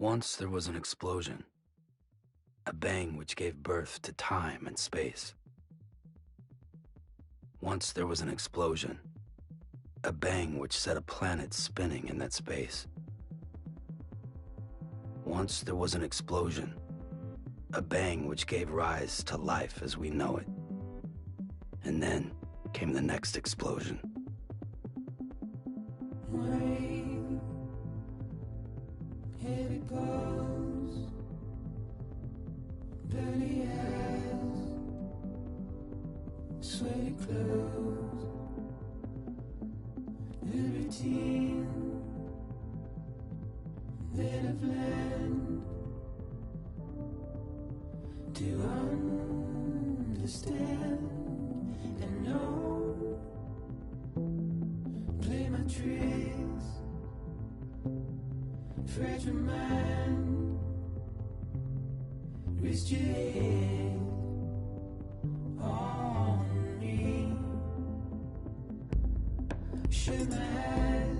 Once there was an explosion, a bang which gave birth to time and space. Once there was an explosion, a bang which set a planet spinning in that space. Once there was an explosion, a bang which gave rise to life as we know it. And then came the next explosion. Here it goes, dirty eyes, sweaty clothes, the routine that I've learned to understand and know. Play my tricks, fragile mind, rest your head on me. Shut my eyes,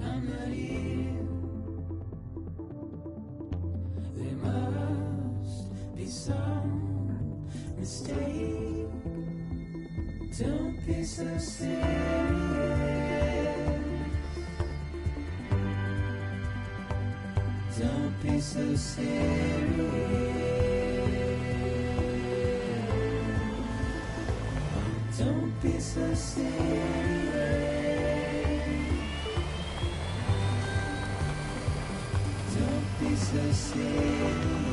I'm not here. There must be some mistake. Don't be so serious. Don't be so serious. Don't be so serious. Don't be so serious.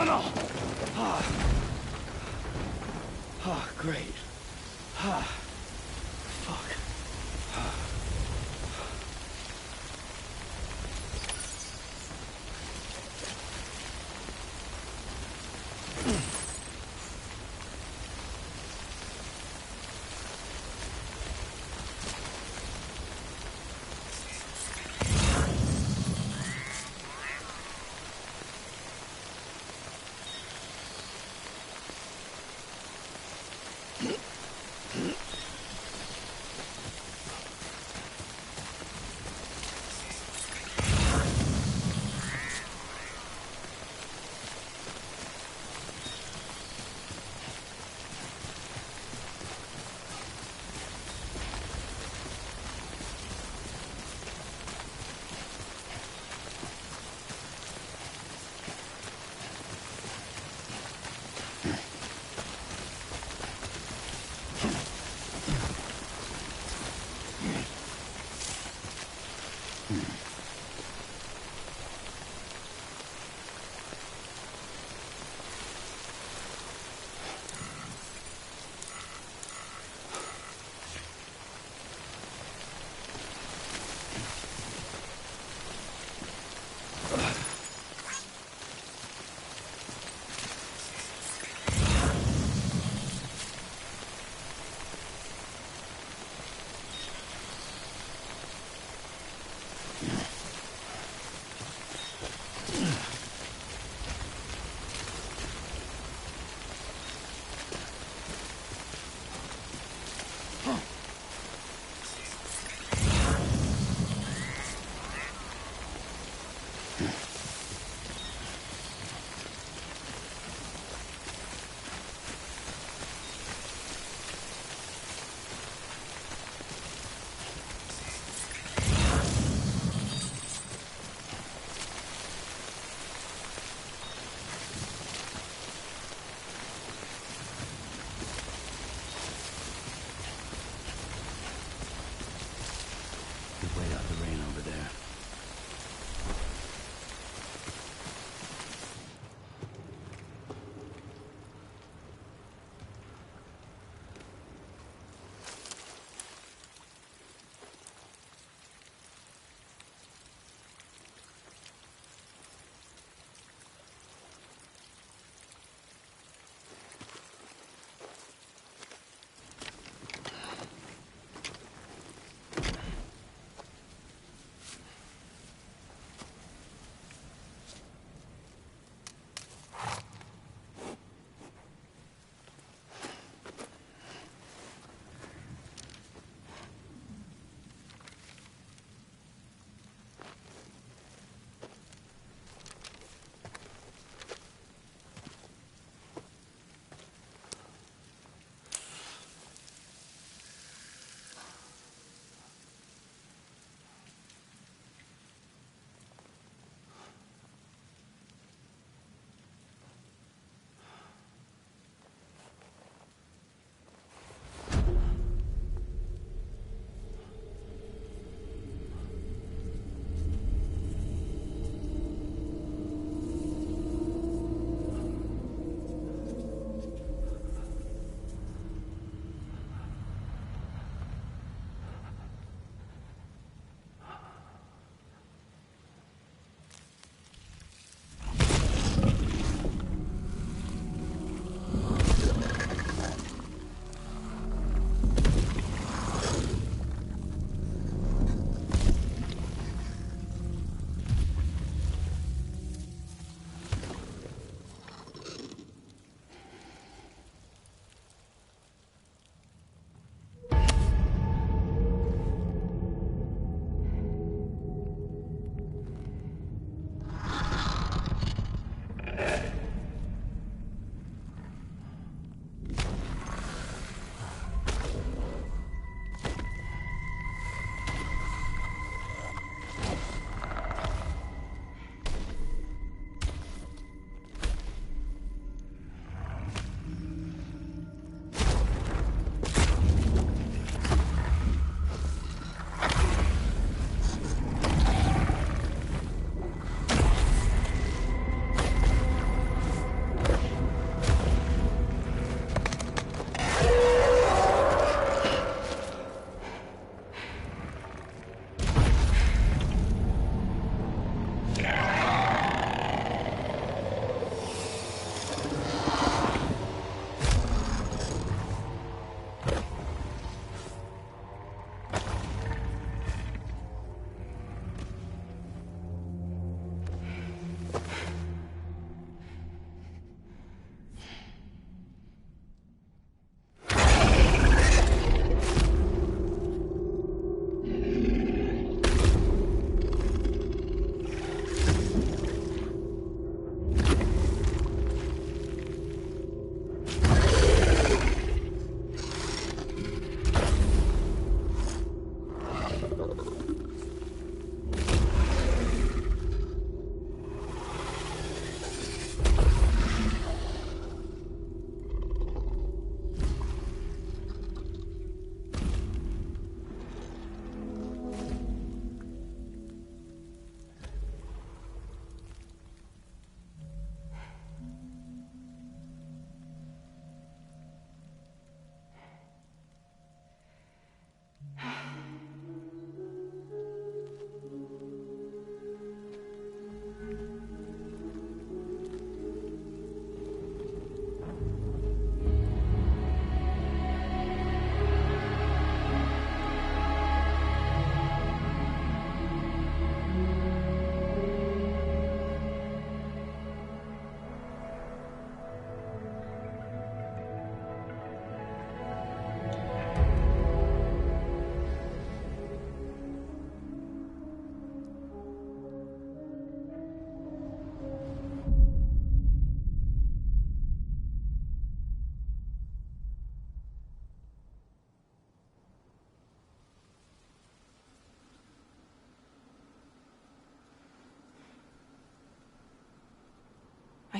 No. Great. Fuck.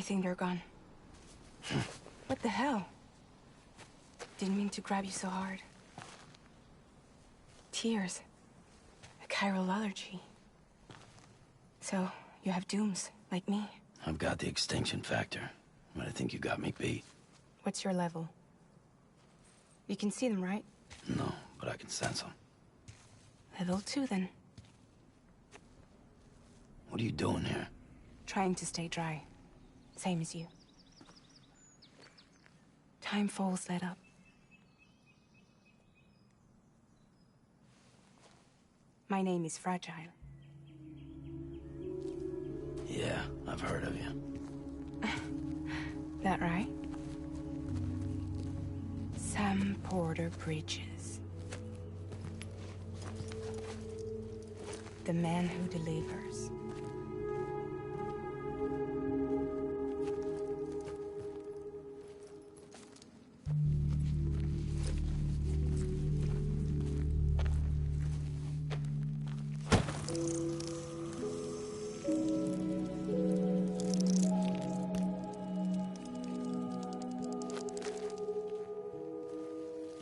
think they're gone. What the hell? Didn't mean to grab you so hard. Tears. A chiral allergy. So, you have dooms, like me. I've got the extinction factor, but I think you got me beat. What's your level? You can see them, right? No, but I can sense them. Level 2, then. What are you doing here? Trying to stay dry. Same as you. Time falls let up. My name is Fragile. Yeah, I've heard of you. That right? Sam Porter Bridges. The man who delivers.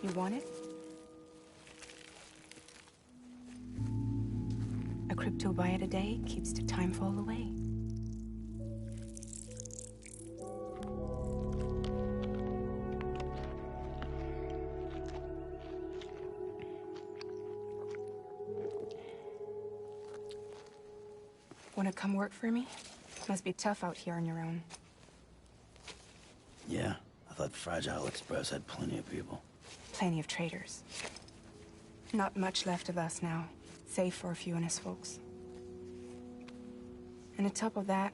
You want it? A crypto buy a day keeps the time fall away. Wanna come work for me? Must be tough out here on your own. Yeah, I thought Fragile Express had plenty of people. Plenty of traitors. Not much left of us now, save for a few honest folks. And on top of that,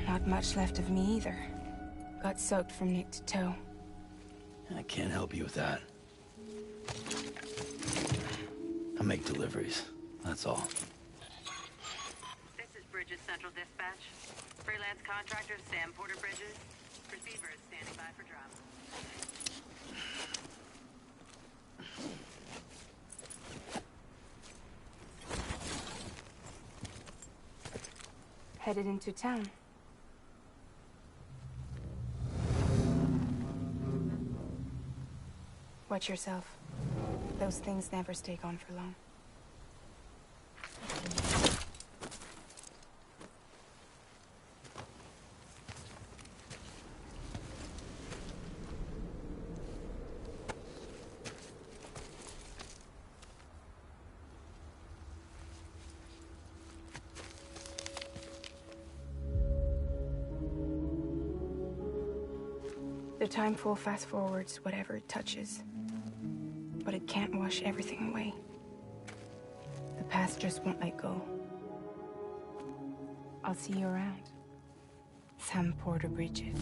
not much left of me either. Got soaked from neck to toe. I can't help you with that. I make deliveries, that's all. This is Bridges Central Dispatch. Freelance contractor Sam Porter Bridges. Receiver is standing by for drop. Headed into town. Watch yourself. Those things never stay gone for long. The time full fast forwards whatever it touches. But it can't wash everything away. The past just won't let go. I'll see you around. Sam Porter Bridges.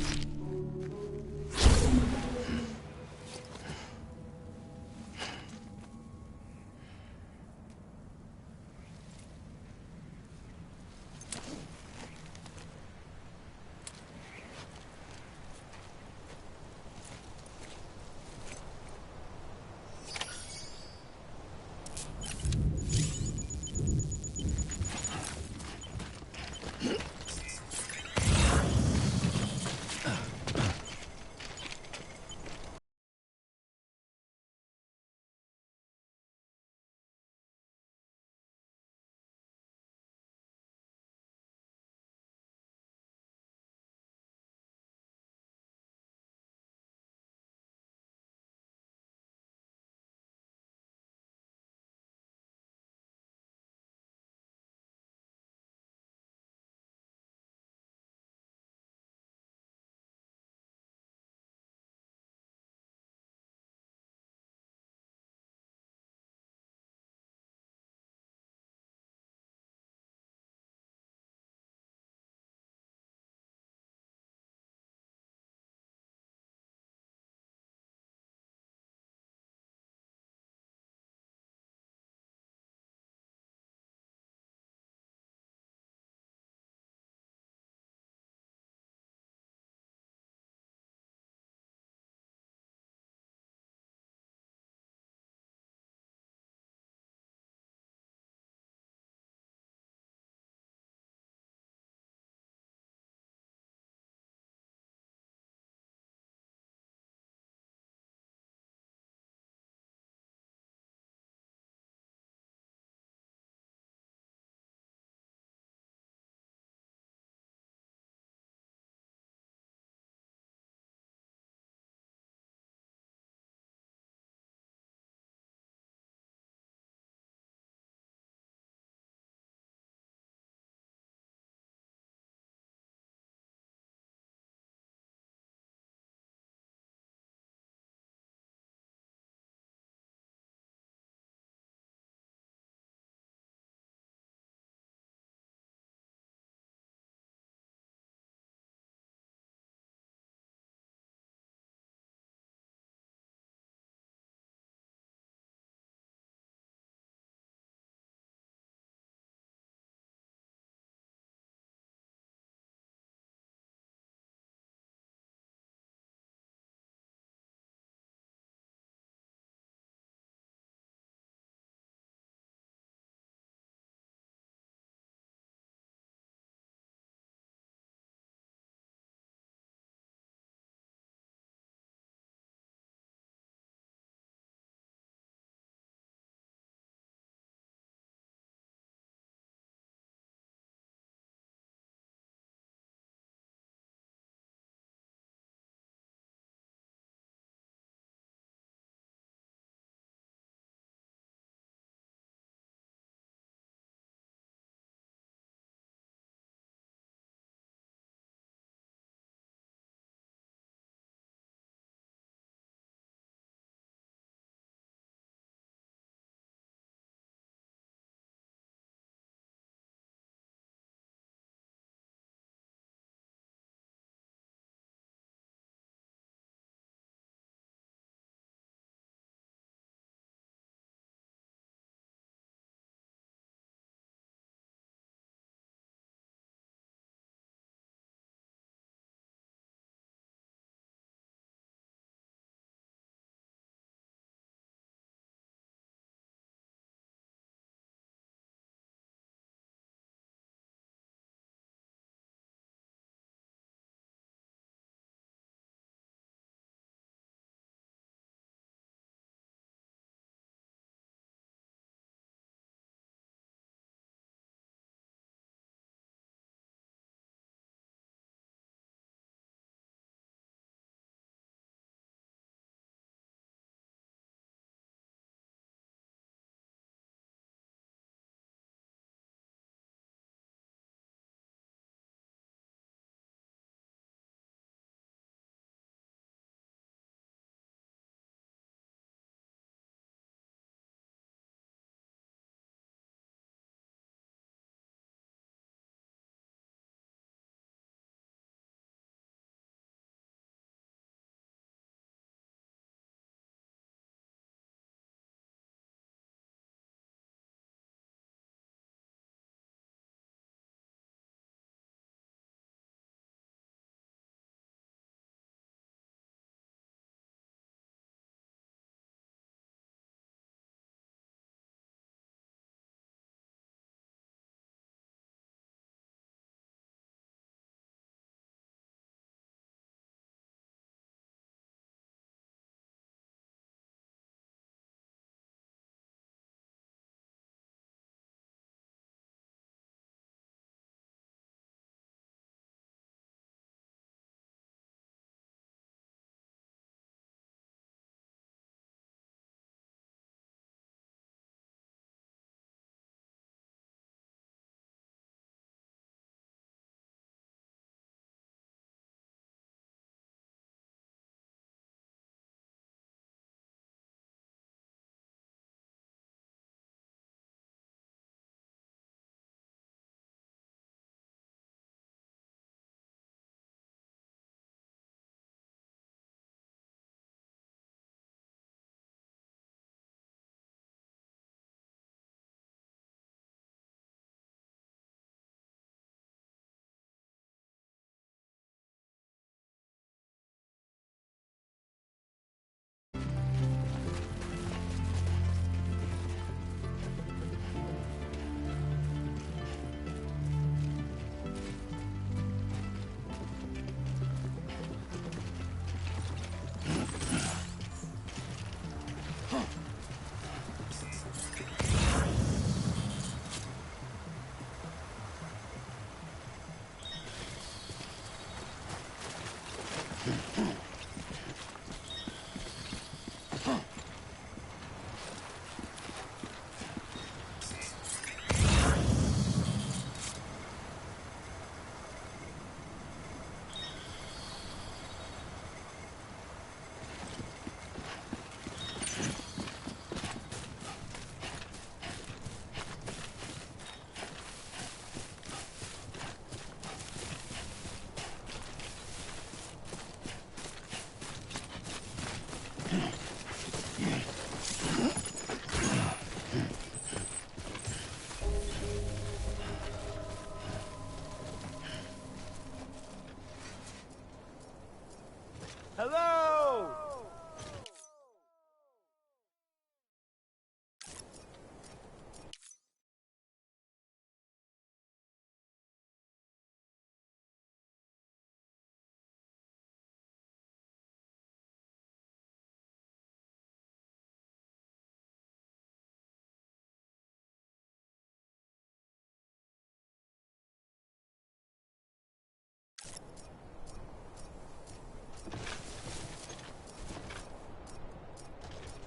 Hello!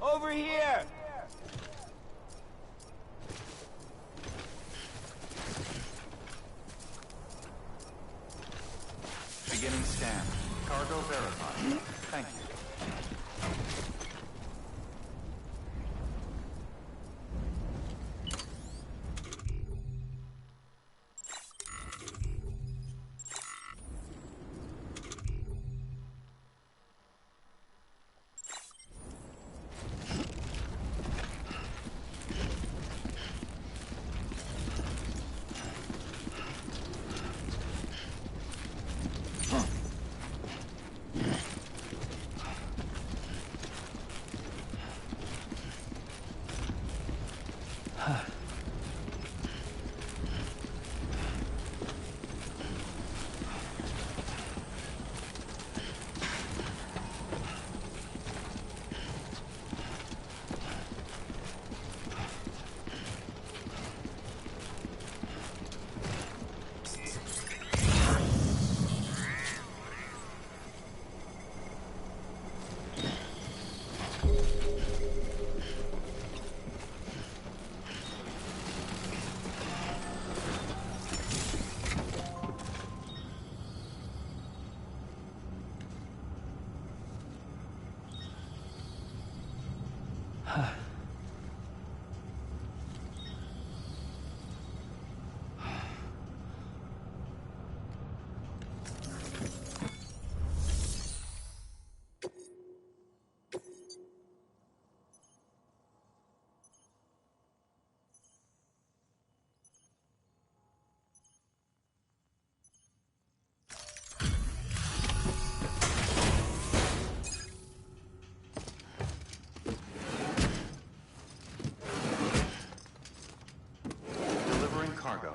Over here! Beginning scan. Cargo verified. Thank you. Delivering cargo.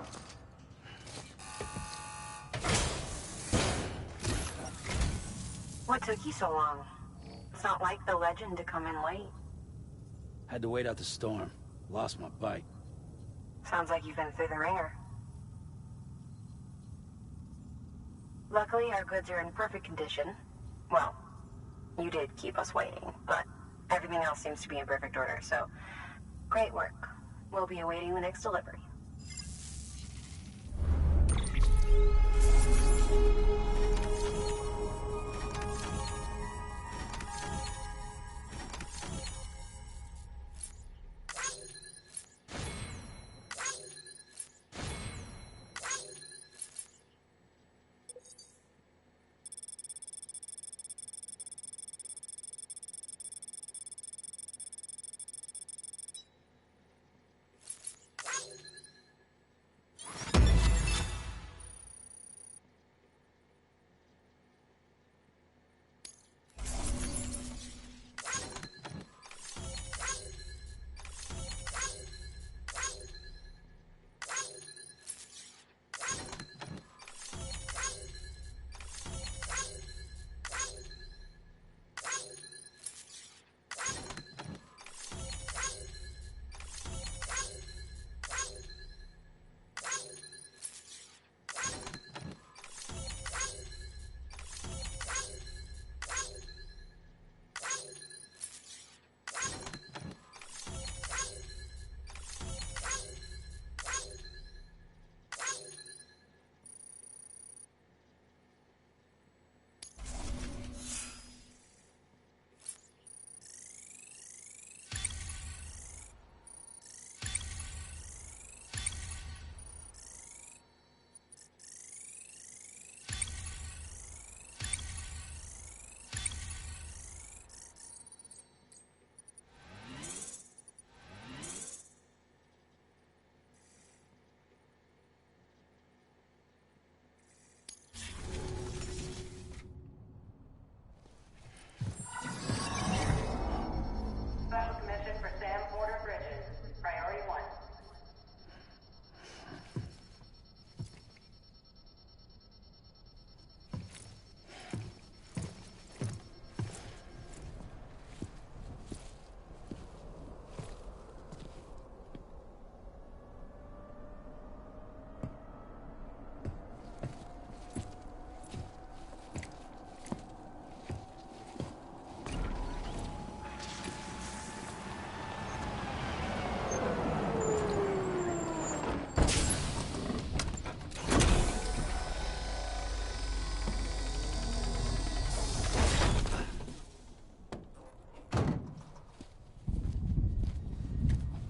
What took you so long? It's not like the legend to come in late. Had to wait out the storm. Lost my bike. Sounds like you've been through the ringer. Luckily, our goods are in perfect condition. Well, you did keep us waiting, but everything else seems to be in perfect order, so great work. We'll be awaiting the next delivery.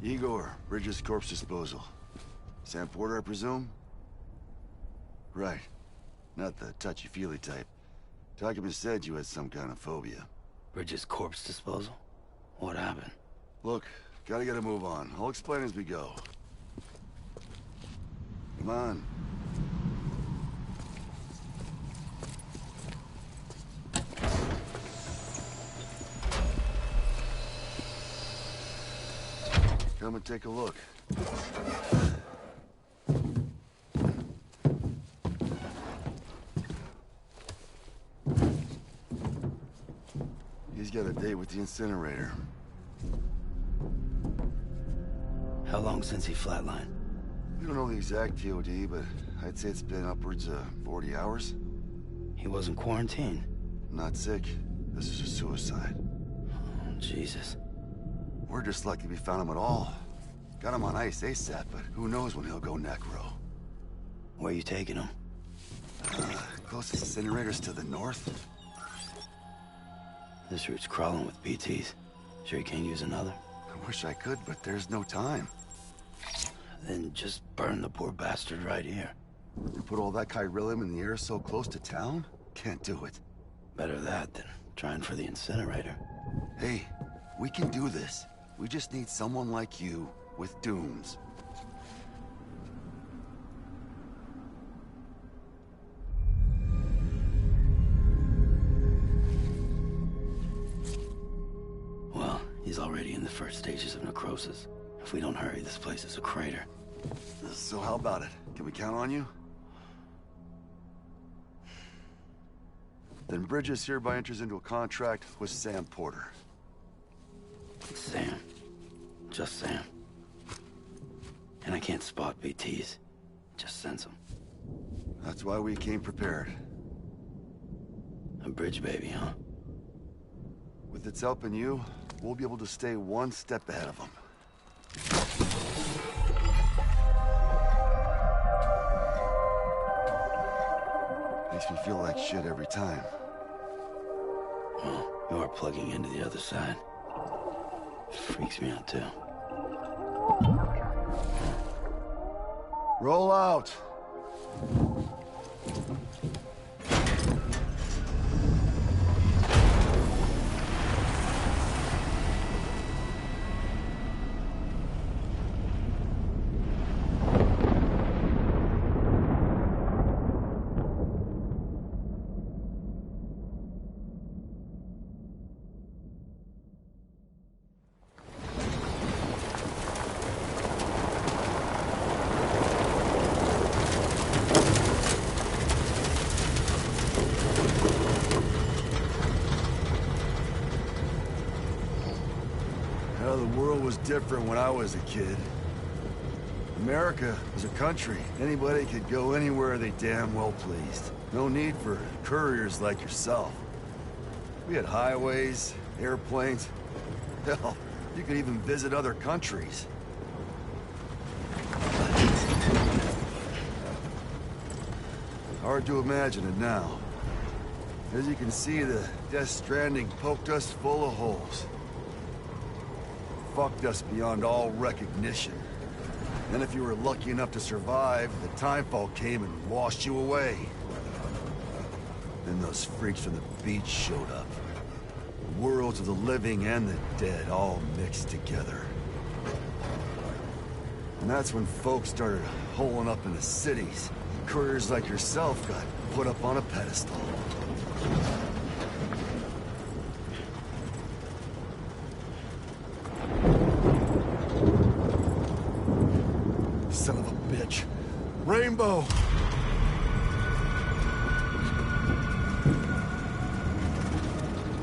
Igor, Bridges Corpse Disposal. Sam Porter, I presume? Right. Not the touchy-feely type. Document said you had some kind of phobia. Bridges corpse disposal? What happened? Look, gotta get a move on. I'll explain as we go. Come on. Come and take a look. He's got a date with the incinerator. How long since he flatlined? We don't know the exact TOD, but I'd say it's been upwards of 40 hours. He wasn't quarantined. Not sick. This is a suicide. Oh, Jesus. We're just lucky we found him at all. Got him on ice ASAP, but who knows when he'll go necro. Where you taking him? Closest incinerator's to the north. This route's crawling with BTs. Sure you can't use another? I wish I could, but there's no time. Then just burn the poor bastard right here. You put all that chiralium in the air so close to town? Can't do it. Better that than trying for the incinerator. Hey, we can do this. We just need someone like you with dooms. Well, he's already in the first stages of necrosis. If we don't hurry, this place is a crater. So how about it? Can we count on you? Then Bridges hereby enters into a contract with Sam Porter. Sam. Just Sam. And I can't spot BTs. Just sense them. That's why we came prepared. A bridge baby, huh? With its help and you, we'll be able to stay one step ahead of them. Makes me feel like shit every time. Well, you are plugging into the other side. Freaks me out, too. Roll out! The world was different when I was a kid. America was a country. Anybody could go anywhere they damn well pleased. No need for couriers like yourself. We had highways, airplanes. Hell, you could even visit other countries. Hard to imagine it now. As you can see, the Death Stranding poked us full of holes. Fucked us beyond all recognition. Then if you were lucky enough to survive, the timefall came and washed you away. Then those freaks from the beach showed up. The worlds of the living and the dead all mixed together. And that's when folks started holing up in the cities. Couriers like yourself got put up on a pedestal. Son of a bitch. Rainbow!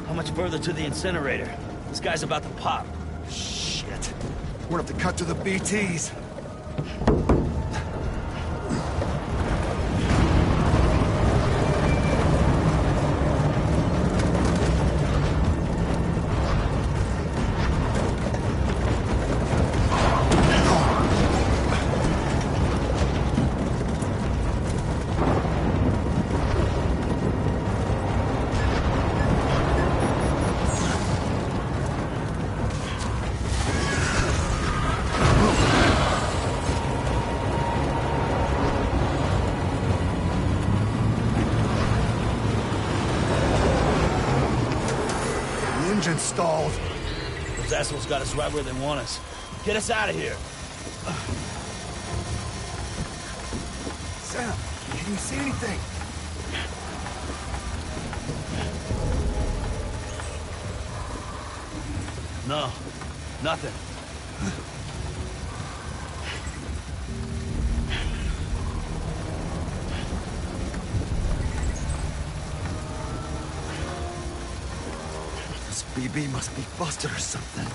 How much further to the incinerator? This guy's about to pop. Shit. We're gonna have to cut to the BTs. explosion stalled. Those assholes got us right where they want us. Get us out of here. Sam, can you see anything? No, nothing. This BB must be busted or something.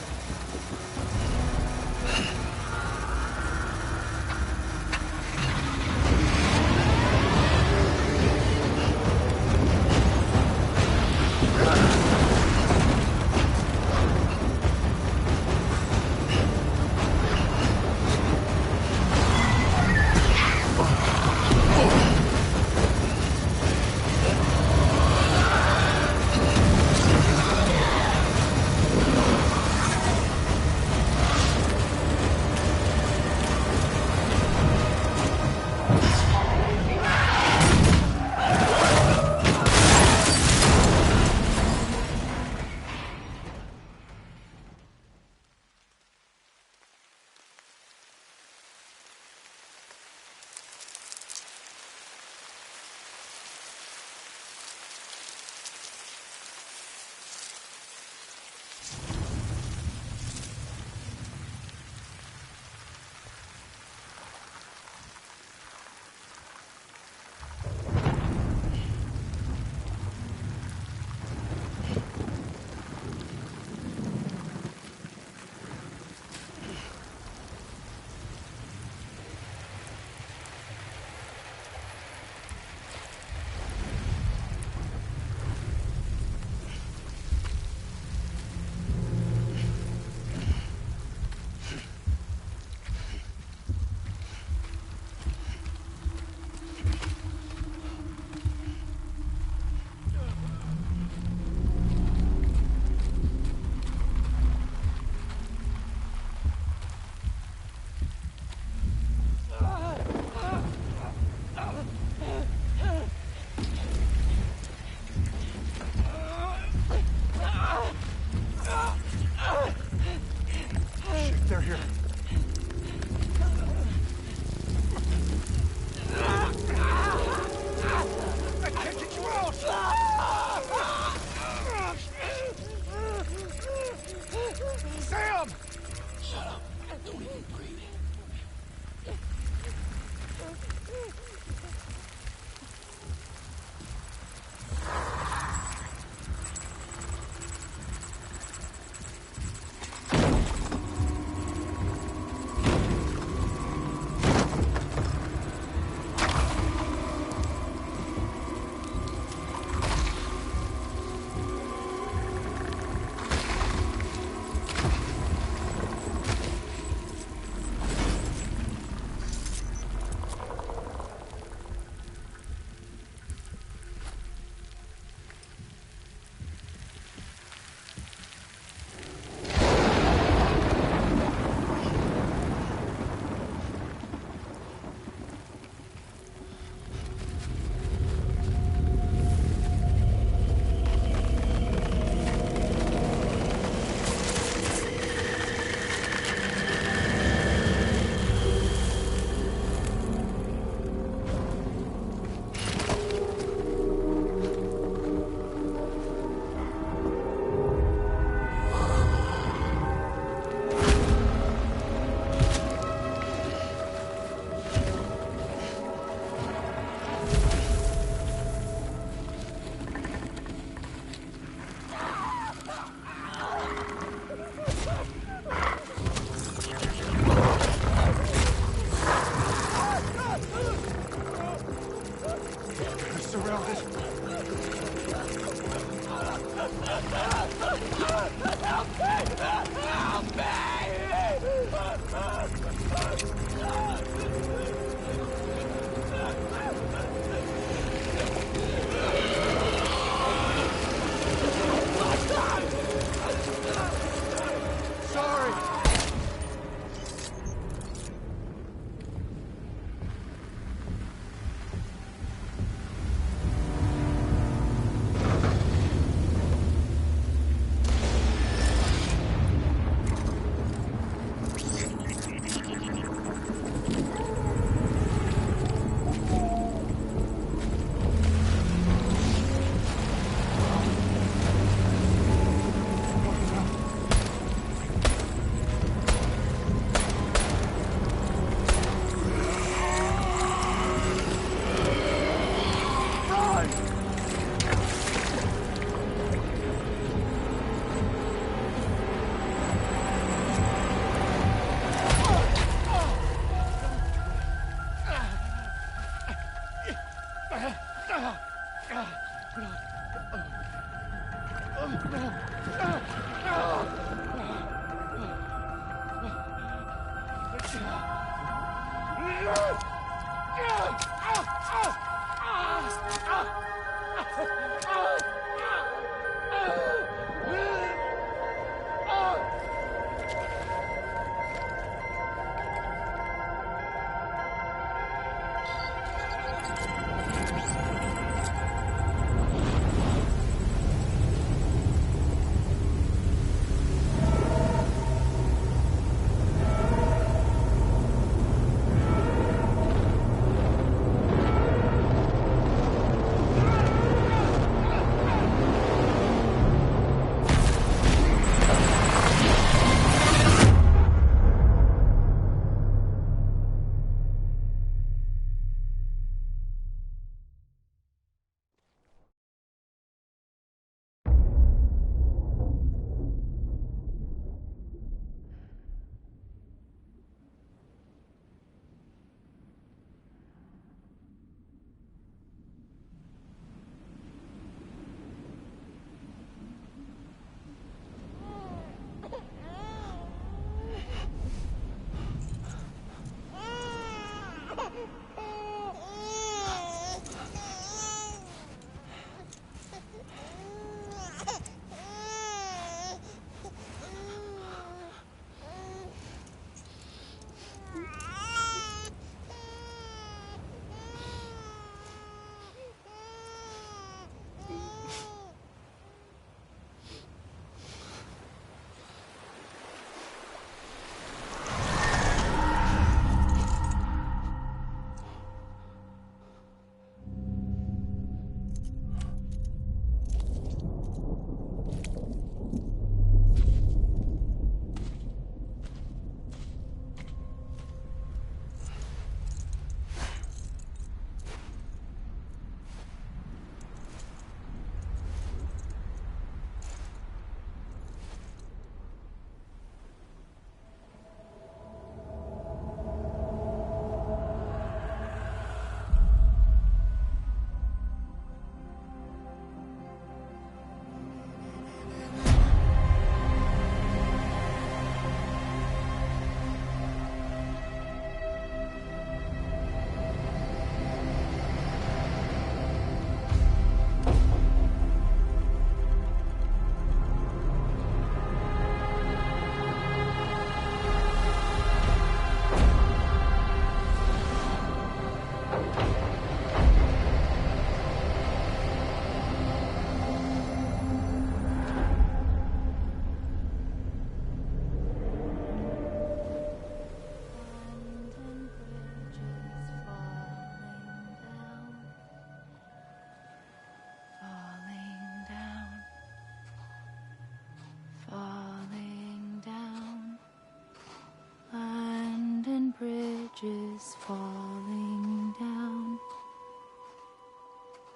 Bridges falling down,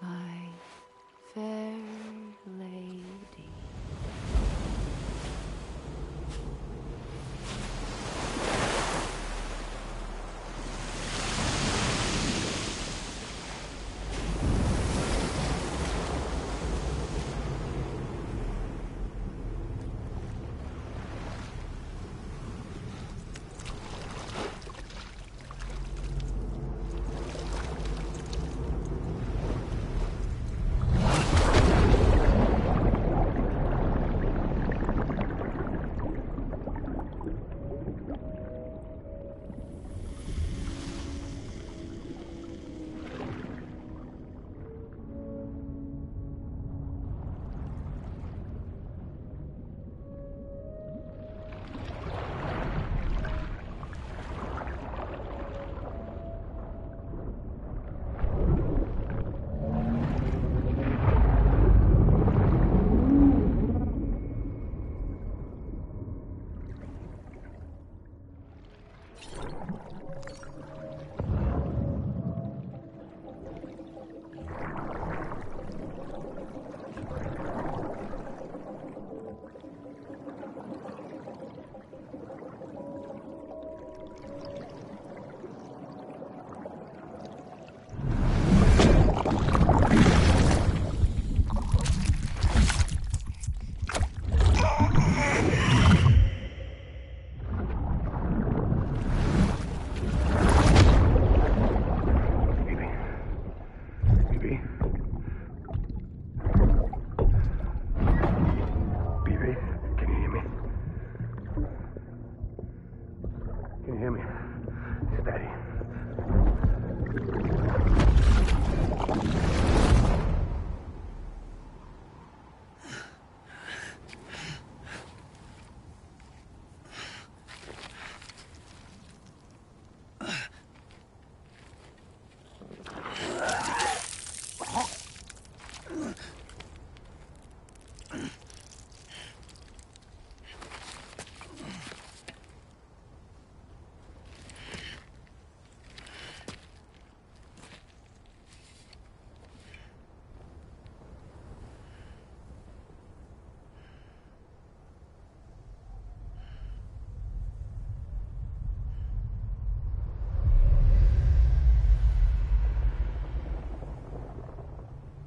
my fair lady.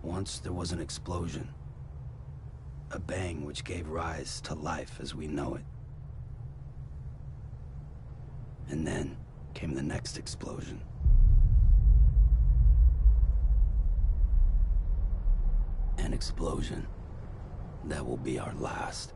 Once there was an explosion. A bang which gave rise to life as we know it. And then came the next explosion. An explosion that will be our last.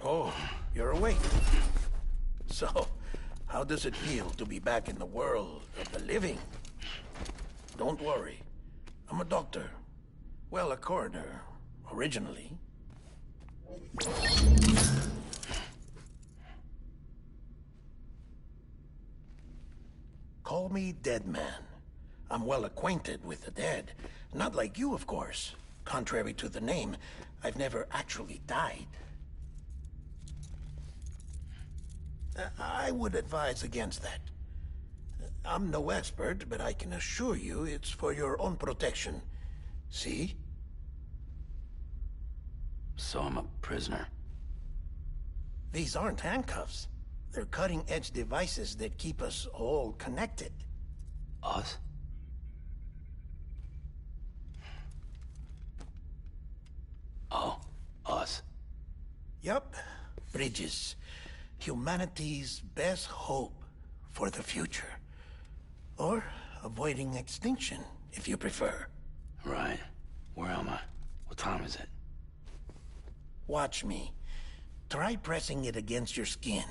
Oh, you're awake. So, how does it feel to be back in the world of the living? Don't worry. I'm a doctor. Well, a coroner, originally. Call me Dead Man. I'm well acquainted with the dead. Not like you, of course. Contrary to the name, I've never actually died. I would advise against that. I'm no expert, but I can assure you it's for your own protection. See? So I'm a prisoner. These aren't handcuffs. They're cutting-edge devices that keep us all connected. Us? Oh, us. Yup. Bridges. Humanity's best hope for the future. Or avoiding extinction, if you prefer. Right. Where am I? What time is it? Watch me. Try pressing it against your skin,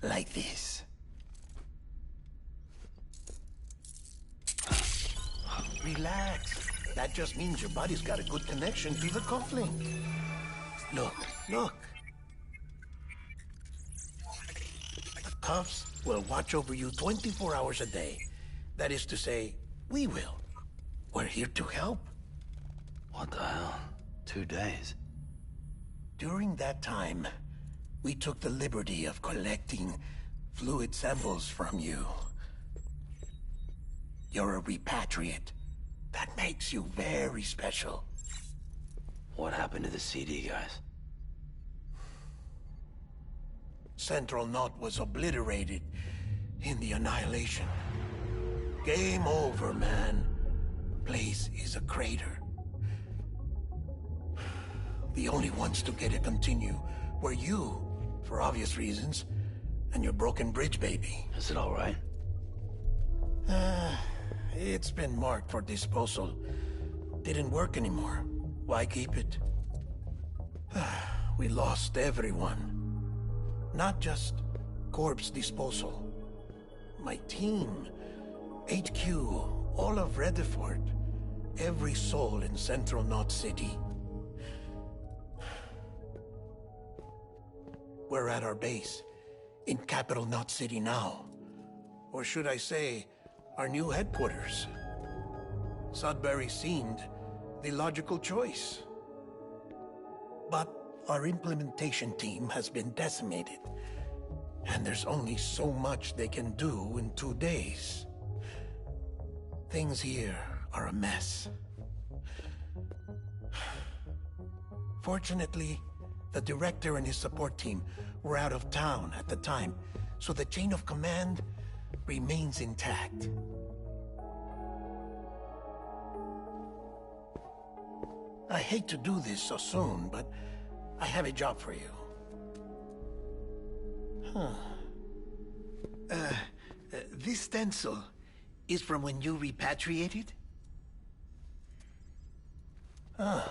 like this. Relax. That just means your body's got a good connection to the cufflink. Look, look. The cuffs will watch over you 24 hours a day. That is to say, we will. We're here to help. What the hell? 2 days? During that time, we took the liberty of collecting fluid samples from you. You're a repatriate. That makes you very special. What happened to the CD guys? Central Knot was obliterated in the Annihilation. Game over, man. Place is a crater. The only ones to get to continue were you, for obvious reasons, and your broken bridge baby. Is it all right? It's been marked for disposal. Didn't work anymore. Why keep it? We lost everyone. Not just corpse disposal. My team, HQ, all of Redefort, every soul in Central Knot City. We're at our base, in Capital Knot City now. Or should I say, our new headquarters. Sudbury seemed the logical choice. But our implementation team has been decimated, and there's only so much they can do in 2 days. Things here are a mess. Fortunately, the director and his support team were out of town at the time, so the chain of command remains intact. I hate to do this so soon, but I have a job for you. This stencil is from when you repatriated?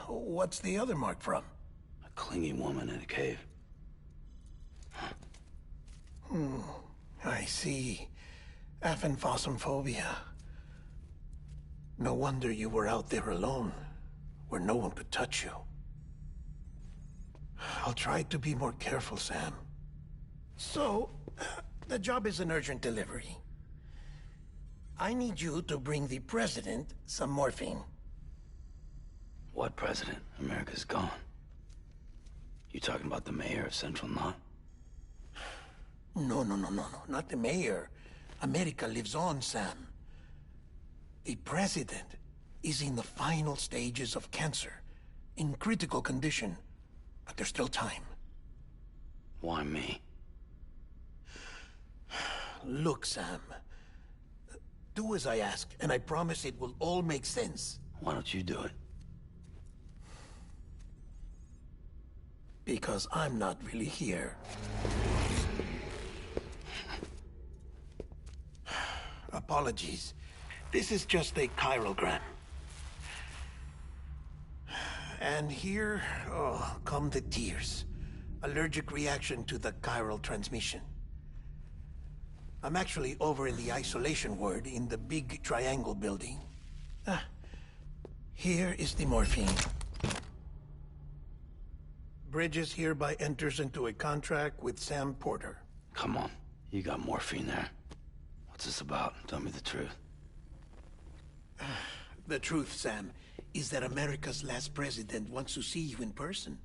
What's the other mark from? A clinging woman in a cave. I see. Aphenphosmphobia. No wonder you were out there alone, where no one could touch you. I'll try to be more careful, Sam. So, the job is an urgent delivery. I need you to bring the president some morphine. What president? America's gone. You talking about the mayor of Central Knot? No, not the mayor. America lives on, Sam. The president is in the final stages of cancer, in critical condition, but there's still time. Why me? Look, Sam. Do as I ask, and I promise it will all make sense. Why don't you do it? Because I'm not really here. Apologies. This is just a chiralgram. And here, come the tears. Allergic reaction to the chiral transmission. I'm actually over in the isolation ward in the big triangle building. Here is the morphine. Bridges hereby enters into a contract with Sam Porter. Come on. You got morphine there. What's this about? Tell me the truth. The truth, Sam, is that America's last president wants to see you in person.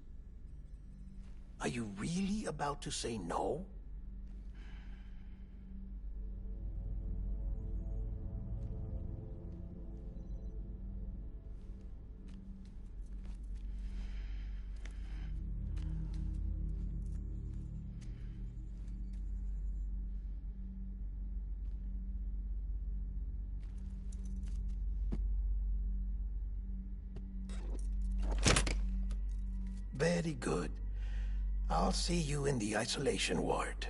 Are you really about to say no? Very good. I'll see you in the isolation ward.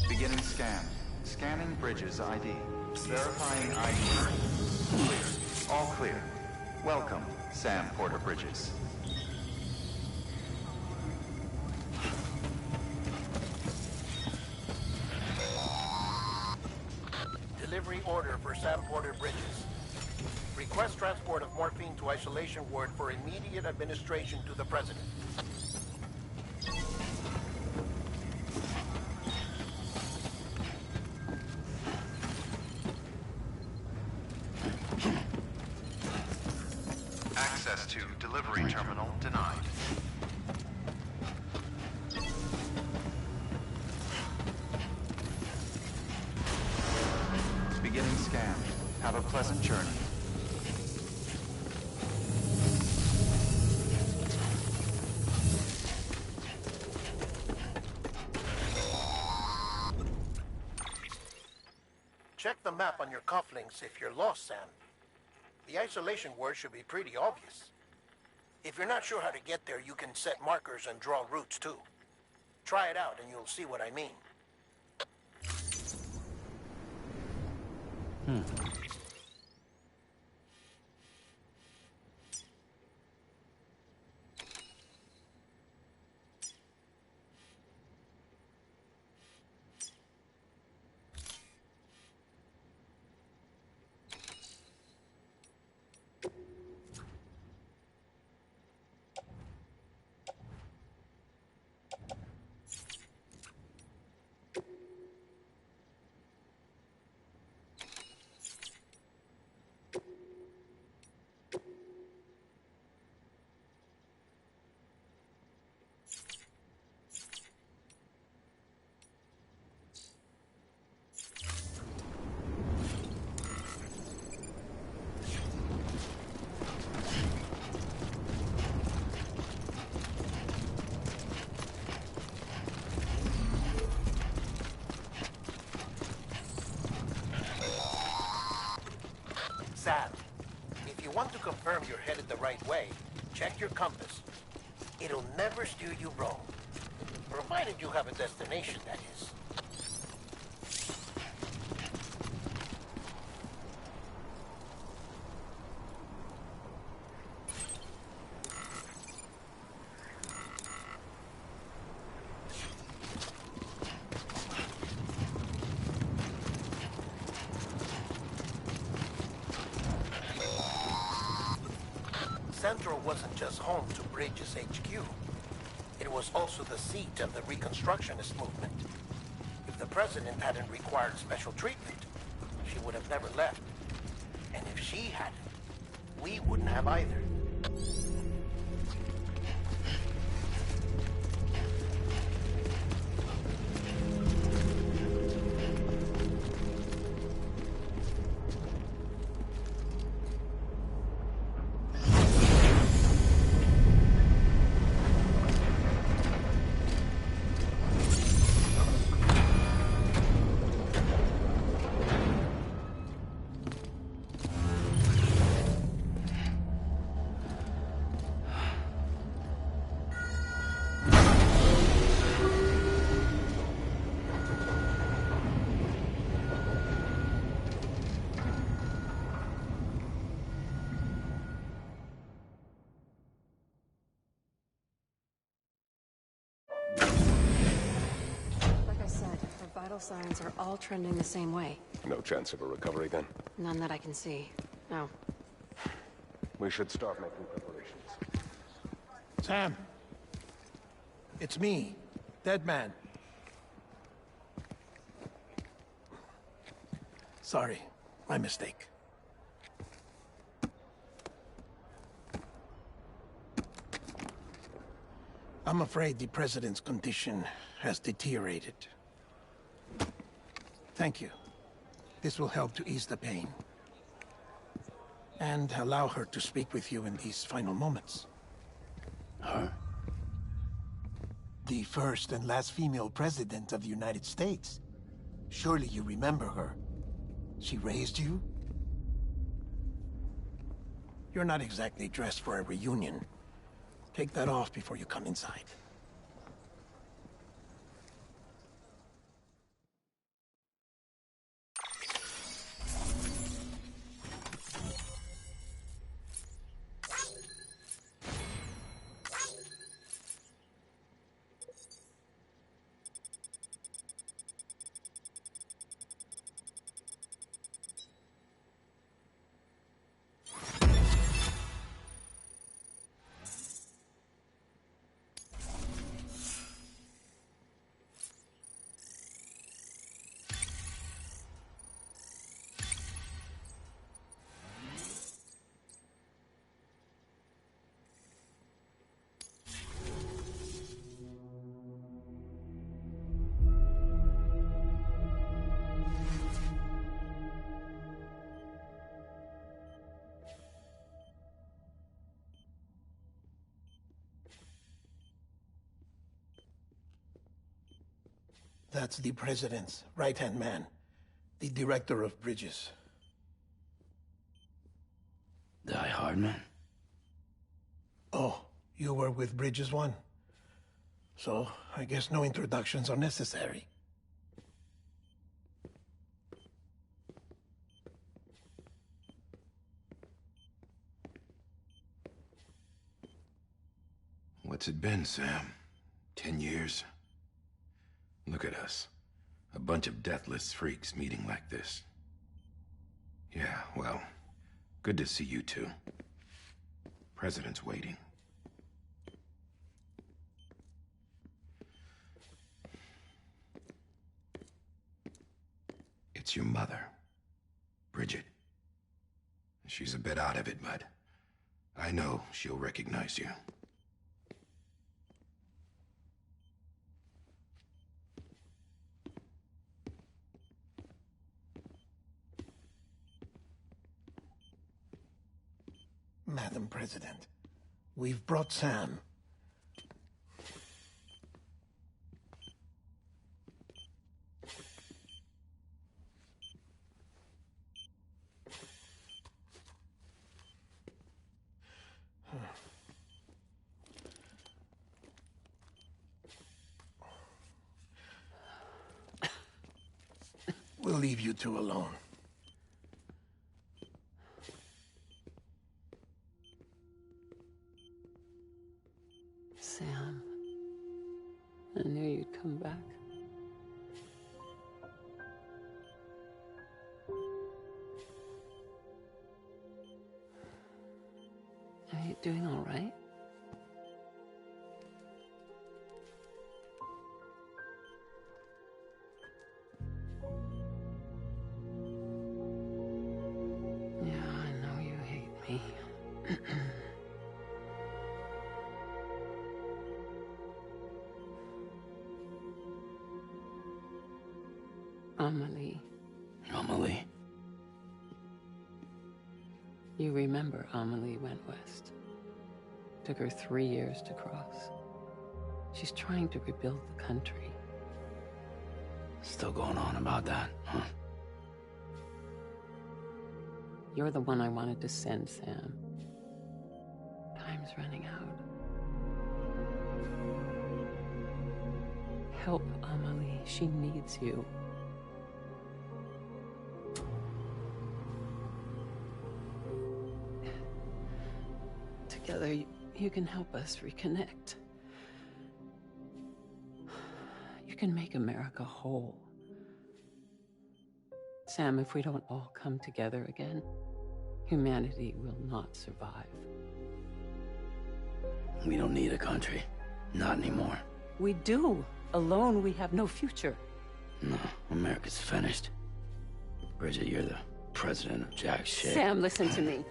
Beginning scan. Scanning Bridges ID. Verifying ID. Clear. All clear. Welcome, Sam Porter Bridges. Delivery order for Sam Porter Bridges. Request transport of morphine to isolation ward for immediate administration to the president. Access to delivery terminal denied. Beginning scan. Have a pleasant journey. Check the map on your cufflinks if you're lost, Sam. The isolation word should be pretty obvious. If you're not sure how to get there, you can set markers and draw routes too. Try it out and you'll see what I mean. want to confirm you're headed the right way, check your compass. It'll never steer you wrong. Provided you have a destination, that is. Central wasn't just home to Bridges HQ. It was also the seat of the Reconstructionist movement. If the president hadn't required special treatment, she would have never left. And if she hadn't, we wouldn't have either. Vital signs are all trending the same way. No chance of a recovery then? None that I can see. No. We should start making preparations. Sam! It's me, Dead Man. Sorry, my mistake. I'm afraid the President's condition has deteriorated. Thank you. This will help to ease the pain. And allow her to speak with you in these final moments. Her? The first and last female president of the United States. Surely you remember her. She raised you? You're not exactly dressed for a reunion. Take that off before you come inside. That's the President's right-hand man, the Director of Bridges. Die Hardman? Oh, you were with Bridges 1? So, I guess no introductions are necessary. What's it been, Sam? 10 years? Look at us. A bunch of deathless freaks meeting like this. Yeah, well, good to see you two. President's waiting. It's your mother, Bridget. She's a bit out of it, but I know she'll recognize you. Madam President, we've brought Sam. We'll leave you two alone. Sam, I knew you'd come back. Are you doing all right? Yeah, I know you hate me. Amelie. Amelie? You remember Amelie went west. Took her 3 years to cross. She's trying to rebuild the country. Still going on about that, huh? You're the one I wanted to send, Sam. Time's running out. Help Amelie. She needs you. Together, you can help us reconnect. You can make America whole. Sam, if we don't all come together again, humanity will not survive. We don't need a country. Not anymore. We do. Alone, we have no future. No, America's finished. Bridget, you're the president of jack shit. Sam, listen to me.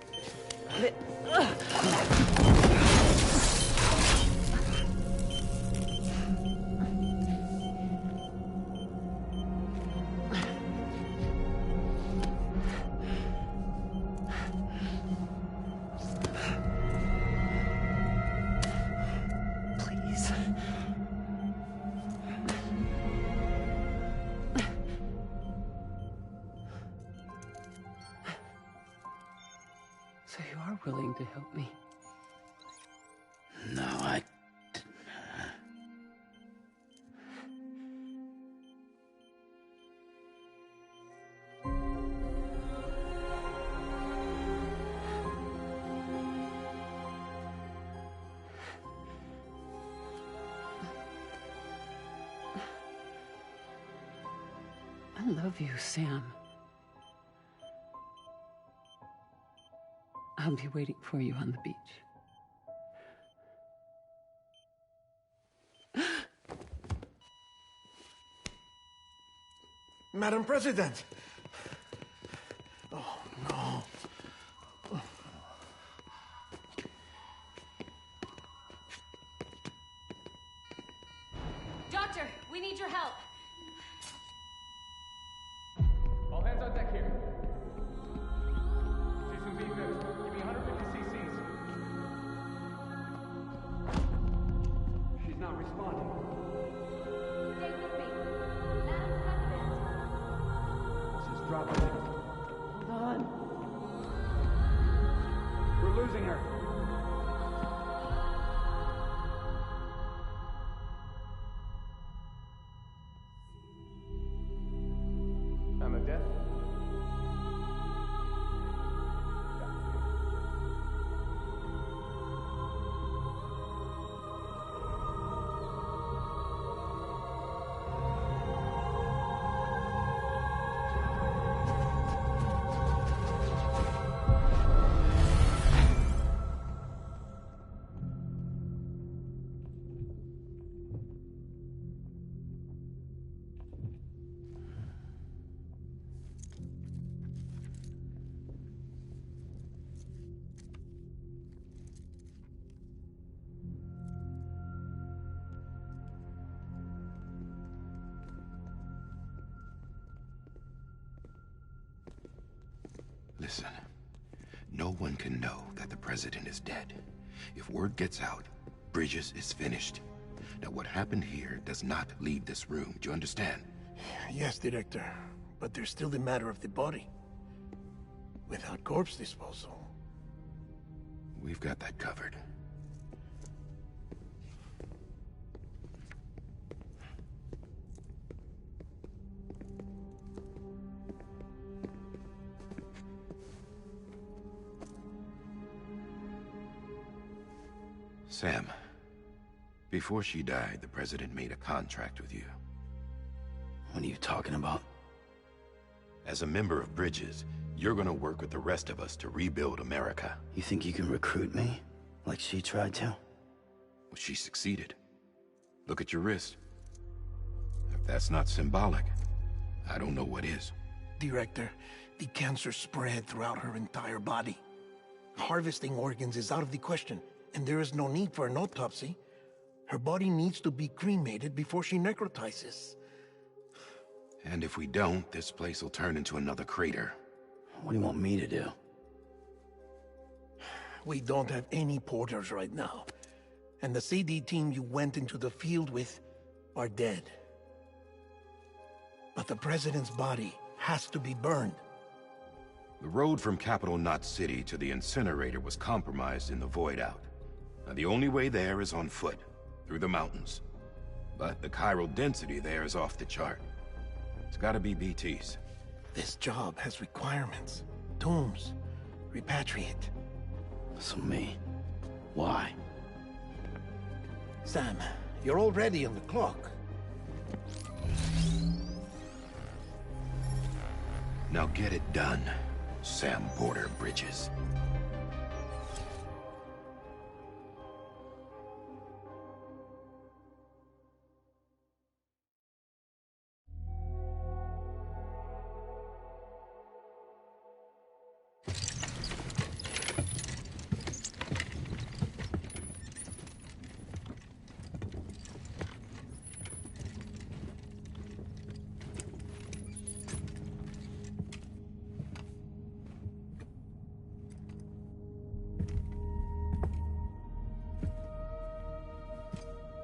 Please. So you are willing to help me? No, I... I love you, Sam. I'll be waiting for you on the beach. Madam President! Oh, no. Doctor, we need your help. All hands on deck here. She's in being good. Give me 150 cc's. She's not responding. Stay with me. Madam President. This is dropping. Hold on. We're losing her. I'm a death. Listen, no one can know that the president is dead. If word gets out, Bridges is finished. Now, what happened here does not leave this room. Do you understand? Yes, Director. But there's still the matter of the body. Without corpse disposal. We've got that covered. Sam, before she died, the President made a contract with you. What are you talking about? As a member of Bridges, you're gonna work with the rest of us to rebuild America. You think you can recruit me? Like she tried to? Well, she succeeded. Look at your wrist. If that's not symbolic, I don't know what is. Director, the cancer spread throughout her entire body. Harvesting organs is out of the question, and there is no need for an autopsy. Her body needs to be cremated before she necrotizes. And if we don't, this place will turn into another crater. What do you want me to do? We don't have any porters right now. And the CD team you went into the field with are dead. But the President's body has to be burned. The road from Capital Knot City to the incinerator was compromised in the void out. Now, the only way there is on foot, through the mountains. But the chiral density there is off the chart. It's gotta be BTs. This job has requirements. Tombs. Repatriate. So me. Why? Sam, you're already on the clock. Now get it done, Sam Porter Bridges.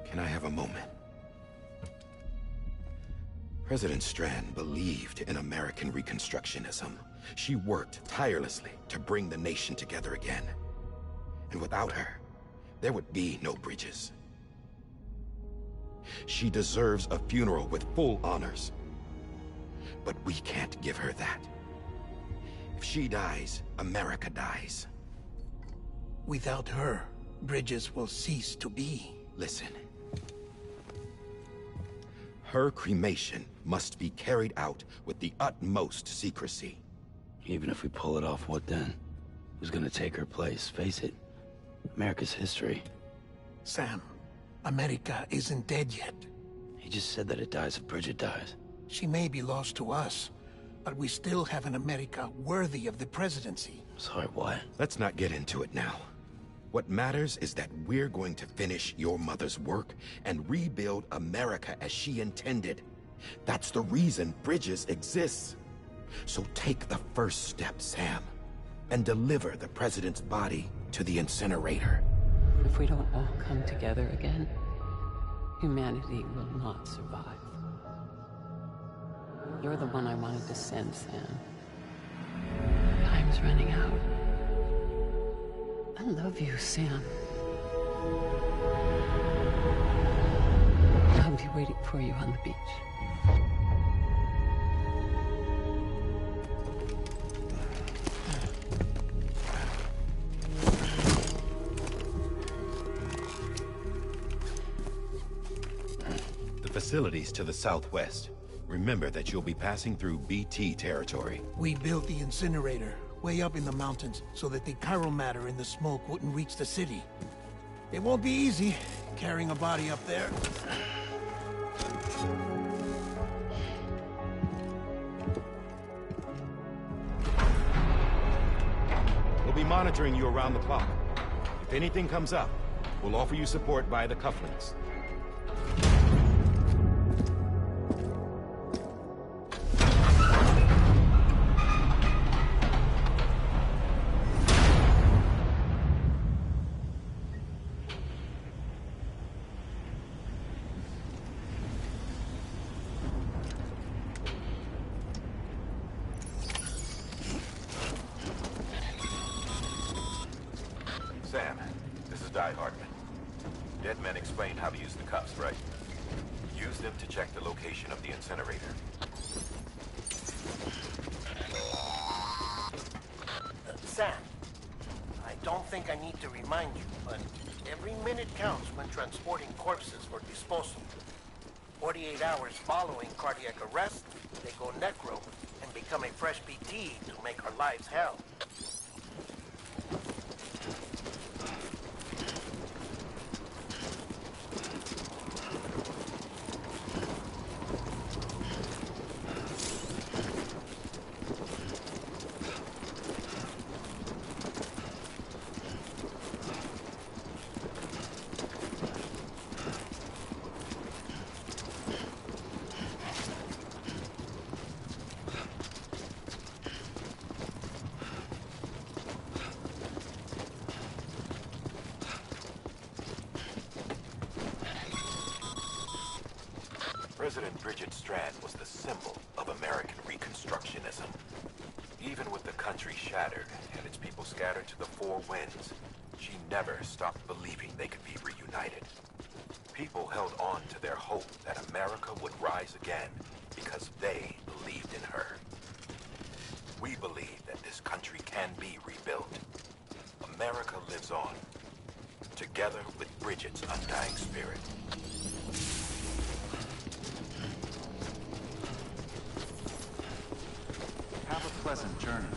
Can I have a moment? President Strand believed in American Reconstructionism. She worked tirelessly to bring the nation together again. And without her, there would be no Bridges. She deserves a funeral with full honors. But we can't give her that. If she dies, America dies. Without her, Bridges will cease to be. Listen. Her cremation must be carried out with the utmost secrecy. Even if we pull it off, what then? Who's gonna take her place? Face it, America's history. Sam, America isn't dead yet. He just said that it dies if Bridget dies. She may be lost to us, but we still have an America worthy of the presidency. Sorry, what? Let's not get into it now. What matters is that we're going to finish your mother's work and rebuild America as she intended. That's the reason Bridges exists. So take the first step, Sam, and deliver the president's body to the incinerator. If we don't all come together again, humanity will not survive. You're the one I wanted to send, Sam. Time's running out. I love you, Sam. I'll be waiting for you on the beach. The facilities to the southwest. Remember that you'll be passing through BT territory. We built the incinerator way up in the mountains so that the chiral matter in the smoke wouldn't reach the city. It won't be easy carrying a body up there. We'll be monitoring you around the clock. If anything comes up, we'll offer you support via the cufflinks. Sam, this is Di Hartman. Dead men explained how to use the cuffs, right? Use them to check the location of the incinerator. Sam, I don't think I need to remind you, but Every minute counts when transporting corpses for disposal. 48 hours following cardiac arrest, they go necro and become a fresh PT to make our lives hell. President Bridget Strand was the symbol of American Reconstructionism. Even with the country shattered and its people scattered to the four winds, she never stopped believing they could be reunited. People held on to their hope that America would rise again because they believed in her. We believe that this country can be rebuilt. America lives on, together with Bridget's undying spirit. Have a pleasant journey.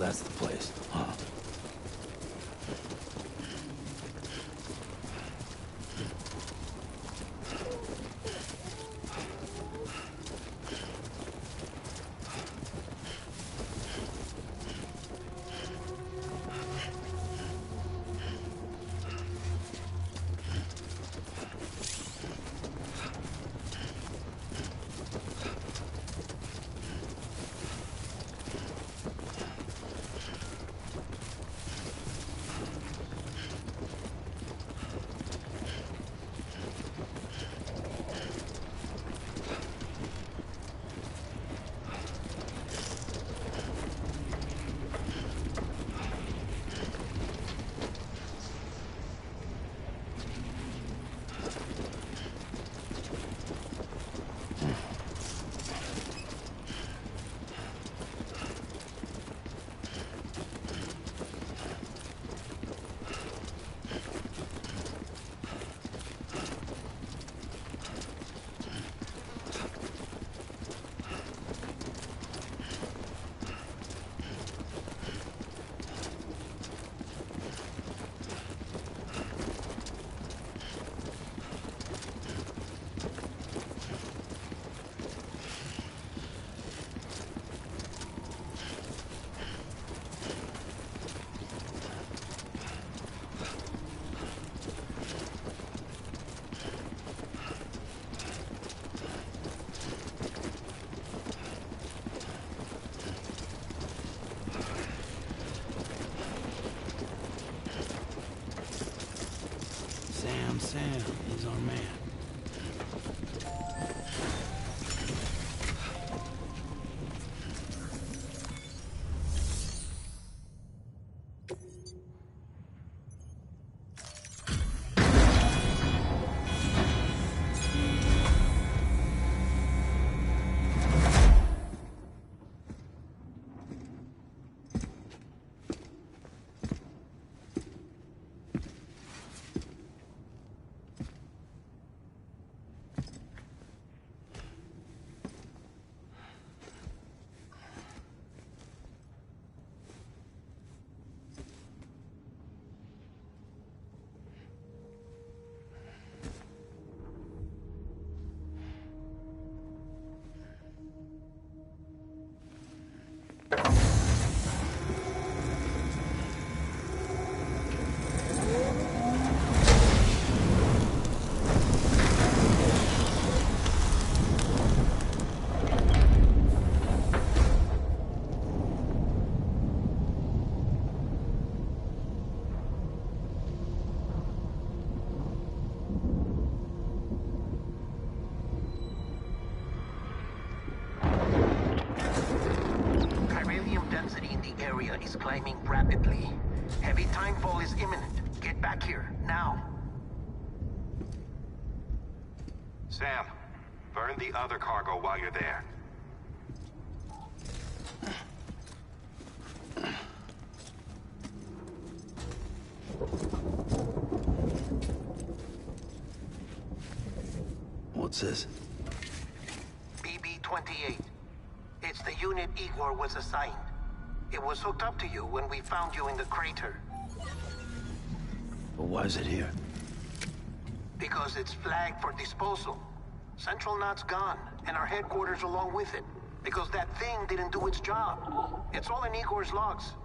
that's the place, huh? Sam, he's our man. Is climbing rapidly. Heavy timefall is imminent. Get back here, now. Sam, burn the other cargo while you're there. What's this? BB-28. It's the unit Igor was assigned. It was hooked up to you when we found you in the crater. But why is it here? Because it's flagged for disposal. Central Knot's gone, and our headquarters along with it. Because that thing didn't do its job. It's all in Igor's logs.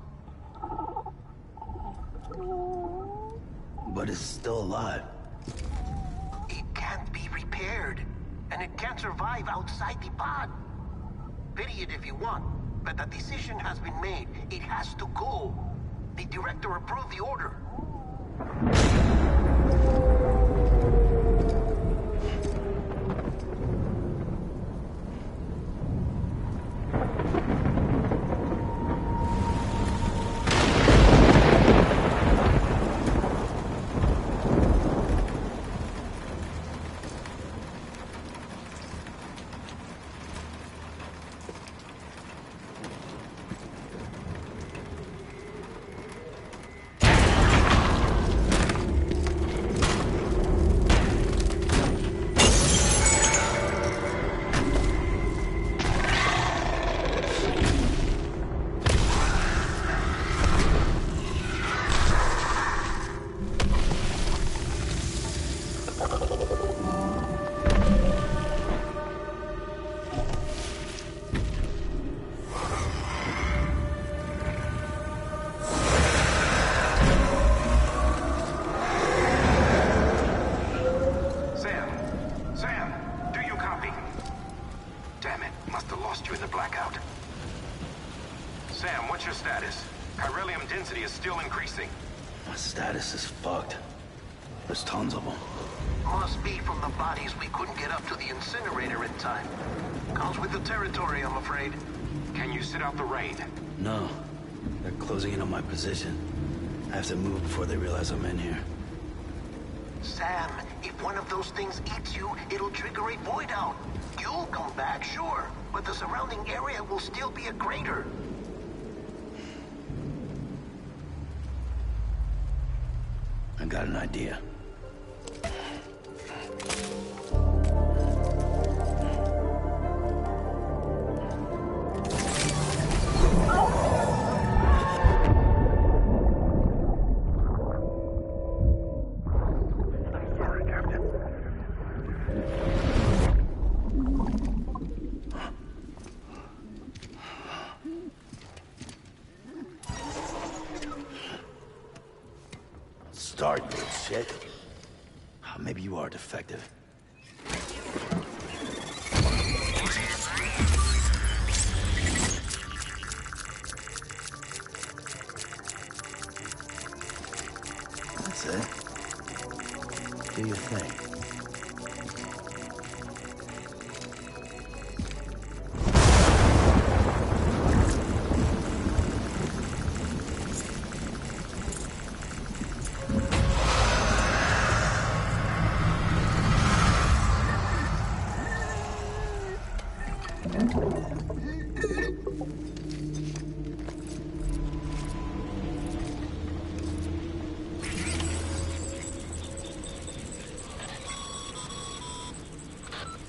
But it's still alive. It can't be repaired, and it can't survive outside the pod. Pity it if you want. But the decision has been made. It has to go. The director approved the order. is still increasing. My status is fucked. There's tons of them. Must be from the bodies we couldn't get up to the incinerator in time. Comes with the territory, I'm afraid. Can you sit out the rain? No. They're closing in on my position. I have to move before they realize I'm in here. Sam, if one of those things eats you, it'll trigger a void out. You'll come back, sure, but the surrounding area will still be a crater. I got an idea. Start, you shit. Maybe you are defective. That's it. Do your thing.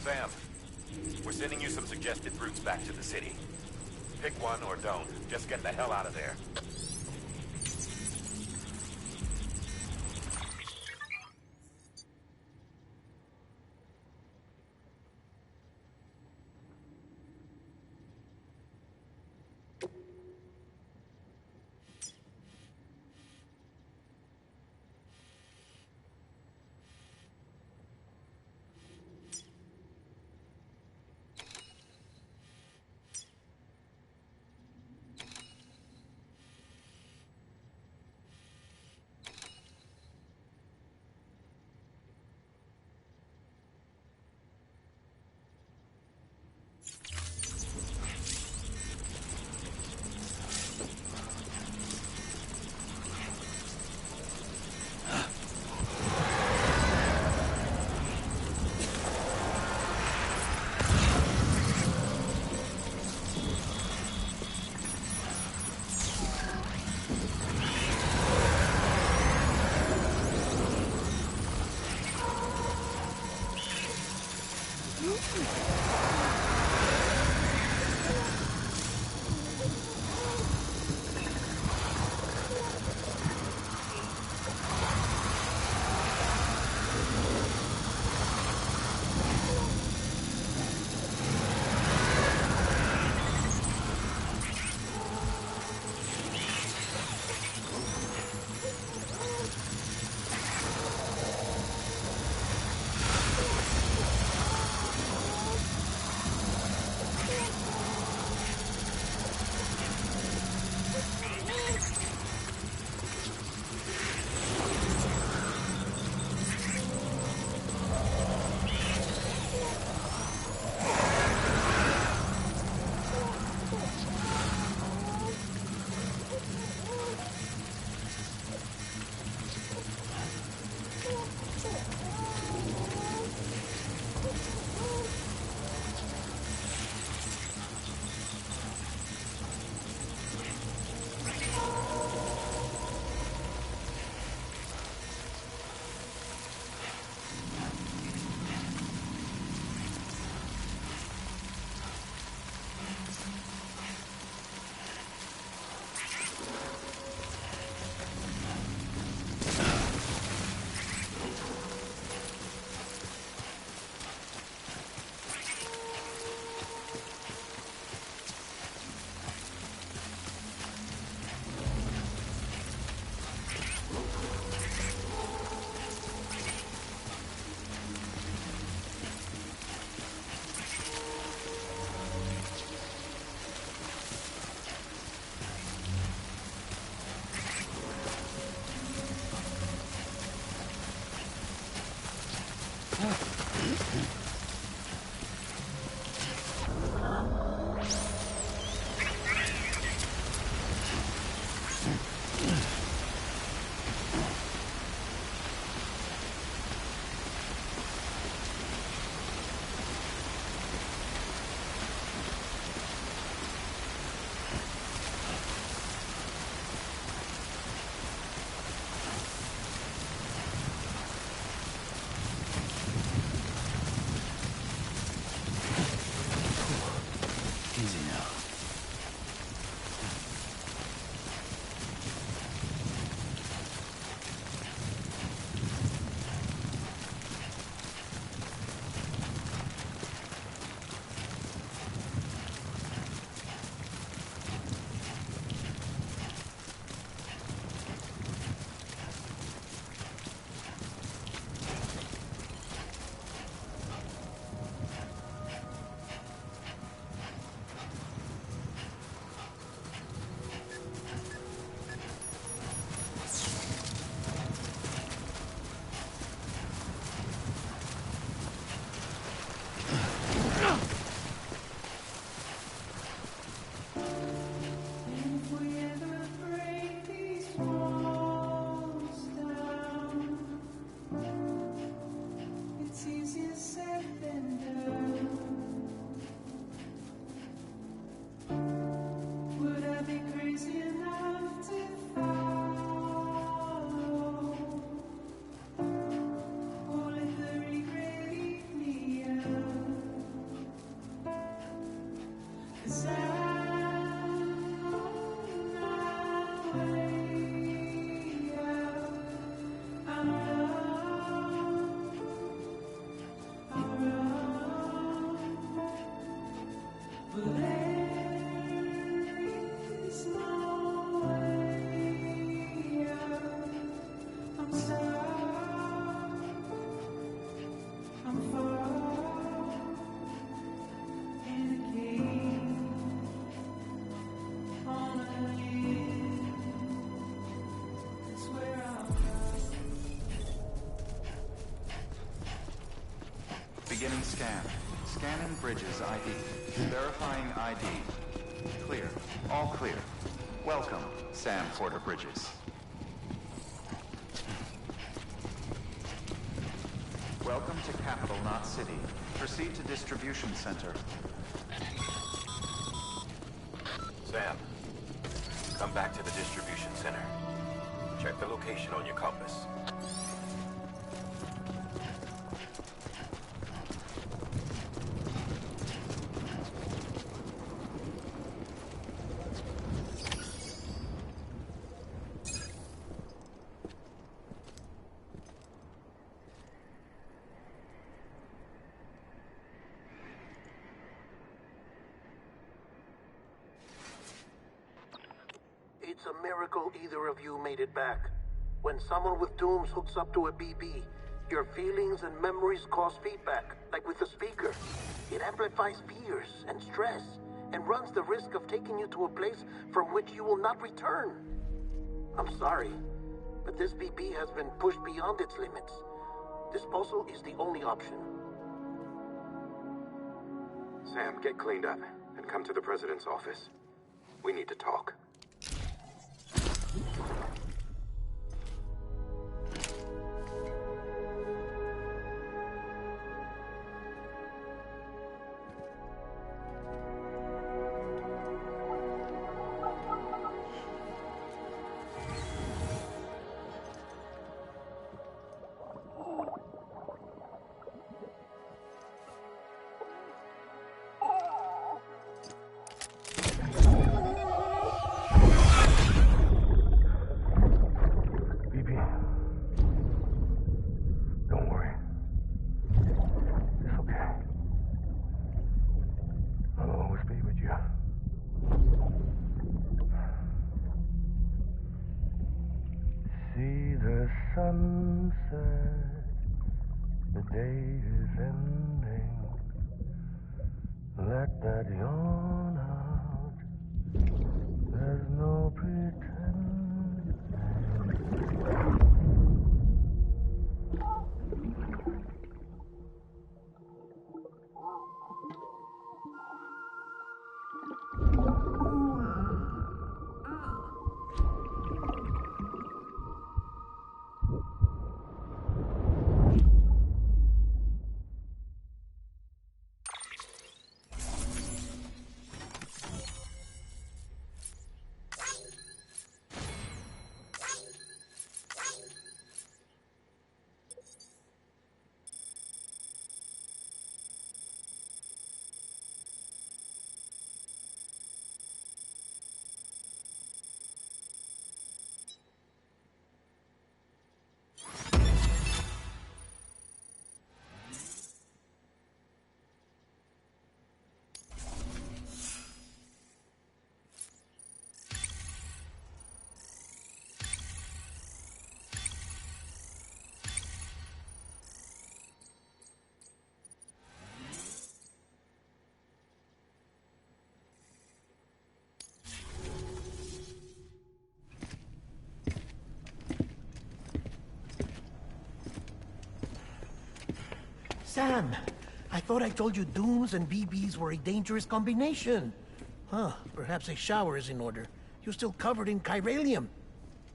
Sam, we're sending you some suggested routes back to the city. Pick one or don't. Just get the hell out of there. Beginning scan. Scanning Bridges ID. Verifying ID. Clear. All clear. Welcome, Sam Porter Bridges. Welcome to Capital Knot City. Proceed to Distribution Center. Sam, come back to the distribution center. Check the location on your compass. It's a miracle either of you made it back. When someone with dooms hooks up to a BB, your feelings and memories cause feedback, like with the speaker. It amplifies fears and stress, and runs the risk of taking you to a place from which you will not return. I'm sorry, but this BB has been pushed beyond its limits. Disposal is the only option. Sam, get cleaned up and come to the President's office. We need to talk. Sunset, the day is ending. Let that yawn out. There's no pretending. Sam, I thought I told you dooms and BBs were a dangerous combination. Huh, perhaps a shower is in order. You're still covered in chiralium.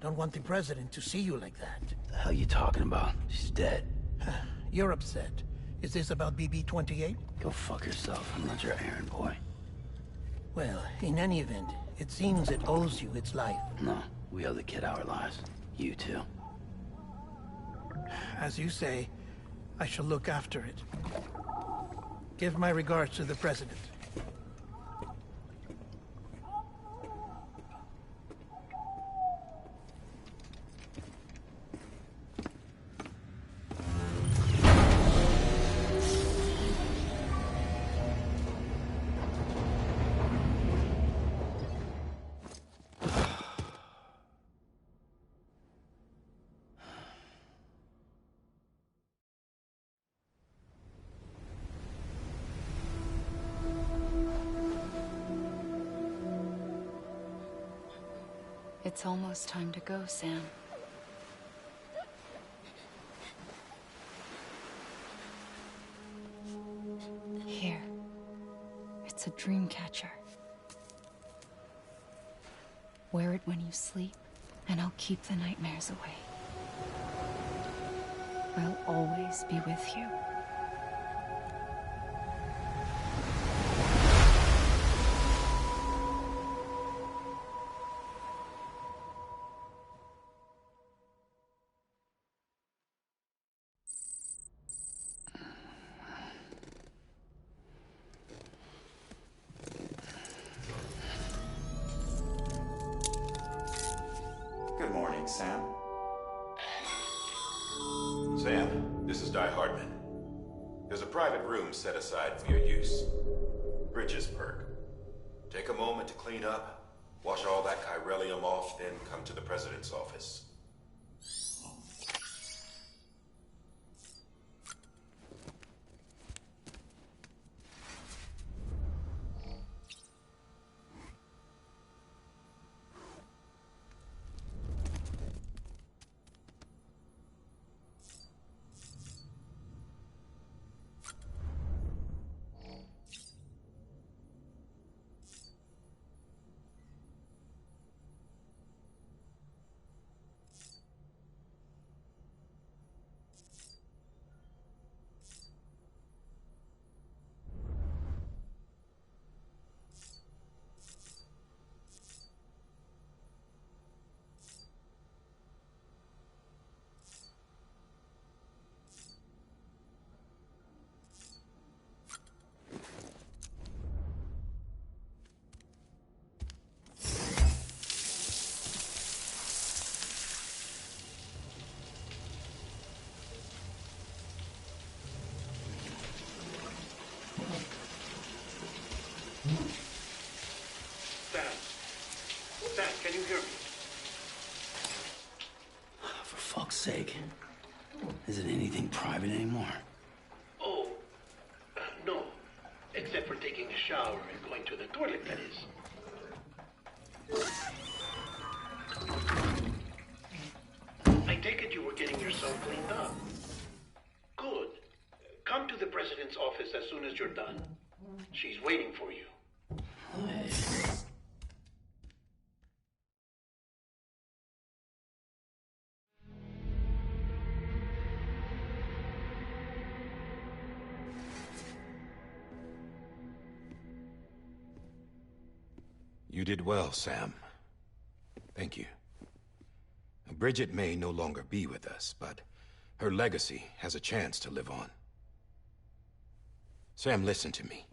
Don't want the President to see you like that. The hell you talking about? She's dead. You're upset. Is this about BB-28? Go fuck yourself. I'm not your errand boy. Well, in any event, it seems it owes you its life. No, we owe the kid our lives. You too. As you say, I shall look after it. Give my regards to the President. It's almost time to go, Sam. It's a dream catcher. Wear it when you sleep, and I'll keep the nightmares away. I'll always be with you. Good morning, Sam. Sam, this is Di Hardman. There's a private room set aside for your use. Bridges perk. Take a moment to clean up, wash all that chiralium off, then come to the President's office. Sam, can you hear me? For fuck's sake. Isn't anything private anymore? Oh, no. Except for taking a shower and going to the toilet, that is. I take it you were getting yourself cleaned up. Good. Come to the President's office as soon as you're done. She's waiting for you. You did well, Sam. Thank you. Bridget may no longer be with us, but her legacy has a chance to live on. Sam, listen to me.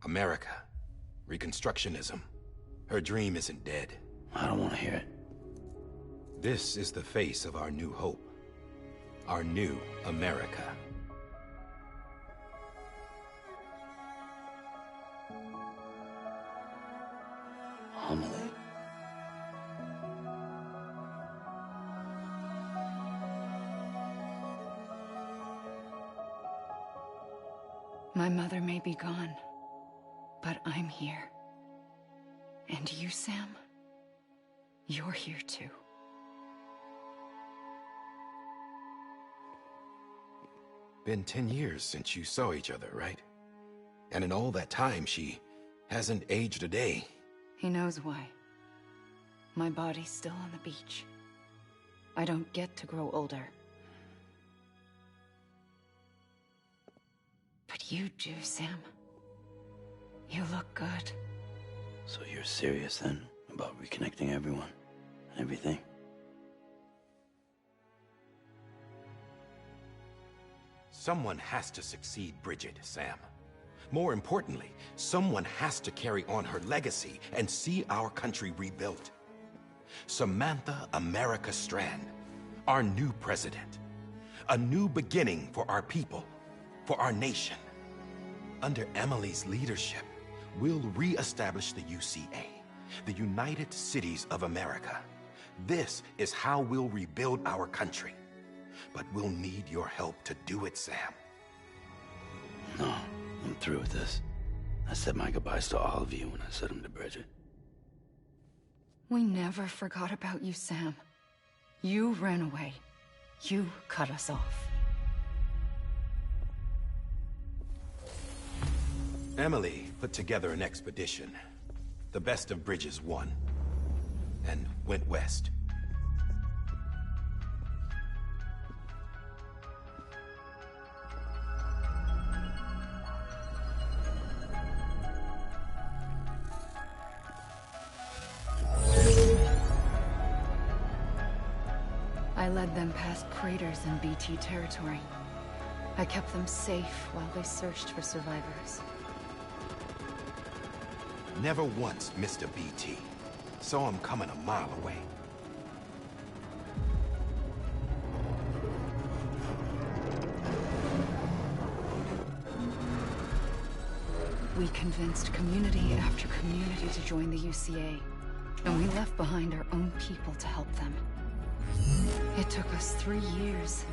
America, Reconstructionism, her dream isn't dead. I don't want to hear it. This is the face of our new hope. Our new America. Amelie. My mother may be gone, but I'm here. And you, Sam? You're here too. Been 10 years since you saw each other, right? And in all that time, she hasn't aged a day. He knows why. My body's still on the beach. I don't get to grow older. But you do, Sam. You look good. So you're serious then about reconnecting everyone and everything? Someone has to succeed Bridget, Sam. More importantly, someone has to carry on her legacy and see our country rebuilt. Samantha America Strand, our new president. A new beginning for our people, for our nation. Under Emily's leadership, we'll re-establish the UCA, the United Cities of America. This is how we'll rebuild our country. But we'll need your help to do it, Sam. No, I'm through with this. I said my goodbyes to all of you when I said them to Bridget. We never forgot about you, Sam. You ran away. You cut us off. Emily put together an expedition. The best of Bridges won, and went west. I led them past craters in BT territory. I kept them safe while they searched for survivors. Never once missed a BT. Saw him coming a mile away. We convinced community after community to join the UCA, and we left behind our own people to help them. It took us 3 years,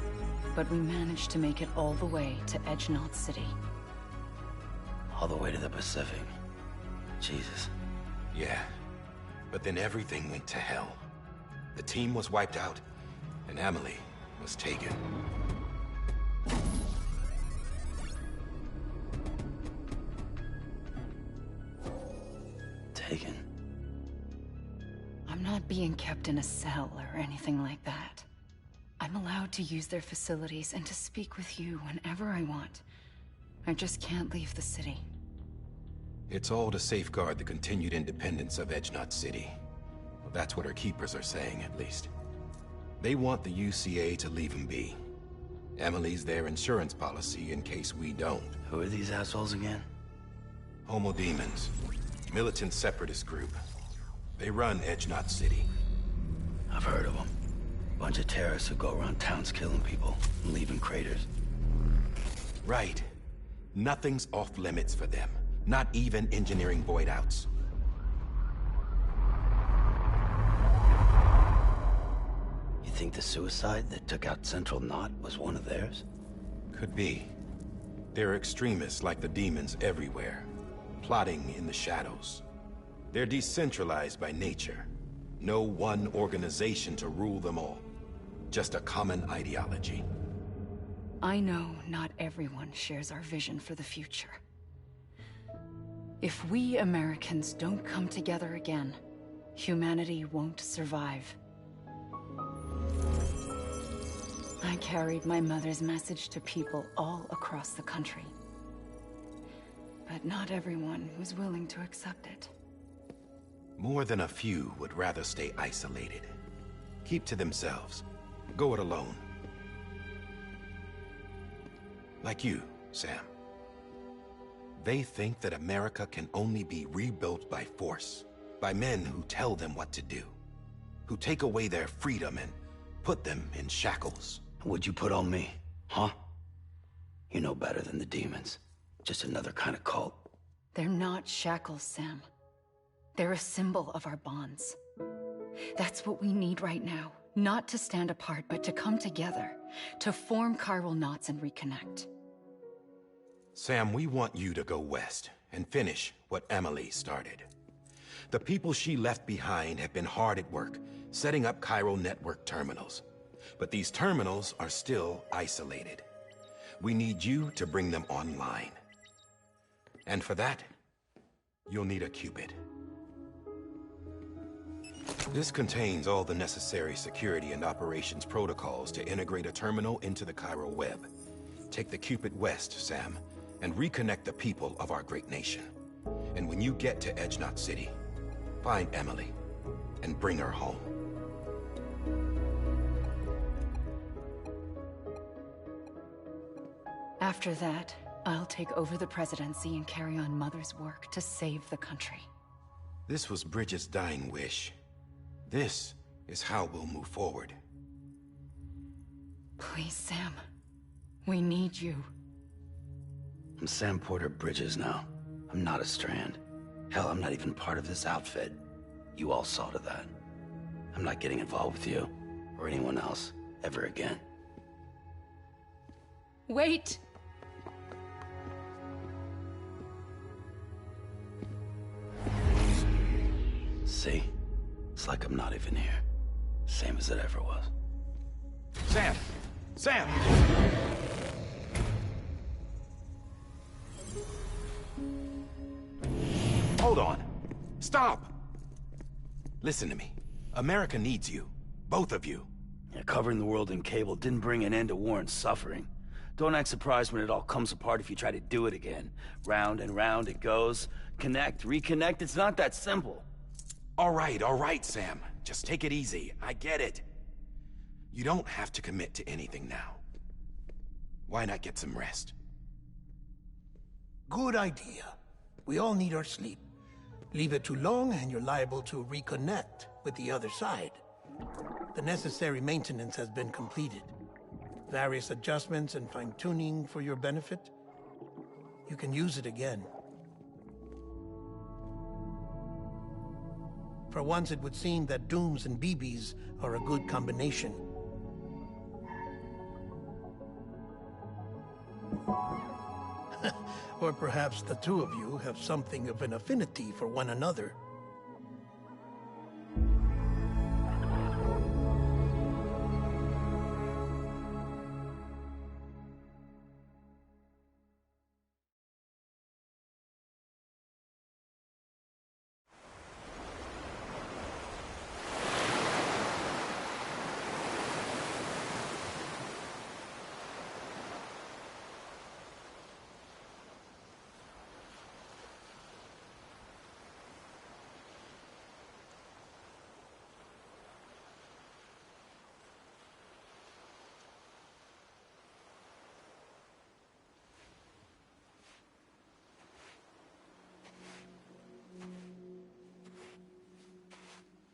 but we managed to make it all the way to Edge-Knot City. All the way to the Pacific. Jesus. Yeah, but then everything went to hell. The team was wiped out, and Emily was taken. Taken? I'm not being kept in a cell or anything like that. I'm allowed to use their facilities and to speak with you whenever I want. I just can't leave the city. It's all to safeguard the continued independence of Edge-Knot City. Well, that's what our keepers are saying, at least. They want the UCA to leave him be. Emily's their insurance policy in case we don't. Who are these assholes again? Homo Demons. Militant separatist group. They run Edge-Knot City. I've heard of them. Bunch of terrorists who go around towns killing people and leaving craters. Right. Nothing's off limits for them. Not even engineering void outs. You think the suicide that took out Central Knot was one of theirs? Could be. There are extremists like the demons everywhere, plotting in the shadows. They're decentralized by nature. No one organization to rule them all. Just a common ideology. I know not everyone shares our vision for the future. If we Americans don't come together again, humanity won't survive. I carried my mother's message to people all across the country. But not everyone was willing to accept it. More than a few would rather stay isolated. Keep to themselves. Go it alone. Like you, Sam. They think that America can only be rebuilt by force, by men who tell them what to do, who take away their freedom and put them in shackles. What'd you put on me, huh? You know better than the demons. Just another kind of cult. They're not shackles, Sam. They're a symbol of our bonds. That's what we need right now. Not to stand apart, but to come together, to form chiral knots and reconnect. Sam, we want you to go west and finish what Emily started. The people she left behind have been hard at work, setting up chiral network terminals. But these terminals are still isolated. We need you to bring them online. And for that, you'll need a Cupid. This contains all the necessary security and operations protocols to integrate a terminal into the chiral web. Take the Cupid west, Sam, and reconnect the people of our great nation. And when you get to Edge-Knot City, find Emily and bring her home. After that, I'll take over the presidency and carry on Mother's work to save the country. This was Bridget's dying wish. This is how we'll move forward. Please, Sam. We need you. I'm Sam Porter Bridges now. I'm not a Strand. Hell, I'm not even part of this outfit. You all saw to that. I'm not getting involved with you, or anyone else, ever again. Wait! See? It's like I'm not even here. Same as it ever was. Sam! Sam! Hold on. Stop! Listen to me. America needs you. Both of you. Yeah, covering the world in cable didn't bring an end to war and suffering. Don't act surprised when it all comes apart if you try to do it again. Round and round it goes. Connect, reconnect, it's not that simple. All right, Sam. Just take it easy. I get it. You don't have to commit to anything now. Why not get some rest? Good idea. We all need our sleep. Leave it too long and you're liable to reconnect with the other side. The necessary maintenance has been completed. Various adjustments and fine-tuning for your benefit. You can use it again. For once, it would seem that Dooms and BBs are a good combination. Or perhaps the two of you have something of an affinity for one another.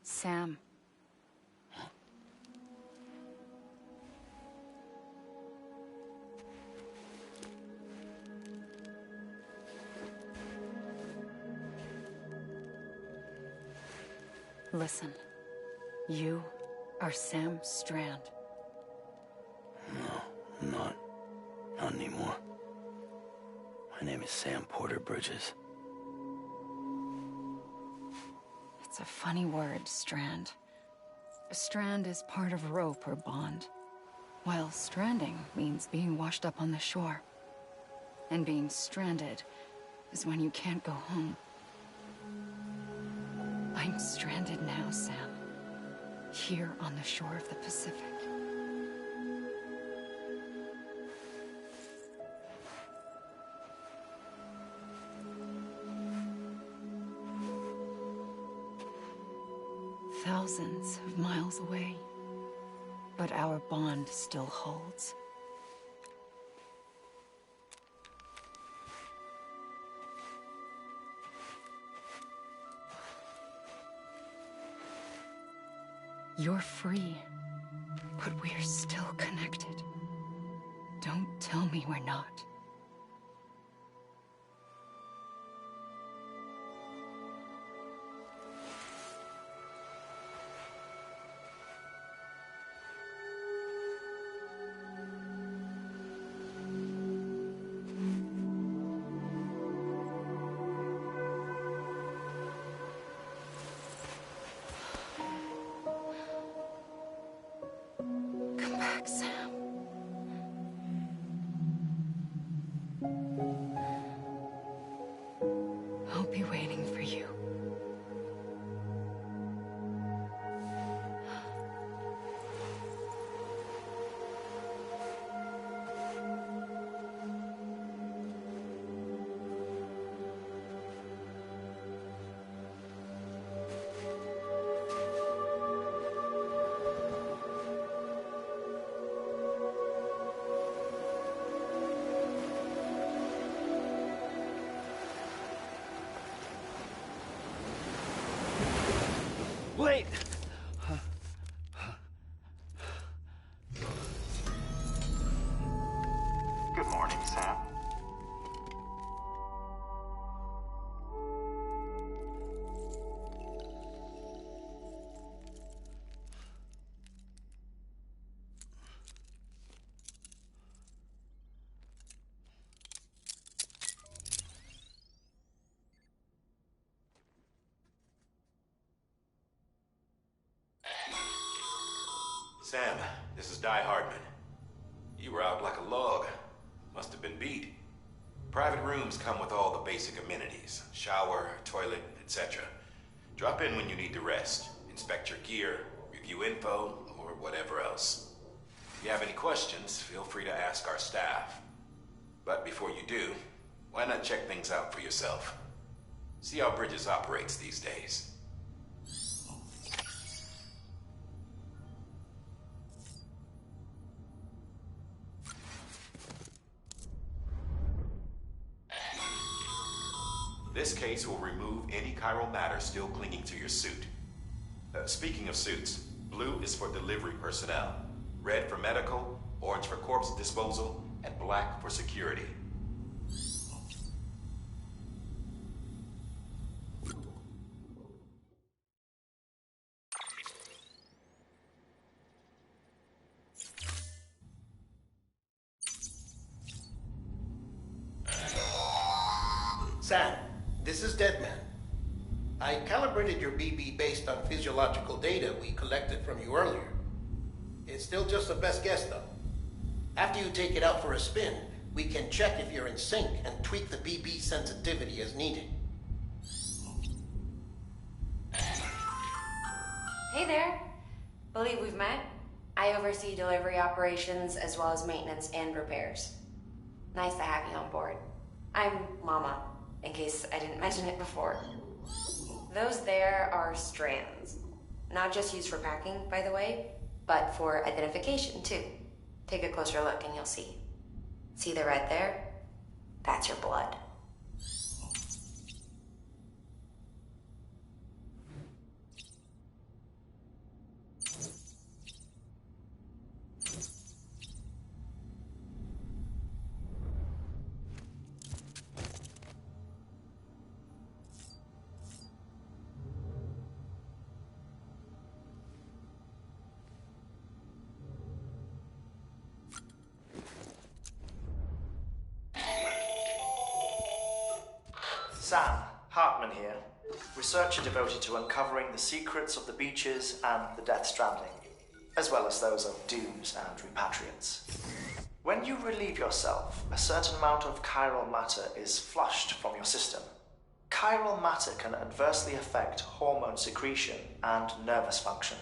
Sam. Listen. You are Sam Strand. No, I'm not. Not anymore. My name is Sam Porter Bridges. It's a funny word, Strand. A strand is part of rope or bond, while stranding means being washed up on the shore. And being stranded is when you can't go home. I'm stranded now, Sam. Here on the shore of the Pacific. Thousands of miles away, but our bond still holds. You're free, but we're still connected. Don't tell me we're not. Come back, Sam. I'll be waiting for you. Wait! Good morning, Sam. Sam, this is Die Hardman. You were out like a log. Must have been beat. Private rooms come with all the basic amenities. Shower, toilet, etc. Drop in when you need to rest, inspect your gear, review info, or whatever else. If you have any questions, feel free to ask our staff. But before you do, why not check things out for yourself? See how Bridges operates these days. This case will remove any chiral matter still clinging to your suit. Speaking of suits, blue is for delivery personnel, red for medical, orange for corpse disposal, and black for security. Sam, this is Deadman. I calibrated your BB based on physiological data we collected from you earlier. It's still just a best guess, though. After you take it out for a spin, we can check if you're in sync and tweak the BB sensitivity as needed. Hey there. Believe we've met. I oversee delivery operations as well as maintenance and repairs. Nice to have you on board. I'm Mama, in case I didn't mention it before. Those there are strands. Not just used for packing, by the way, but for identification, too. Take a closer look and you'll see. See the red there? That's your blood. Sam, Hartman here, researcher devoted to uncovering the secrets of the beaches and the Death Stranding, as well as those of dooms and repatriates. When you relieve yourself, a certain amount of chiral matter is flushed from your system. Chiral matter can adversely affect hormone secretion and nervous function.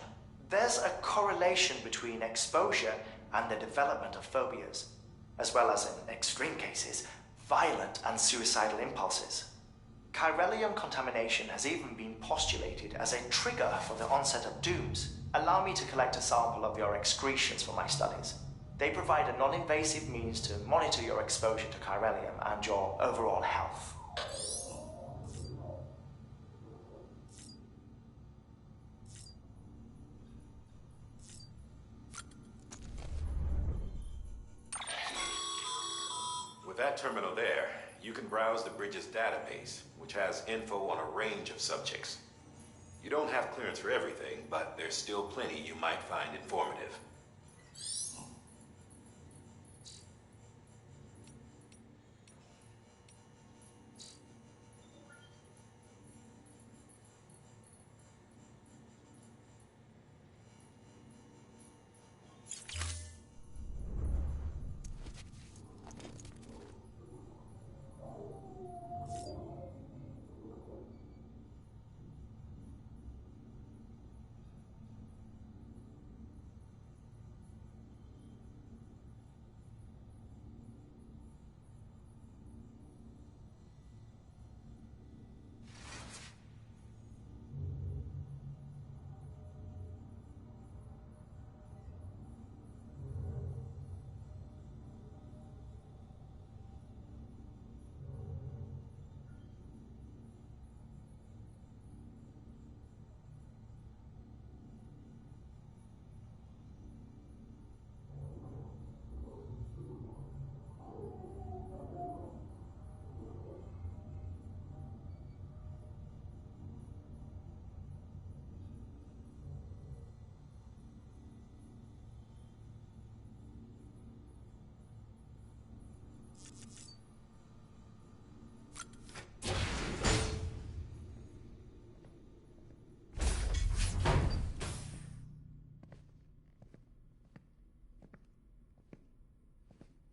There's a correlation between exposure and the development of phobias, as well as, in extreme cases, violent and suicidal impulses. Chiralium contamination has even been postulated as a trigger for the onset of dooms. Allow me to collect a sample of your excretions for my studies. They provide a non-invasive means to monitor your exposure to chiralium and your overall health. With that terminal there, you can browse the Bridges database, which has info on a range of subjects. You don't have clearance for everything, but there's still plenty you might find informative.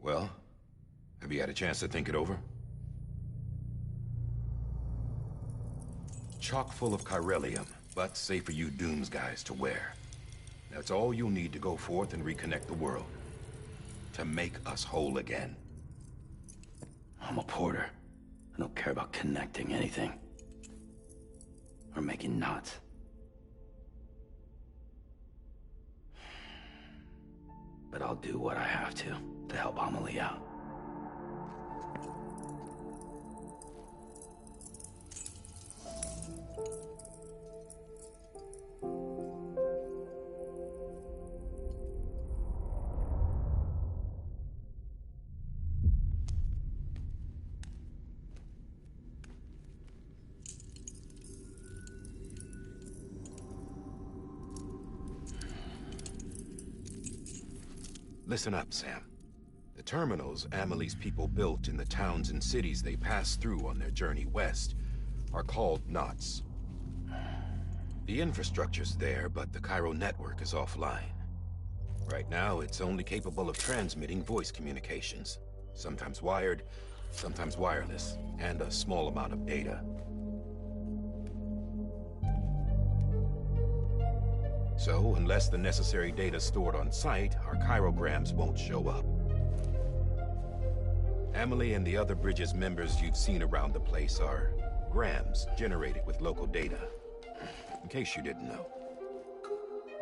Well, have you had a chance to think it over? chock full of chiralium, but safe for you Dooms guys to wear. That's all you'll need to go forth and reconnect the world. To make us whole again. I'm a porter. I don't care about connecting anything. Or making knots. But I'll do what I have to help Amelie out. Listen up, Sam. The terminals Amelie's people built in the towns and cities they passed through on their journey west are called knots. The infrastructure's there, but the Cairo network is offline. Right now, it's only capable of transmitting voice communications. Sometimes wired, sometimes wireless, and a small amount of data. So, unless the necessary data stored on site, our chirograms won't show up. Amelie and the other Bridges members you've seen around the place are grams generated with local data. In case you didn't know.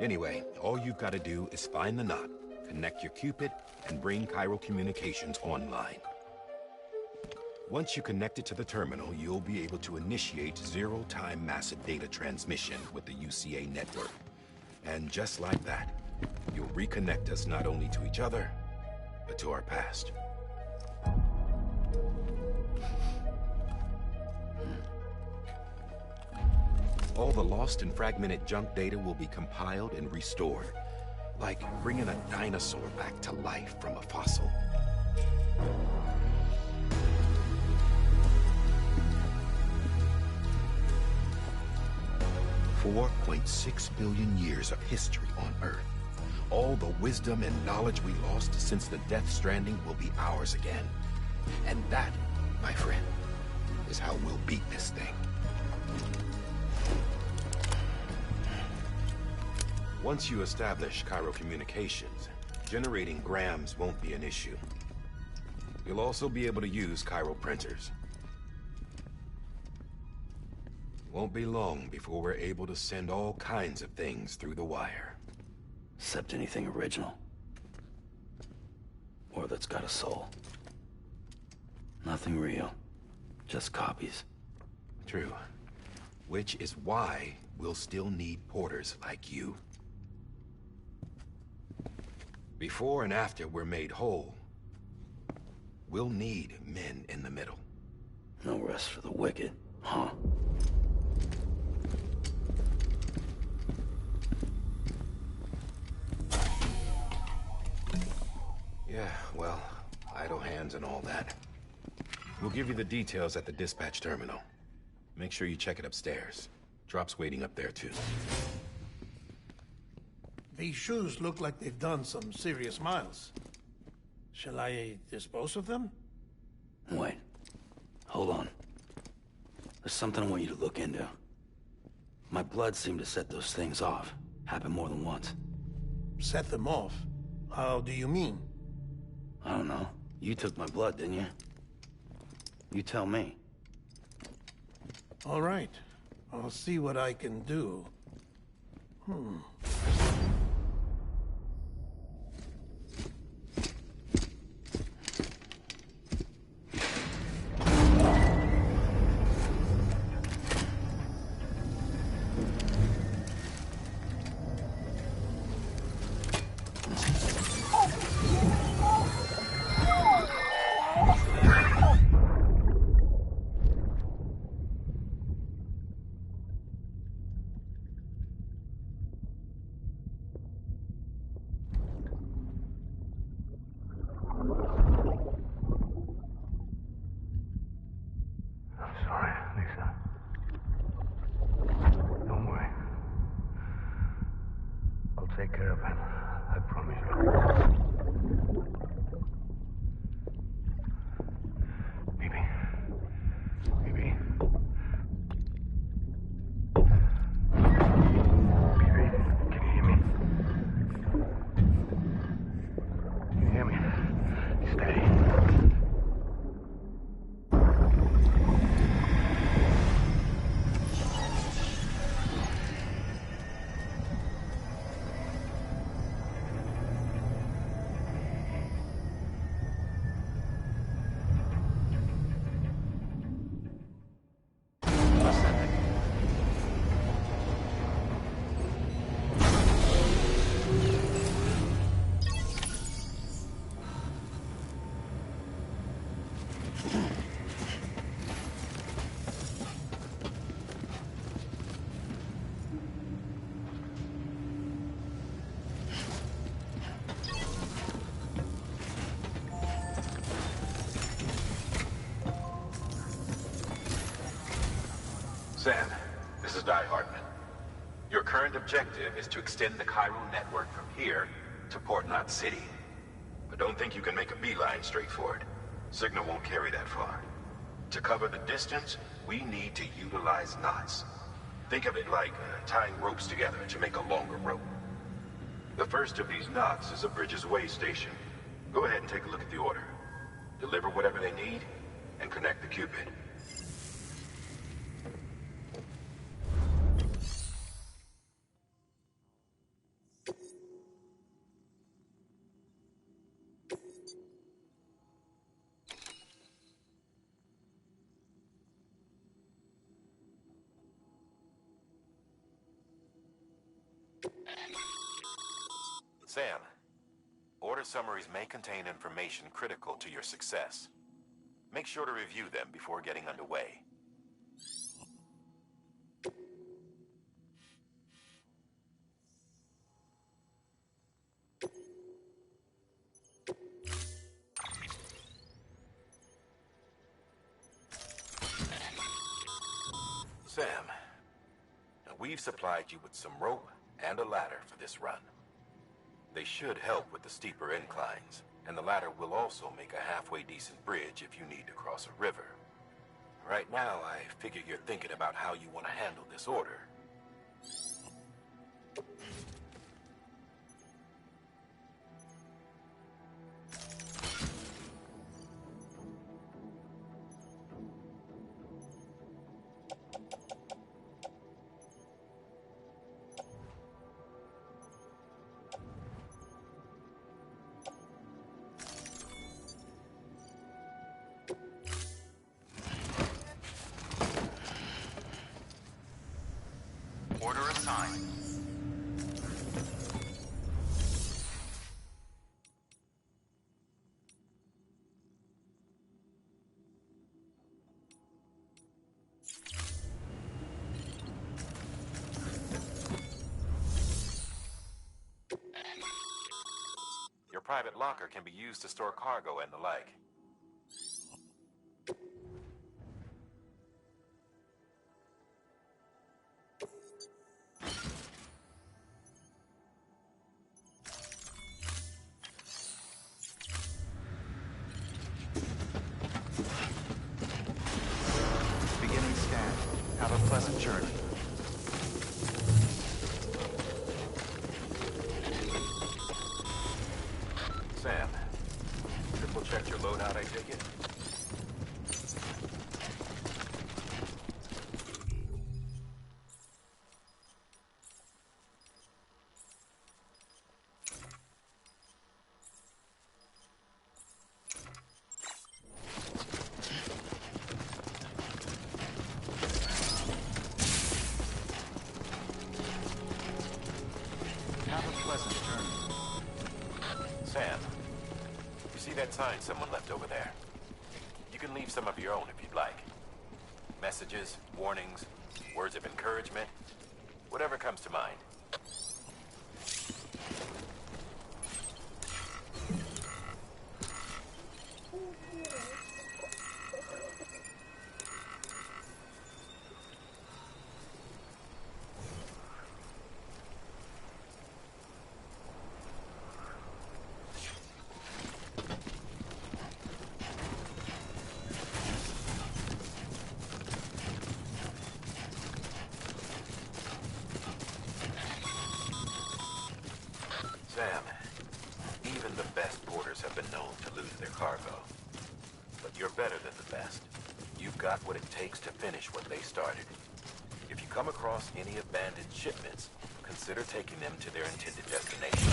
Anyway, all you've got to do is find the knot, connect your Cupid, and bring Cairo communications online. Once you connect it to the terminal, you'll be able to initiate zero-time massive data transmission with the UCA network. And just like that, you'll reconnect us not only to each other, but to our past. All the lost and fragmented junk data will be compiled and restored, like bringing a dinosaur back to life from a fossil. $4.6 billion years of history on Earth. All the wisdom and knowledge we lost since the Death Stranding will be ours again. And that, my friend, is how we'll beat this thing. Once you establish Cairo communications, generating grams won't be an issue. You'll also be able to use Cairo printers. Won't be long before we're able to send all kinds of things through the wire. Except anything original. Or that's got a soul. Nothing real. Just copies. True. Which is why we'll still need porters like you. Before and after we're made whole, we'll need men in the middle. No rest for the wicked, huh? Yeah, well, idle hands and all that. We'll give you the details at the dispatch terminal. Make sure you check it upstairs. Drop's waiting up there, too. These shoes look like they've done some serious miles. Shall I dispose of them? Wait. Hold on. There's something I want you to look into. My blood seemed to set those things off. Happened more than once. Set them off? How do you mean? I don't know. You took my blood, didn't you? You tell me. All right. I'll see what I can do. Take care of him. I promise you. Baby. Baby. Sam, this is Di Hartman. Your current objective is to extend the Cairo network from here to Port Knot City. But don't think you can make a beeline straight for it. Signal won't carry that far. To cover the distance, we need to utilize knots. Think of it like tying ropes together to make a longer rope. The first of these knots is a Bridges way station. Go ahead and take a look at the order. Deliver whatever they need, and connect the Cupid. Sam, order summaries may contain information critical to your success. Make sure to review them before getting underway. Sam, now we've supplied you with some rope and a ladder for this run. They should help with the steeper inclines, and the ladder will also make a halfway decent bridge if you need to cross a river. Right now, I figure you're thinking about how you want to handle this order. Order assigned. Your private locker can be used to store cargo and the like. Beginning scan. Have a pleasant journey. Sam, triple check your loadout, I take it? Have a pleasant journey. Sam, you see that sign someone left over there? You can leave some of your own if you'd like. Messages, warnings, words of encouragement, whatever comes to mind. Sam, even the best porters have been known to lose their cargo. But you're better than the best. You've got what it takes to finish what they started. If you come across any abandoned shipments, consider taking them to their intended destination.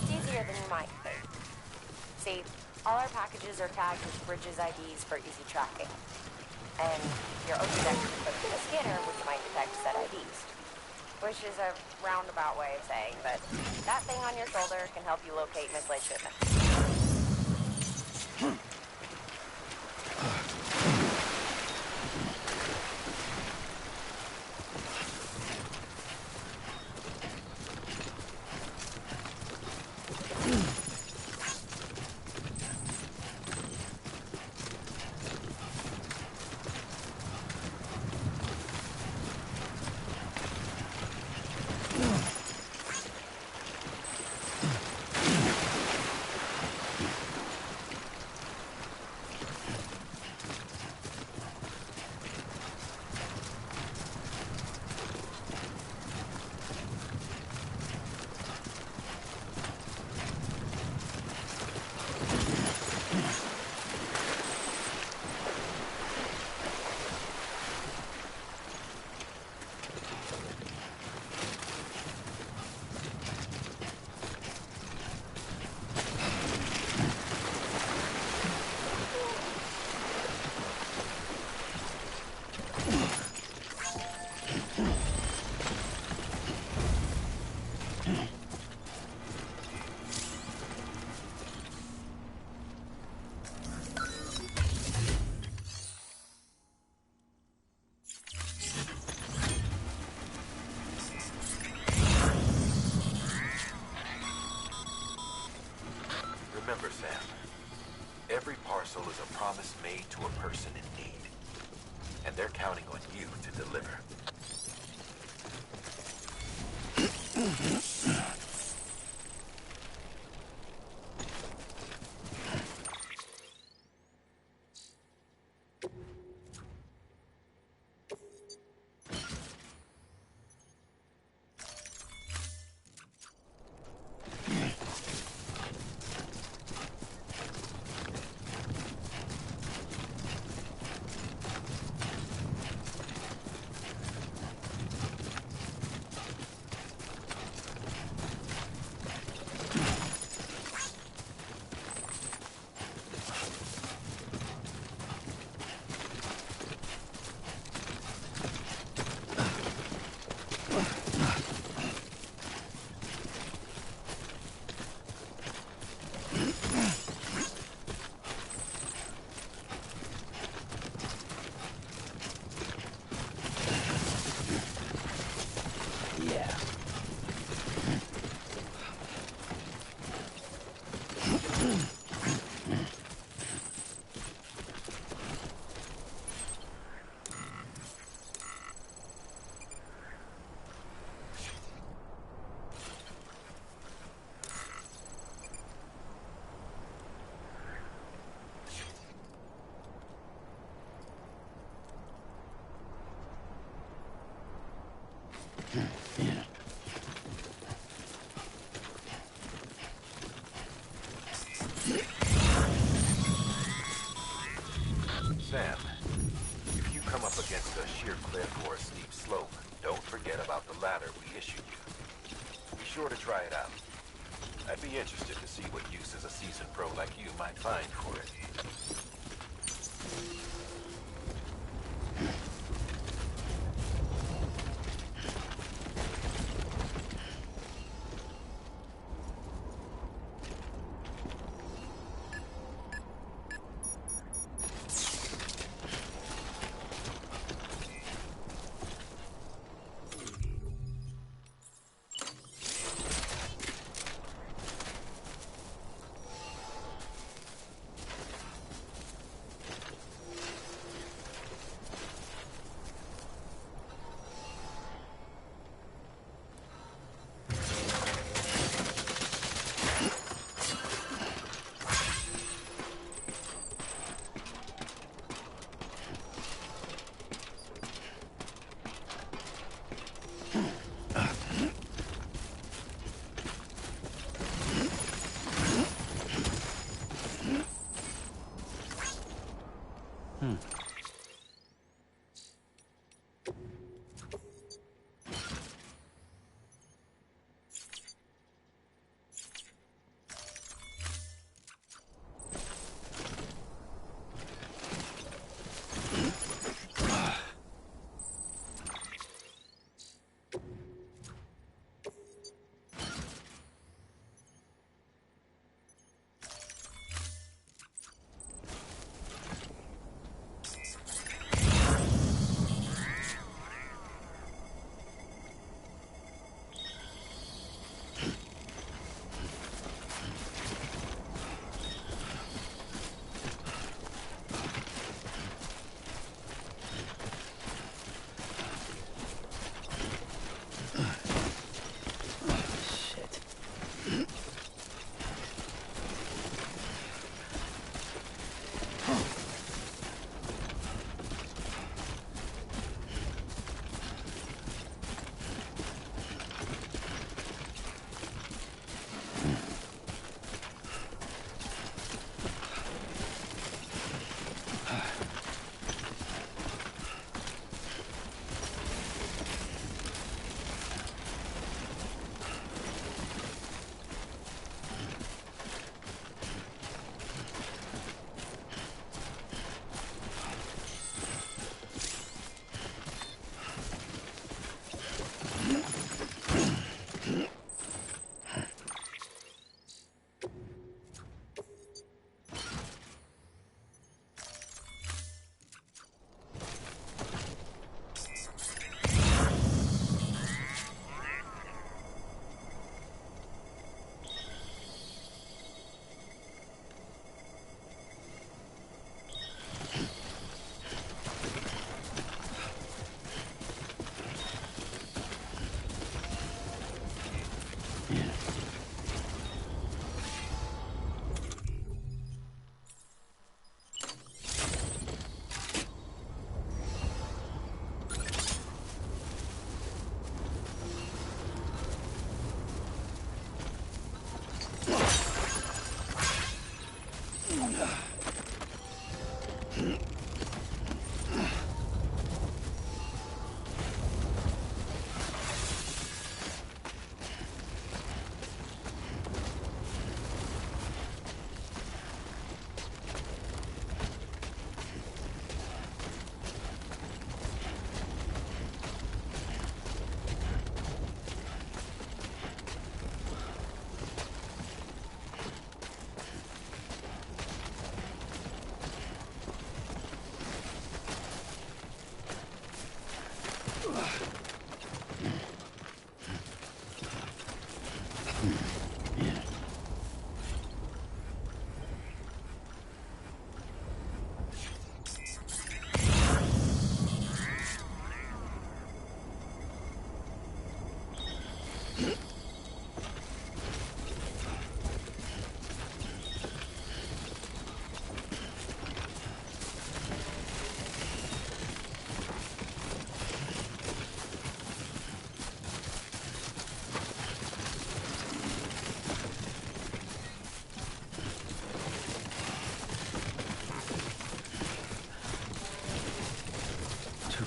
It's easier than you might think. See, all our packages are tagged with Bridges IDs for easy tracking. And your OP deck is equipped with a scanner which might detect said IDs. Which is a roundabout way of saying that that thing on your shoulder can help you locate mislaid shipments. parcel is a promise made to a person in need. And they're counting on you to deliver. Sam, if you come up against a sheer cliff or a steep slope, don't forget about the ladder we issued you. Be sure to try it out. I'd be interested to see what uses a seasoned pro like you might find for it.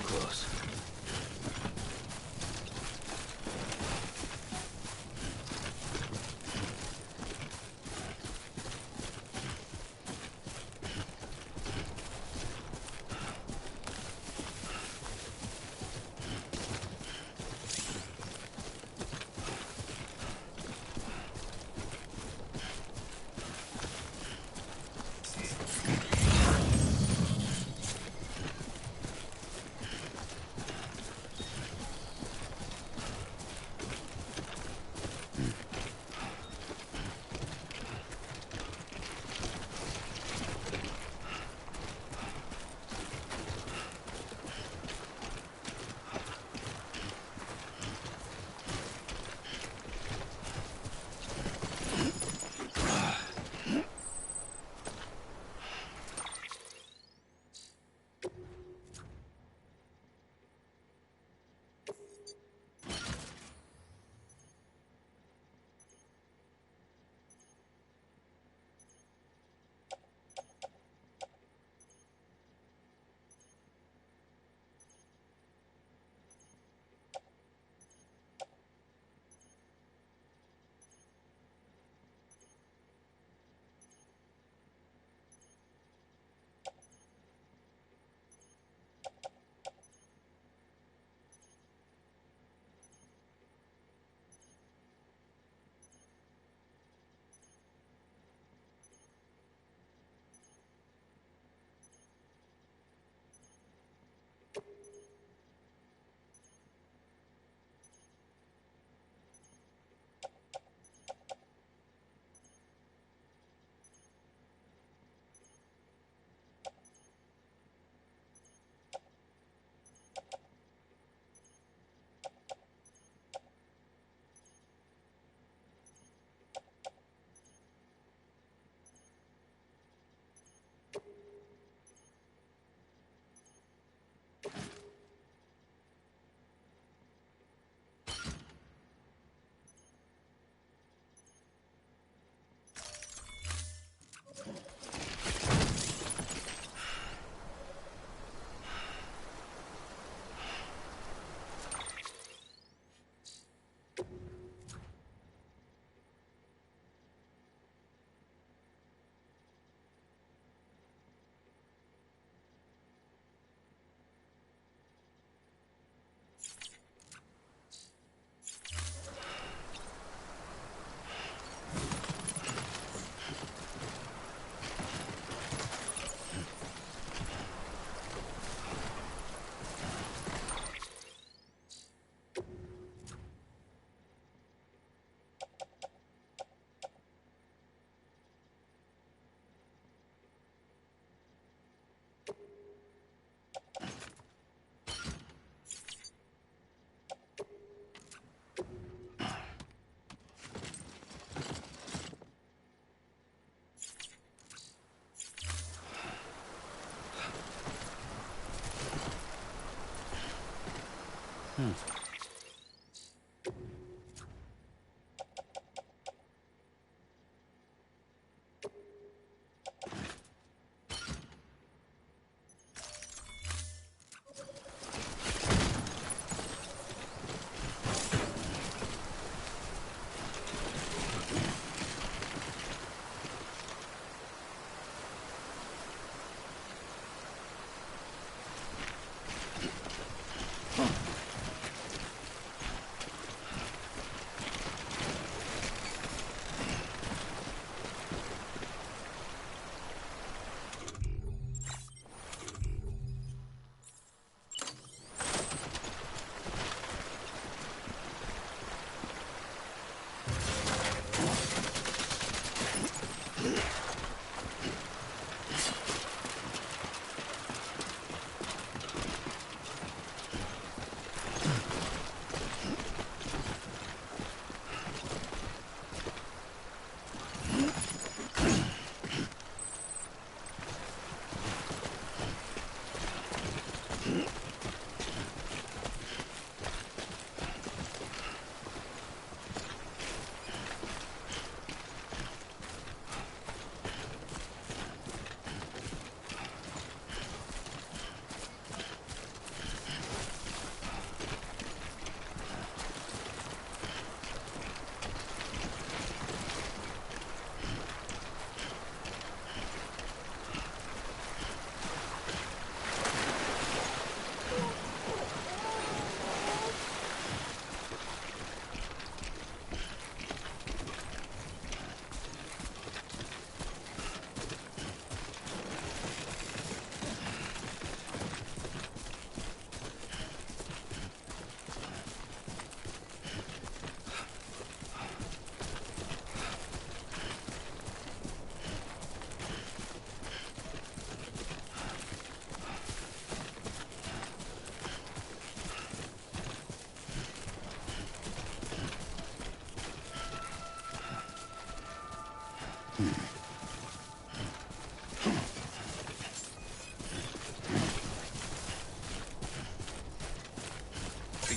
close.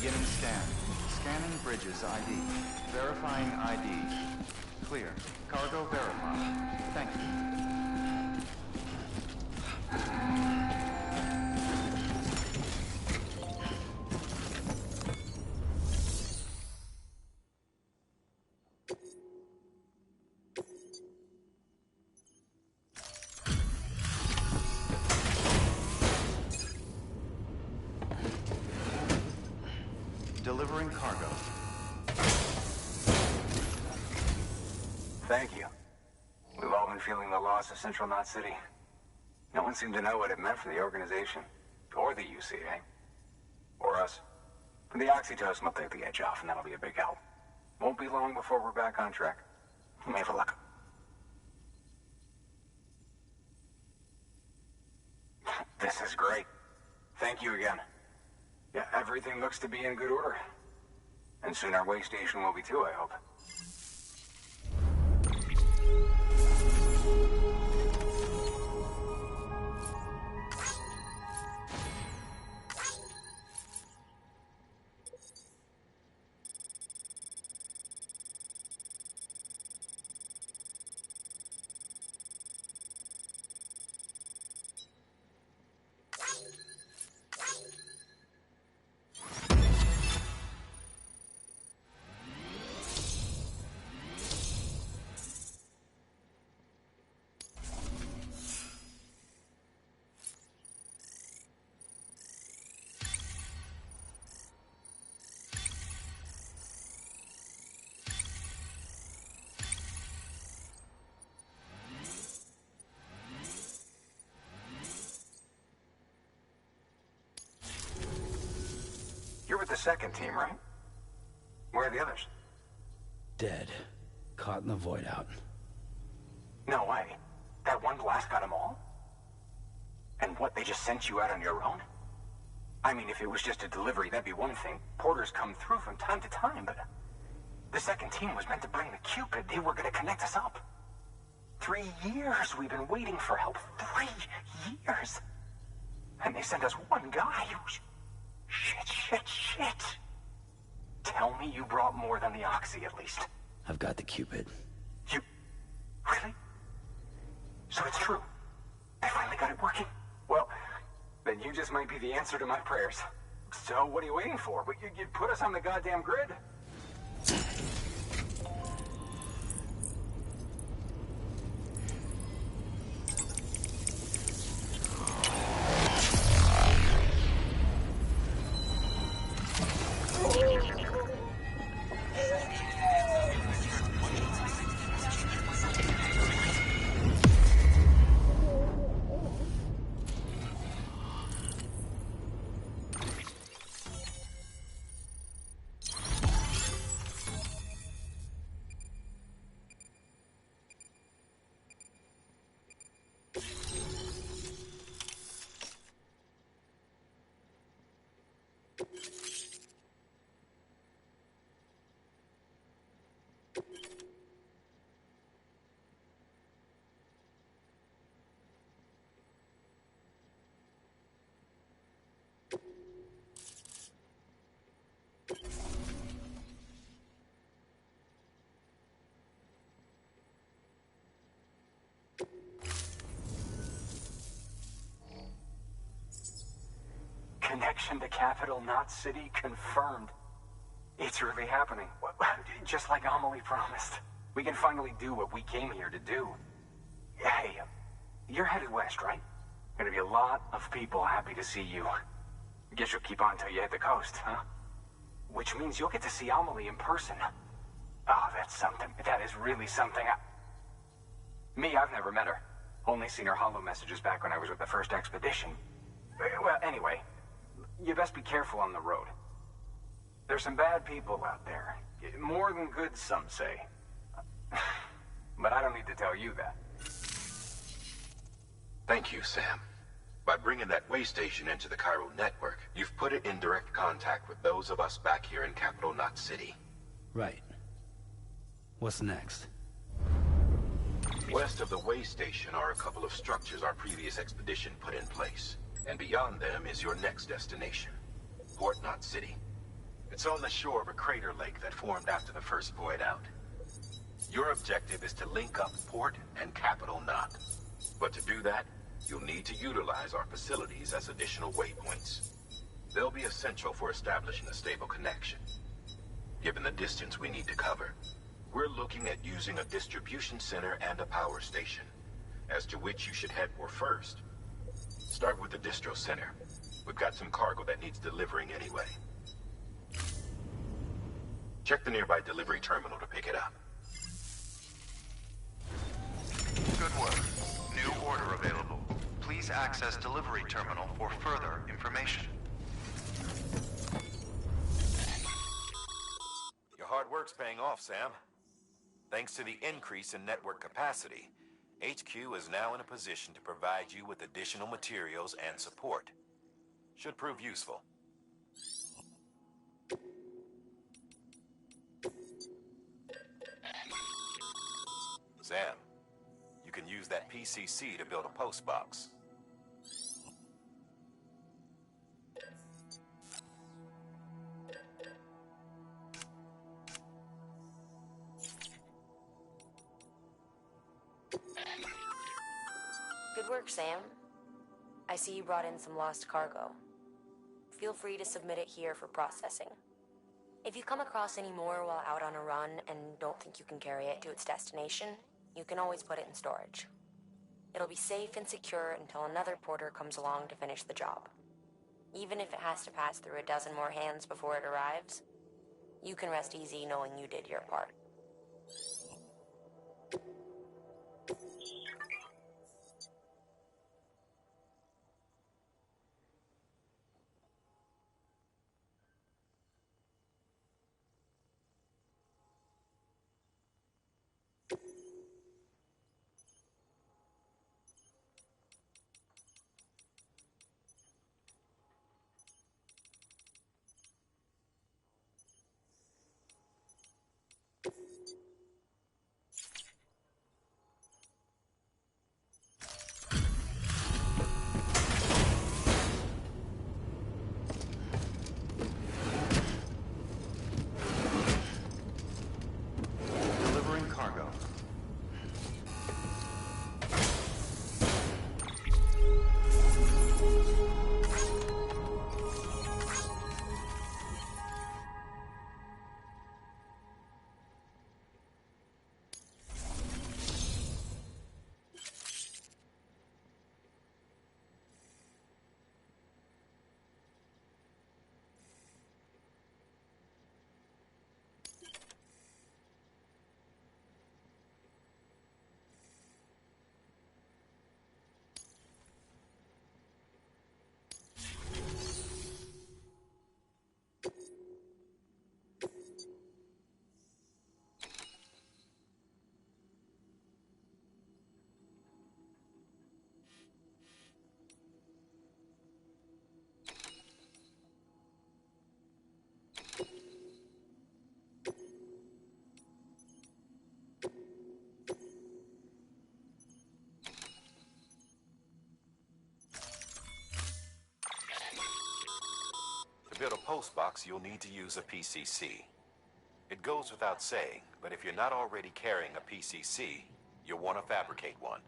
Beginning scan. Scanning bridges ID. Verifying ID. Clear. Cargo verified. Thank you. Delivering cargo. Thank you. We've all been feeling the loss of Central Knot City. No one seemed to know what it meant for the organization, or the UCA, or us. The oxytocin will take the edge off, and that'll be a big help. Won't be long before we're back on track. May have a luck. This is great. Thank you again. Yeah, everything looks to be in good order. And soon our way station will be too, I hope. You're with the second team, right? Where are the others? Dead. Caught in the void out. No way. That one blast got them all? And what, they just sent you out on your own? I mean, if it was just a delivery, that'd be one thing. Porters come through from time to time, but... The second team was meant to bring the Cupid. They were gonna connect us up. 3 years we've been waiting for help. 3 years! And they sent us one guy. Shit. Tell me you brought more than the Oxy, at least. I've got the Cupid. You... Really? So it's true. They finally got it working. Well, then you just might be the answer to my prayers. So what are you waiting for? You put us on the goddamn grid? Connection to Capital Knot City confirmed. It's really happening. Just like Amelie promised. We can finally do what we came here to do. Hey, you're headed west, right? Gonna be a lot of people happy to see you. Guess you'll keep on till you hit the coast, huh? Which means you'll get to see Amelie in person. Oh, that's something. That is really something. Me, I've never met her. Only seen her holo messages back when I was with the first expedition. Well, anyway, you best be careful on the road. There's some bad people out there. More than good, some say. But I don't need to tell you that. Thank you, Sam. By bringing that way station into the Cairo network, you've put it in direct contact with those of us back here in Capital Knot City. Right. What's next? West of the way station are a couple of structures our previous expedition put in place. And beyond them is your next destination, Port Knot City. It's on the shore of a crater lake that formed after the first void out. Your objective is to link up Port and Capital Knot. But to do that, you'll need to utilize our facilities as additional waypoints. They'll be essential for establishing a stable connection. Given the distance we need to cover, we're looking at using a distribution center and a power station, as to which you should head for first. Start with the distro center. We've got some cargo that needs delivering anyway. Check the nearby delivery terminal to pick it up. Good work. New order available. Please access delivery terminal for further information. Your hard work's paying off, Sam. Thanks to the increase in network capacity, HQ is now in a position to provide you with additional materials and support. Should prove useful. Sam, you can use that PCC to build a post box. Good work, Sam. I see you brought in some lost cargo. Feel free to submit it here for processing. If you come across any more while out on a run and don't think you can carry it to its destination, you can always put it in storage. It'll be safe and secure until another porter comes along to finish the job. Even if it has to pass through a dozen more hands before it arrives, you can rest easy knowing you did your part. Delivering cargo. To build a post box, you'll need to use a PCC. It goes without saying, but if you're not already carrying a PCC, you'll want to fabricate one.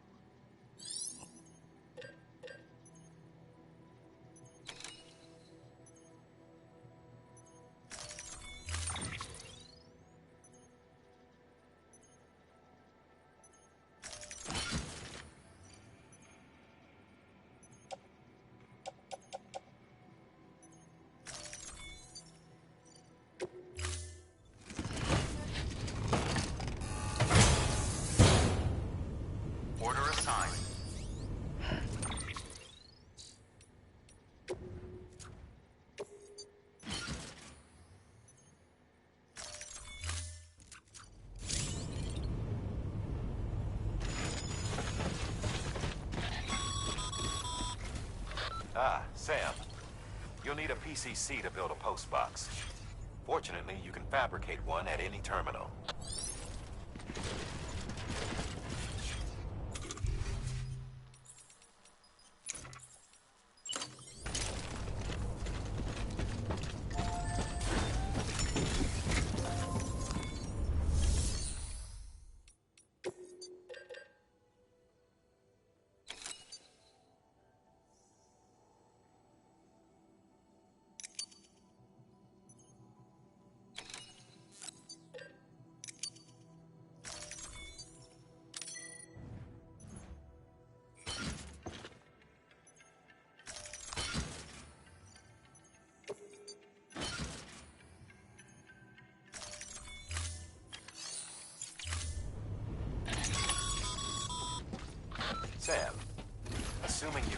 Order assigned. Ah, Sam. You'll need a PCC to build a post box. Fortunately, you can fabricate one at any terminal.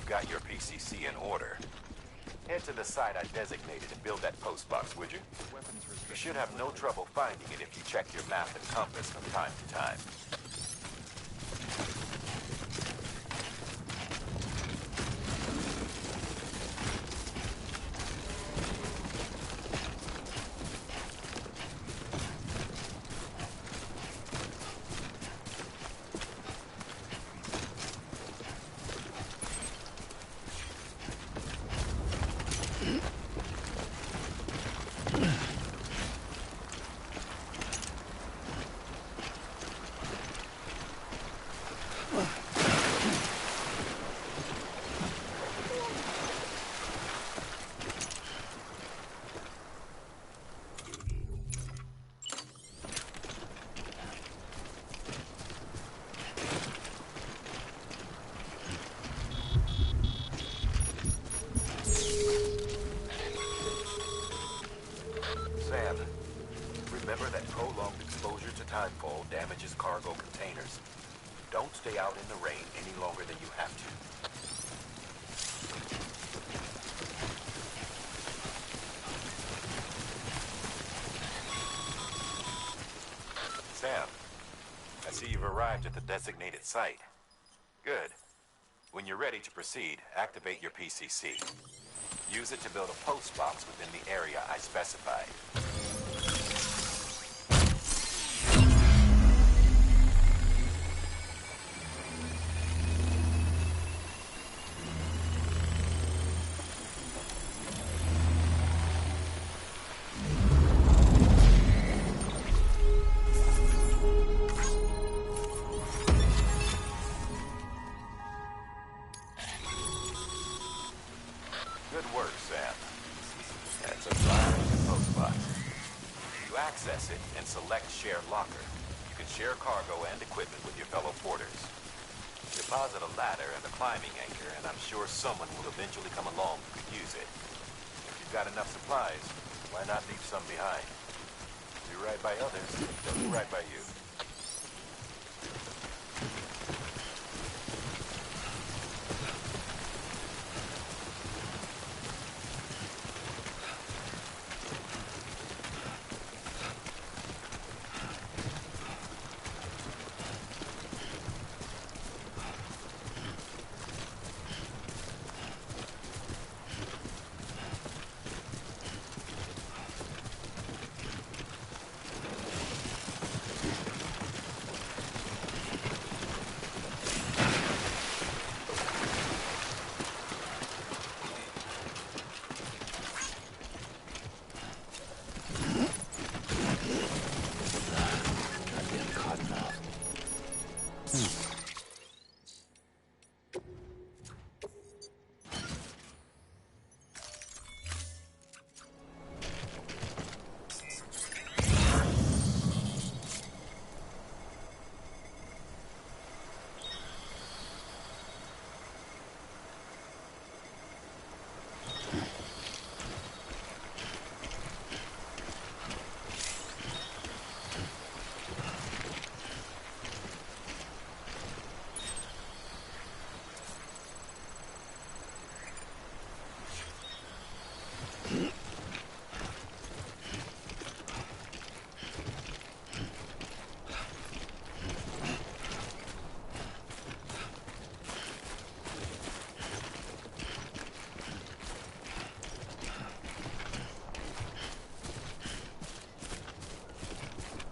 you've got your PCC in order, head to the site I designated and build that post box, would you? You should have no trouble finding it if you check your map and compass from time to time. Sam, remember that prolonged exposure to timefall damages cargo containers. Don't stay out in the rain any longer than you have to. Sam, I see you've arrived at the designated site. Good. When you're ready to proceed, activate your PCC. Use it to build a post box within the area I specified. Good work, Sam. That's a fine post box. You access it and select Share Locker. You can share cargo and equipment with your fellow porters. Deposit a ladder and a climbing anchor, and I'm sure someone will eventually come along who could use it. If you've got enough supplies, why not leave some behind? Do right by others, they'll do right by you.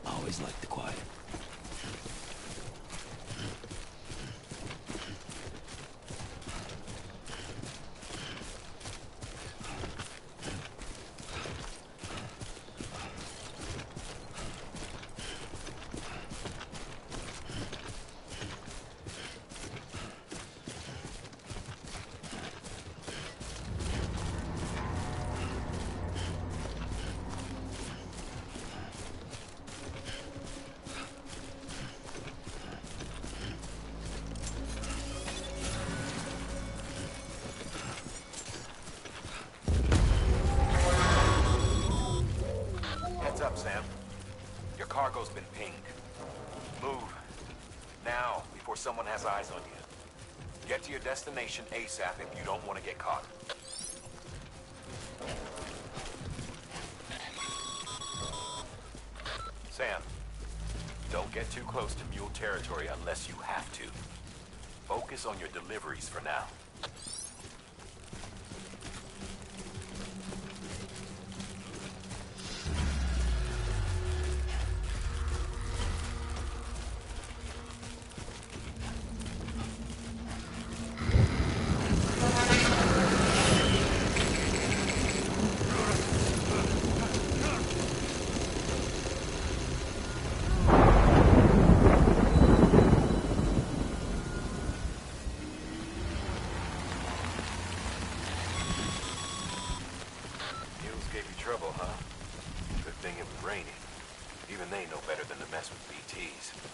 Always like the quiet. Up, Sam. Your cargo's been pinged. Move. Now, before someone has eyes on you. Get to your destination ASAP if you don't want to get caught. Sam, don't get too close to mule territory unless you have to. Focus on your deliveries for now. Trouble, huh? Good thing it was raining. Even they know better than to mess with BTs.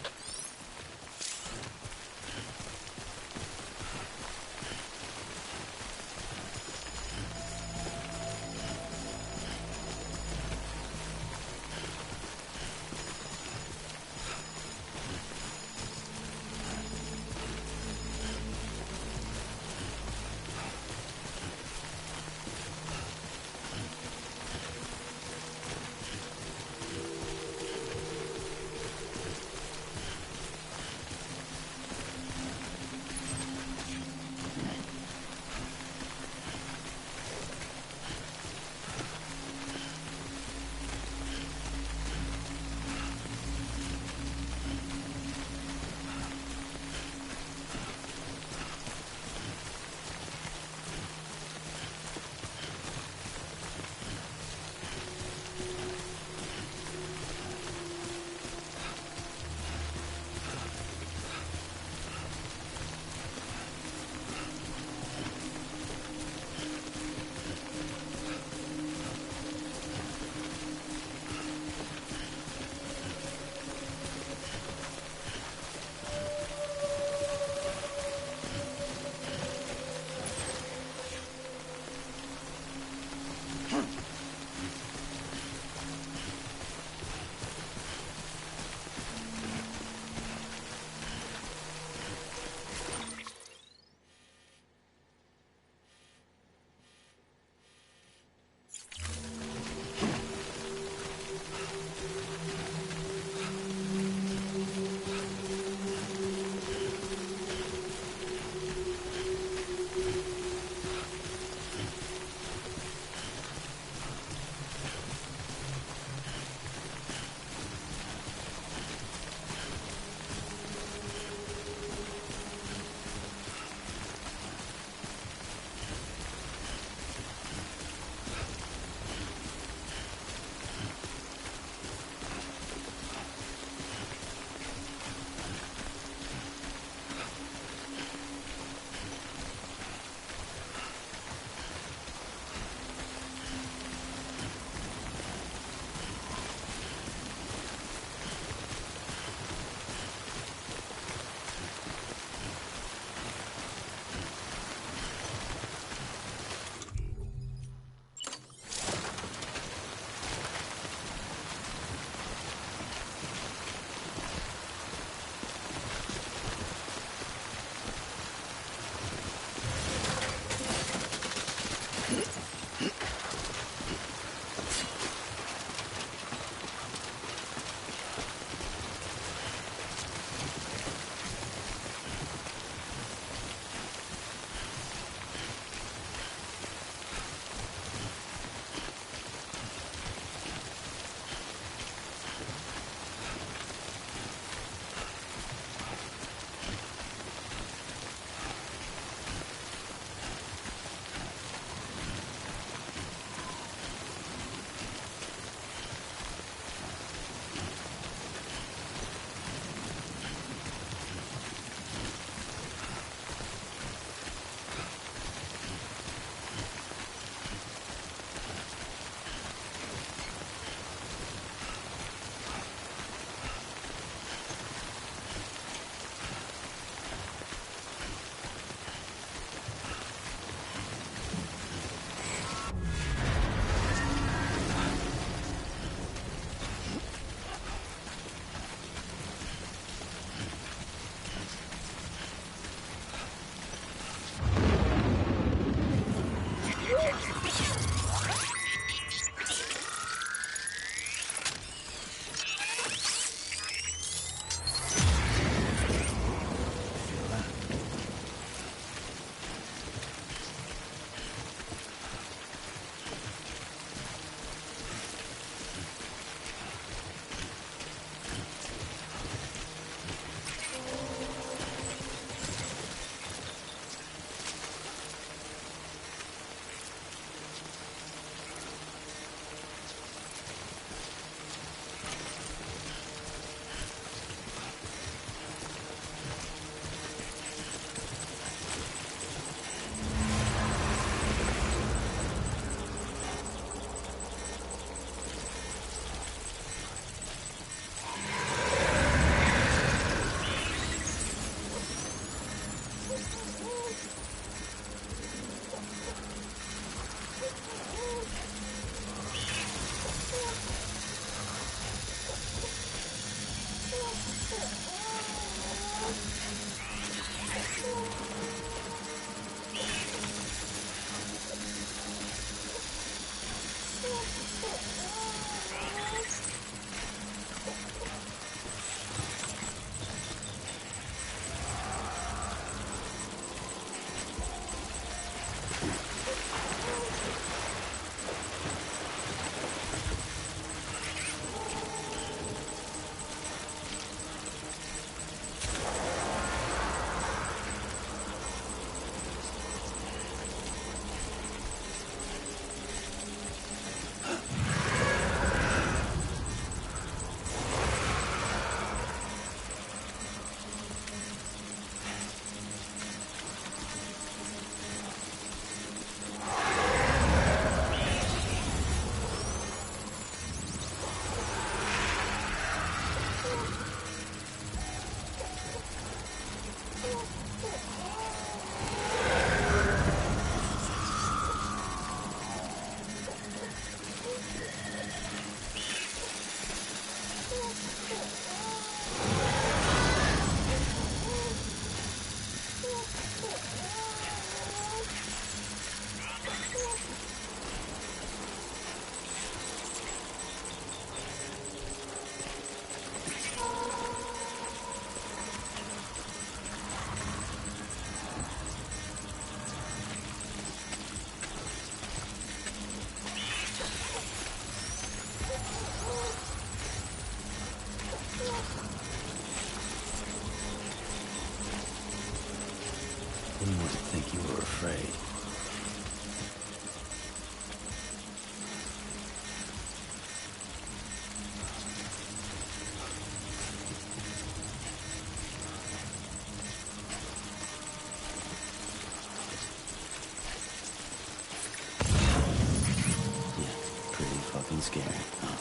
afraid. Pretty fucking scary, huh?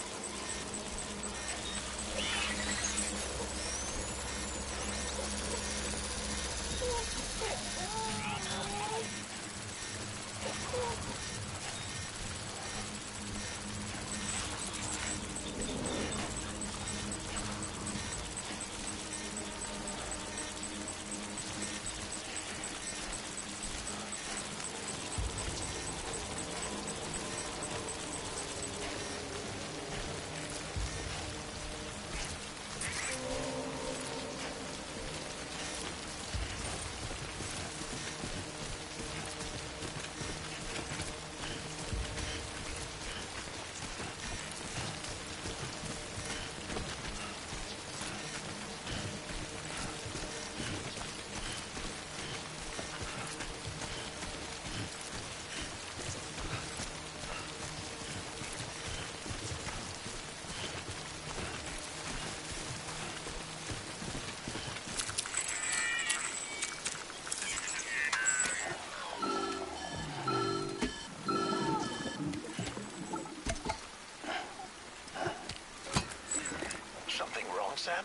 Something wrong, Sam?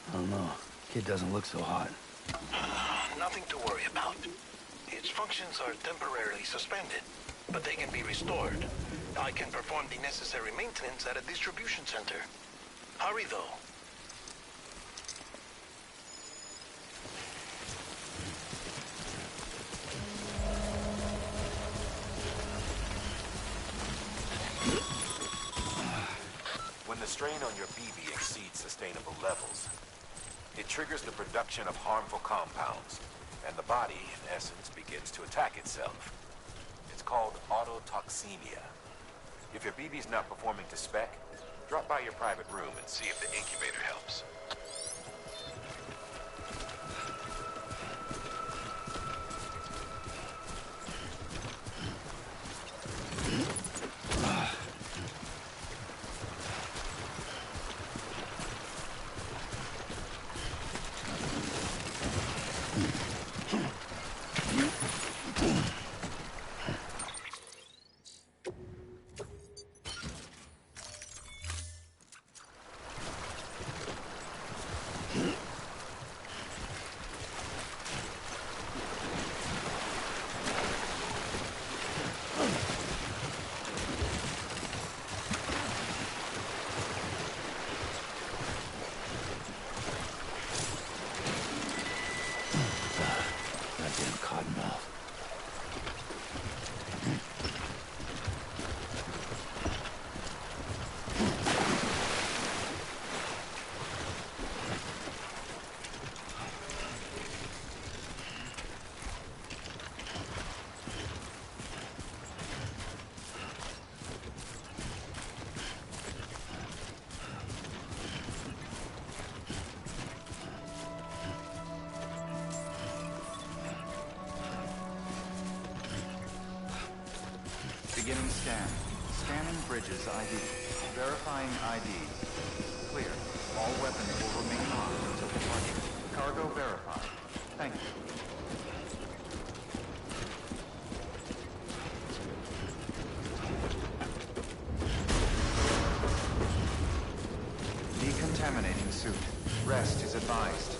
I don't know. Kid doesn't look so hot. Nothing to worry about. Its functions are temporarily suspended, but they can be restored. I can perform the necessary maintenance at a distribution center. Hurry, though. When the strain on your BB exceeds sustainable levels, it triggers the production of harmful compounds, and the body, in essence, begins to attack itself. It's called autotoxemia. If your BB's not performing to spec, drop by your private room and see if the incubator helps. Goddamn cottonmouth. Beginning scan. Scanning bridges ID. Verifying ID. Clear. All weapons will remain locked until departure. Cargo verified. Thank you. Decontaminating suit. Rest is advised.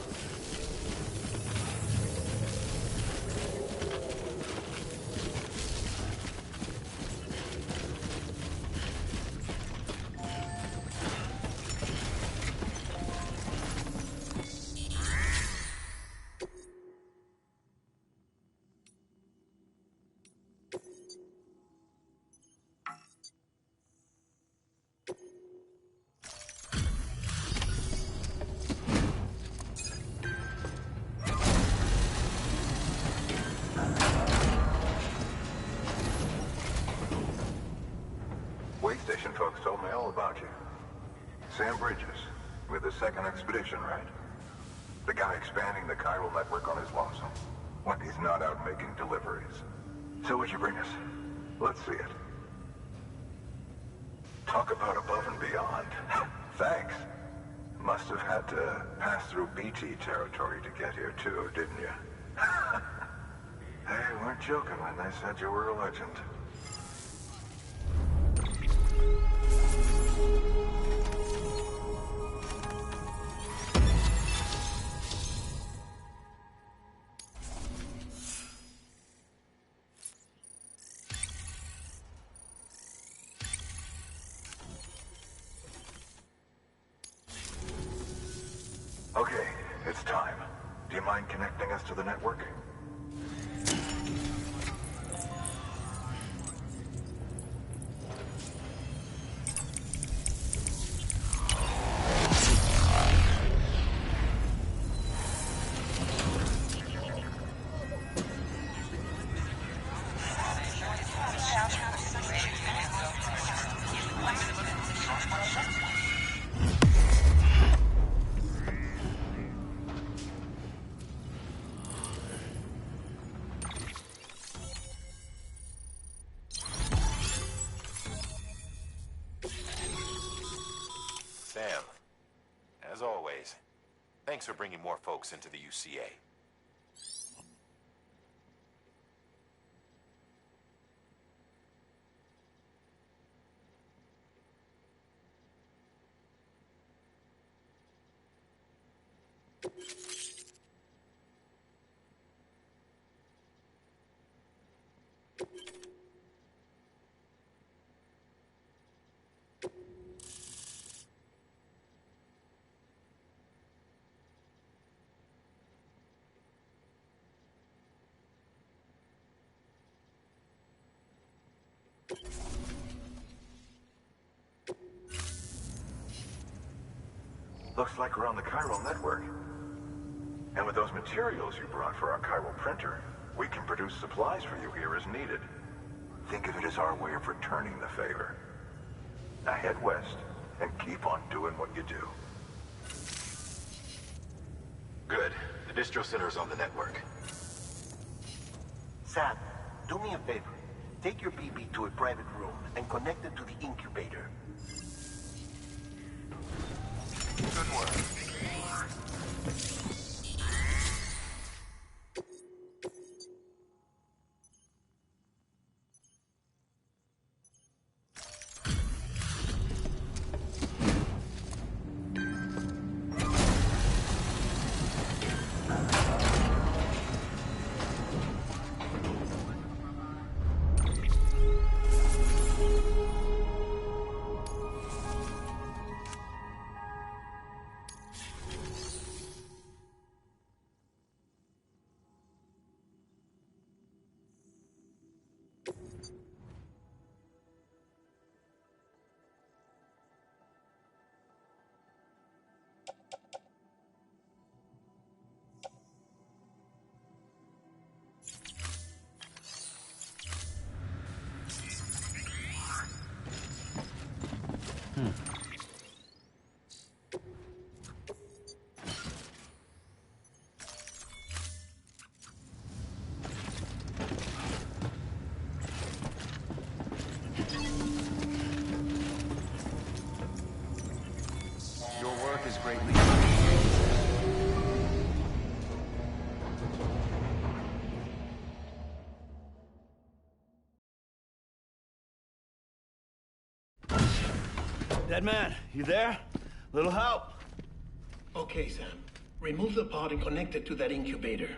Station folks told me all about you. Sam Bridges, with the second expedition, right? The guy expanding the chiral network on his lonesome. when he's not out making deliveries. So what'd you bring us? Let's see it. Talk about above and beyond. Thanks. Must have had to pass through BT territory to get here too, didn't you? They weren't joking when they said you were a legend. Okay, it's time. Do you mind connecting us to the network? Sam, as always, thanks for bringing more folks into the UCA. Looks like we're on the chiral network. And with those materials you brought for our chiral printer, we can produce supplies for you here as needed. Think of it as our way of returning the favor. Now head west and keep on doing what you do. Good. The distro center is on the network. Sam, do me a favor. Take your BB to a private room and connect it to the incubator. Good work. Your work is greatly appreciated. Dead man, you there? Little help? Okay, Sam. Remove the pod and connect it to that incubator.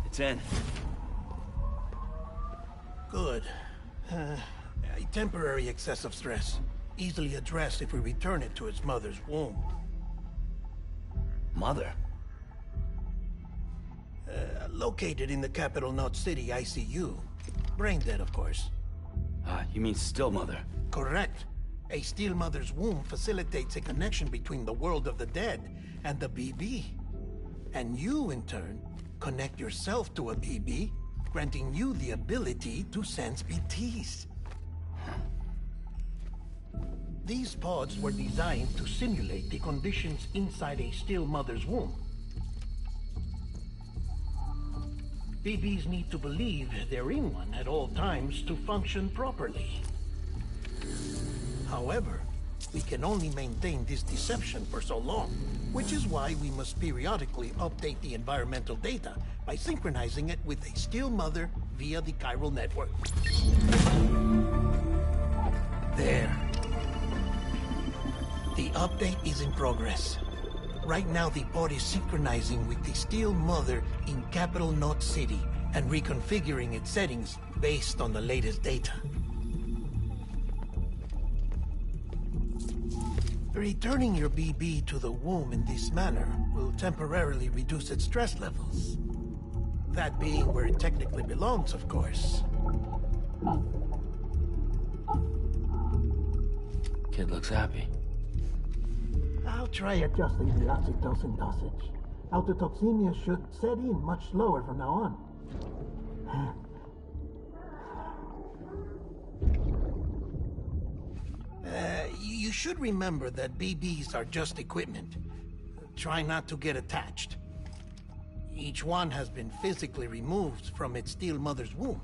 It's in. Good. A temporary excessive stress. Easily addressed if we return it to its mother's womb. Mother? Located in the capital Knot City ICU. Brain dead, of course. You mean still mother? Correct. A still mother's womb facilitates a connection between the world of the dead and the BB. And you, in turn, connect yourself to a BB granting you the ability to sense BTs. These pods were designed to simulate the conditions inside a still mother's womb. BBs need to believe they're in one at all times to function properly. However, we can only maintain this deception for so long, which is why we must periodically update the environmental data by synchronizing it with a still mother via the chiral network. There. The update is in progress. Right now, the pod is synchronizing with the Steel Mother in Capital Knot City and reconfiguring its settings based on the latest data. Returning your BB to the womb in this manner will temporarily reduce its stress levels. That being where it technically belongs, of course. Kid looks happy. I'll try adjusting the oxytocin dosage. Autotoxemia should set in much slower from now on. You should remember that BBs are just equipment. Try not to get attached. Each one has been physically removed from its steel mother's womb.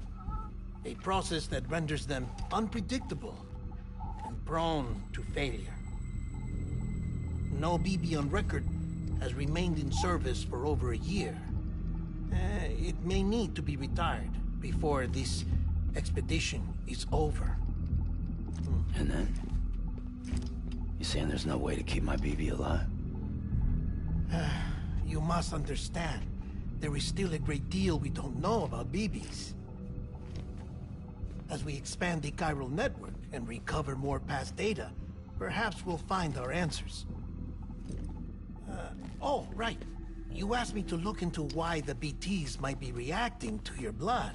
A process that renders them unpredictable and prone to failure. No BB on record has remained in service for over a year. It may need to be retired before this expedition is over. And then? You saying there's no way to keep my BB alive? You must understand, there is still a great deal we don't know about BBs. As we expand the chiral network and recover more past data, perhaps we'll find our answers. Oh, right. You asked me to look into why the BTs might be reacting to your blood.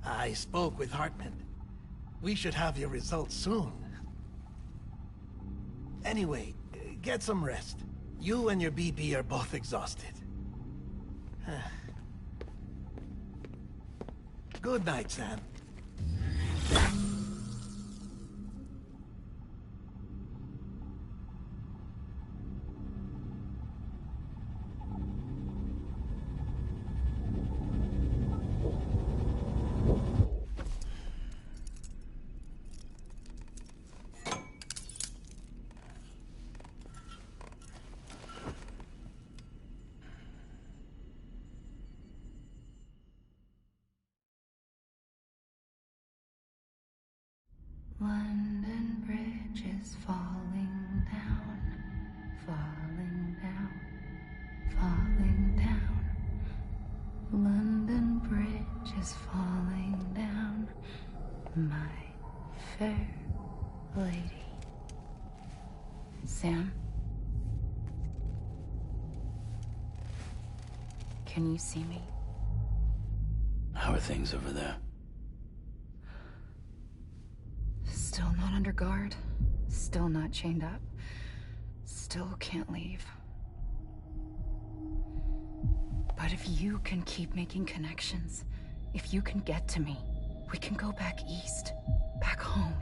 I spoke with Hartman. We should have your results soon. Anyway, get some rest. You and your BB are both exhausted. Good night, Sam. London Bridge is falling down, falling down, falling down. London Bridge is falling down, my fair lady. Sam? Can you see me? How are things over there? Still not under guard. Still not chained up. Still can't leave. But if you can keep making connections, if you can get to me, we can go back east. Back home.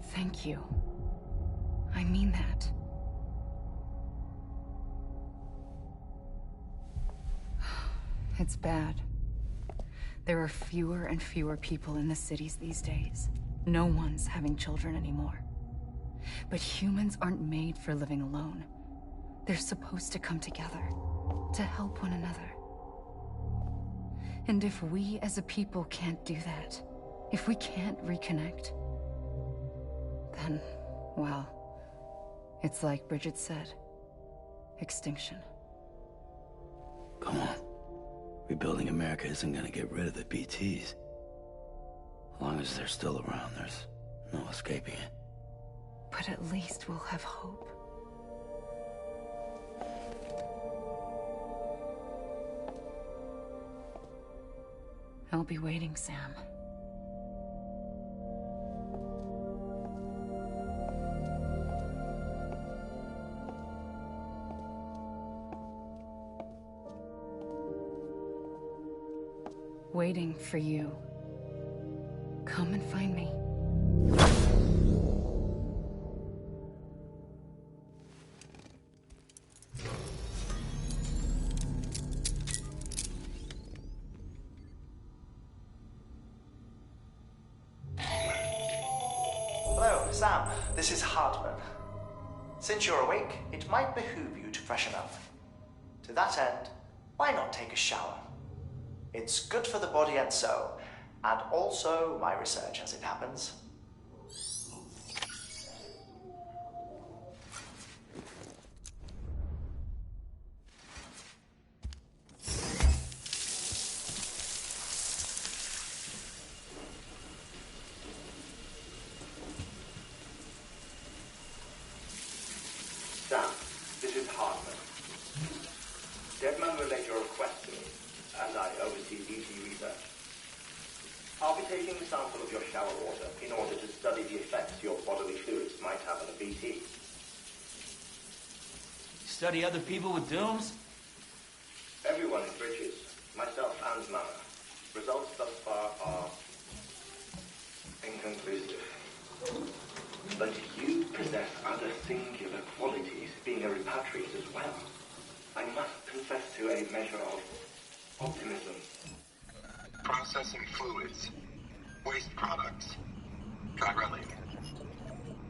Thank you. I mean that. It's bad. There are fewer and fewer people in the cities these days. No one's having children anymore. But humans aren't made for living alone. They're supposed to come together, to help one another. And if we as a people can't do that, if we can't reconnect, then, well, it's like Bridget said, extinction. Come on. Rebuilding America isn't gonna get rid of the BTs. As long as they're still around, there's no escaping it. But at least we'll have hope. I'll be waiting, Sam. waiting for you. Come and find me. Hello, Sam. This is Hartman. Since you're awake, it might behoove you to freshen up. To that end, why not take a shower? It's good for the body and soul, and also my research as it happens. Sam, this is Hartman. Deadman relayed your request to me, and I oversee BT research. I'll be taking a sample of your shower water in order to study the effects your bodily fluids might have on a BT. Study other people with dooms? Everyone in Bridges, myself and Mama. Results thus far are inconclusive. But you possess other singular qualities, being a repatriate as well. I must confess to a measure of optimism. Processing fluids. Waste products. Dry-relling.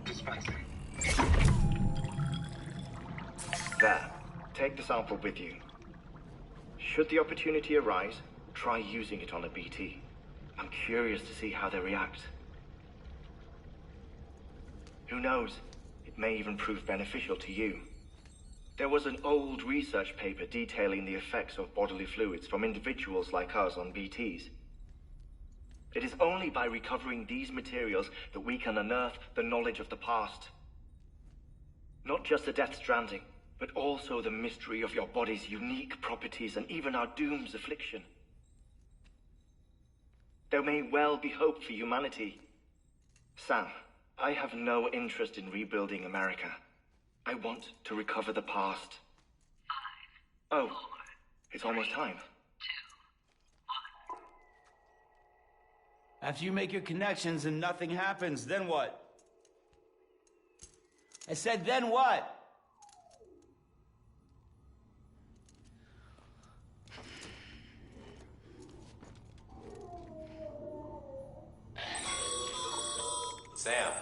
Dispensing. There. Take the sample with you. Should the opportunity arise, try using it on a BT. I'm curious to see how they react. Who knows? It may even prove beneficial to you. There was an old research paper detailing the effects of bodily fluids from individuals like us on BTs. It is only by recovering these materials that we can unearth the knowledge of the past. Not just the Death Stranding, but also the mystery of your body's unique properties and even our doom's affliction. There may well be hope for humanity. Sam, I have no interest in rebuilding America. I want to recover the past. 5, oh, 4, it's almost time. 2, 1. After you make your connections and nothing happens, then what? I said, then what? Sam,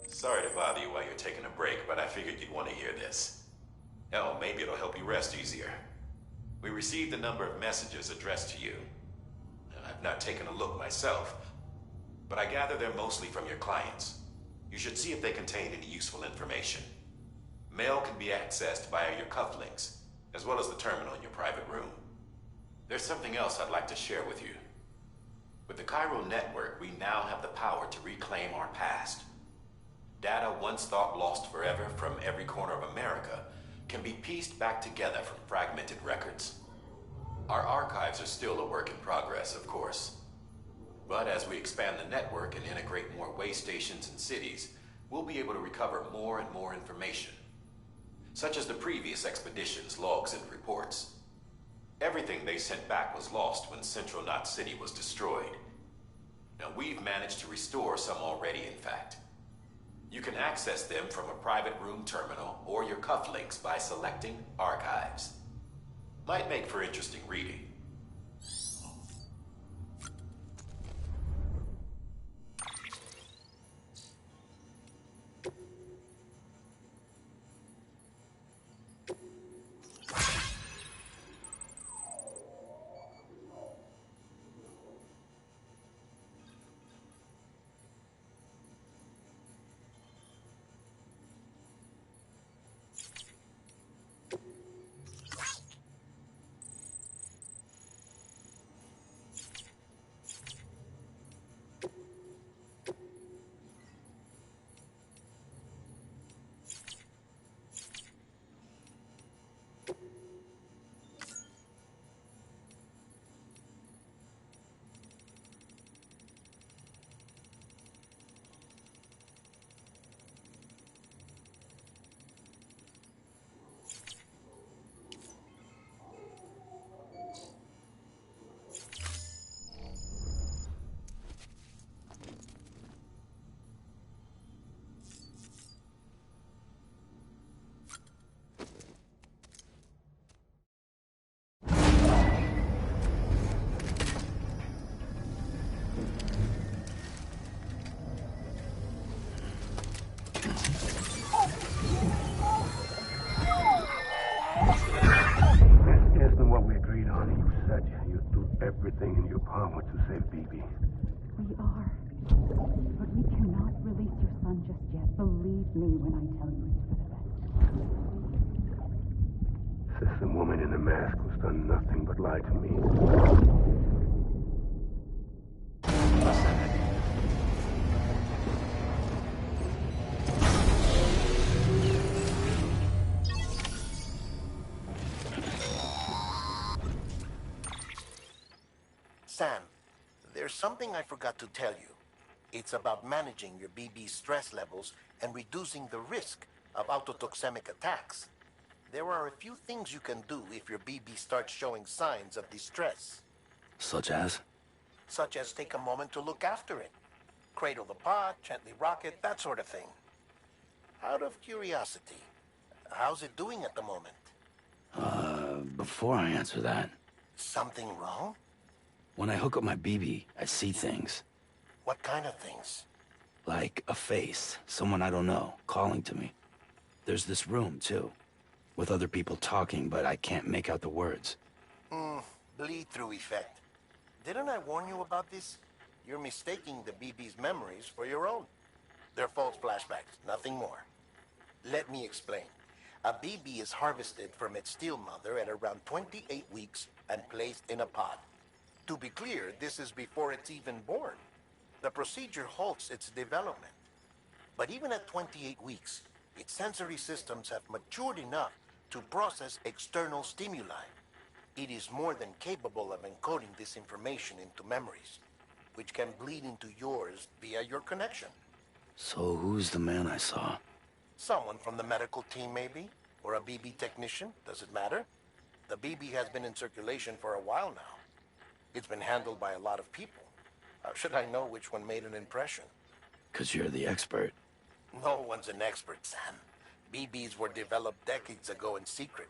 sorry to bother you while you're taking a break, but I figured you'd want to hear this. Hell, maybe it'll help you rest easier. We received a number of messages addressed to you. I've not taken a look myself, but I gather they're mostly from your clients. You should see if they contain any useful information. Mail can be accessed via your cufflinks, as well as the terminal in your private room. There's something else I'd like to share with you. With the Chiral Network, we now have the power to reclaim our past. Data once thought lost forever from every corner of America can be pieced back together from fragmented records. Our archives are still a work in progress, of course. But as we expand the network and integrate more way stations and cities, we'll be able to recover more and more information, such as the previous expedition's logs and reports. Everything they sent back was lost when Central Knot City was destroyed. Now, we've managed to restore some already, in fact. You can access them from a private room terminal or your cufflinks by selecting Archives. Might make for interesting reading. BB. We are. But we cannot release your son just yet. Believe me when I tell you it's for the best. Says the woman in the mask who's done nothing but lie to me. Sam, there's something I forgot to tell you. It's about managing your BB stress levels and reducing the risk of autotoxemic attacks. There are a few things you can do if your BB starts showing signs of distress. Such as? Such as take a moment to look after it. Cradle the pod, gently rock it, that sort of thing. Out of curiosity, how's it doing at the moment? Before I answer that... Something wrong? When I hook up my BB, I see things. What kind of things? Like a face, someone I don't know, calling to me. There's this room, too, with other people talking, but I can't make out the words. Bleed-through effect. Didn't I warn you about this? You're mistaking the BB's memories for your own. They're false flashbacks, nothing more. Let me explain. A BB is harvested from its steel mother at around 28 weeks and placed in a pod. To be clear, this is before it's even born. The procedure halts its development. But even at 28 weeks, its sensory systems have matured enough to process external stimuli. It is more than capable of encoding this information into memories, which can bleed into yours via your connection. So who's the man I saw? Someone from the medical team, maybe? Or a BB technician, does it matter? The BB has been in circulation for a while now. It's been handled by a lot of people. How should I know which one made an impression? 'Cause you're the expert. No one's an expert, Sam. BBs were developed decades ago in secret.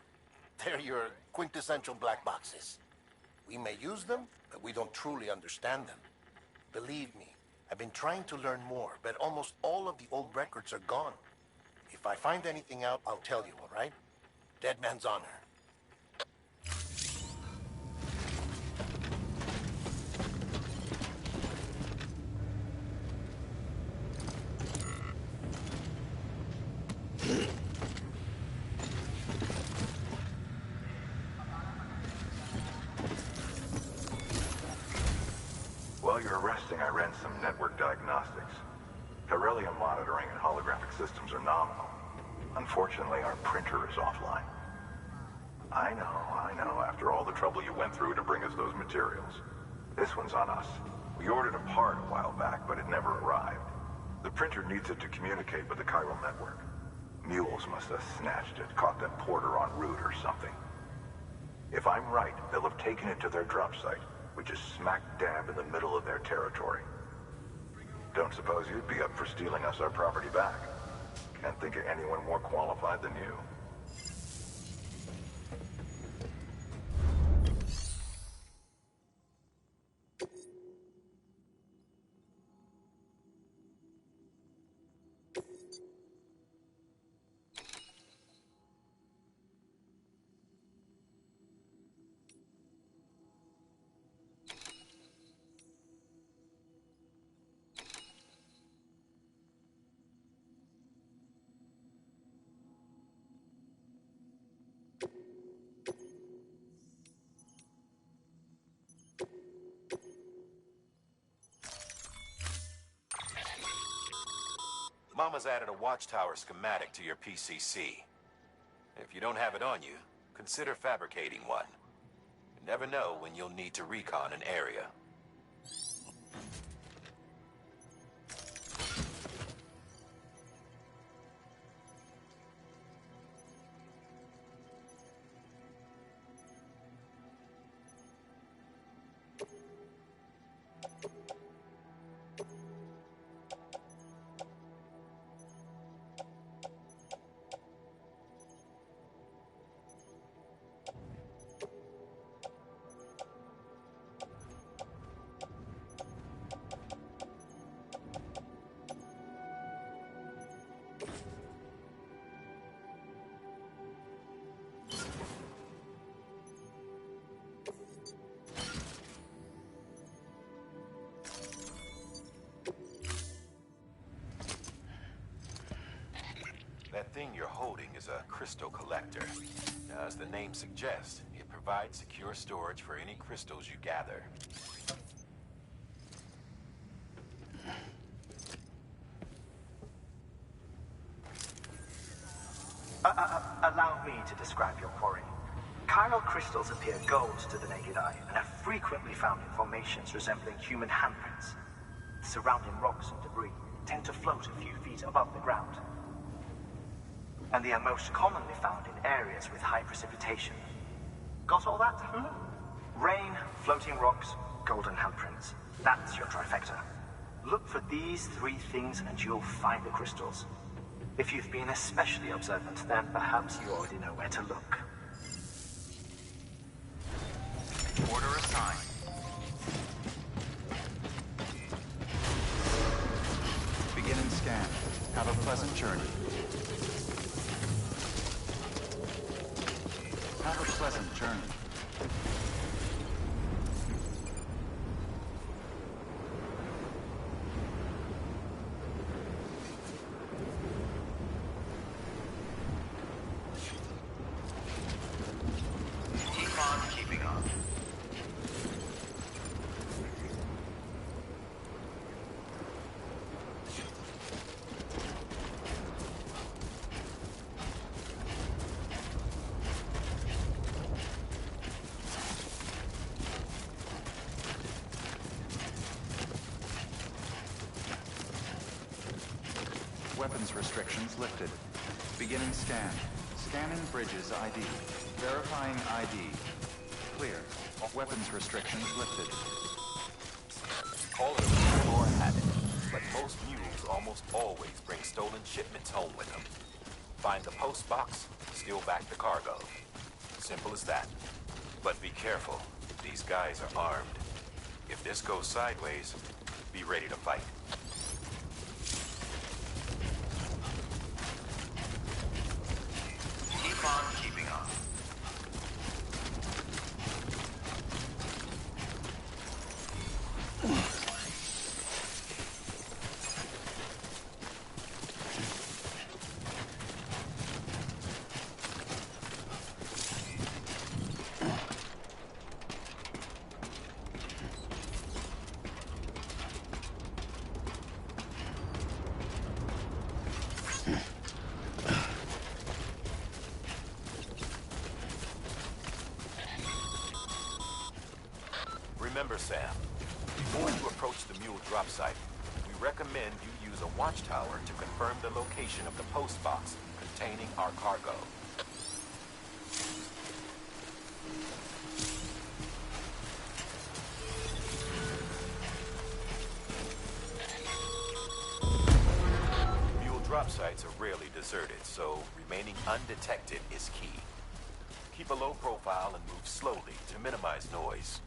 They're your quintessential black boxes. We may use them, but we don't truly understand them. Believe me, I've been trying to learn more, but almost all of the old records are gone. If I find anything out, I'll tell you, all right? Dead man's honor. While you're resting, I ran some network diagnostics. Beryllium monitoring and holographic systems are nominal. Unfortunately, our printer is offline. I know, after all the trouble you went through to bring us those materials. This one's on us. We ordered a part a while back, but it never arrived. The printer needs it to communicate with the chiral network. Mules must have snatched it, caught that porter en route or something. If I'm right, they'll have taken it to their drop site, which is smack dab in the middle of their territory. Don't suppose you'd be up for stealing us our property back? Can't think of anyone more qualified than you. Mama's added a watchtower schematic to your PCC. If you don't have it on you, consider fabricating one. You never know when you'll need to recon an area. That thing you're holding is a crystal collector. Now, as the name suggests, it provides secure storage for any crystals you gather. Allow me to describe your quarry. Chiral crystals appear gold to the naked eye and are frequently found in formations resembling human handprints. The surrounding rocks and debris tend to float a few feet above the ground. And they are most commonly found in areas with high precipitation. Got all that? Rain, floating rocks, golden handprints. That's your trifecta. Look for these three things and you'll find the crystals. If you've been especially observant, then perhaps you already know where to look. Order assigned. Begin and scan. Have a pleasant journey. Have a pleasant journey. Keep on keeping on. Weapons restrictions lifted. Begin and scan. Scanning bridges ID. Verifying ID. Clear. Weapons restrictions lifted. Call it a mule or a habit, but most mules almost always bring stolen shipments home with them. Find the post box, steal back the cargo. Simple as that. But be careful. These guys are armed. If this goes sideways, be ready to fight. Keep on keeping on. Remember, Sam, before you approach the mule drop site, we recommend you use a watchtower to confirm the location of the post box containing our cargo. Mule drop sites are rarely deserted, so remaining undetected is key. Keep a low profile and move slowly to minimize noise.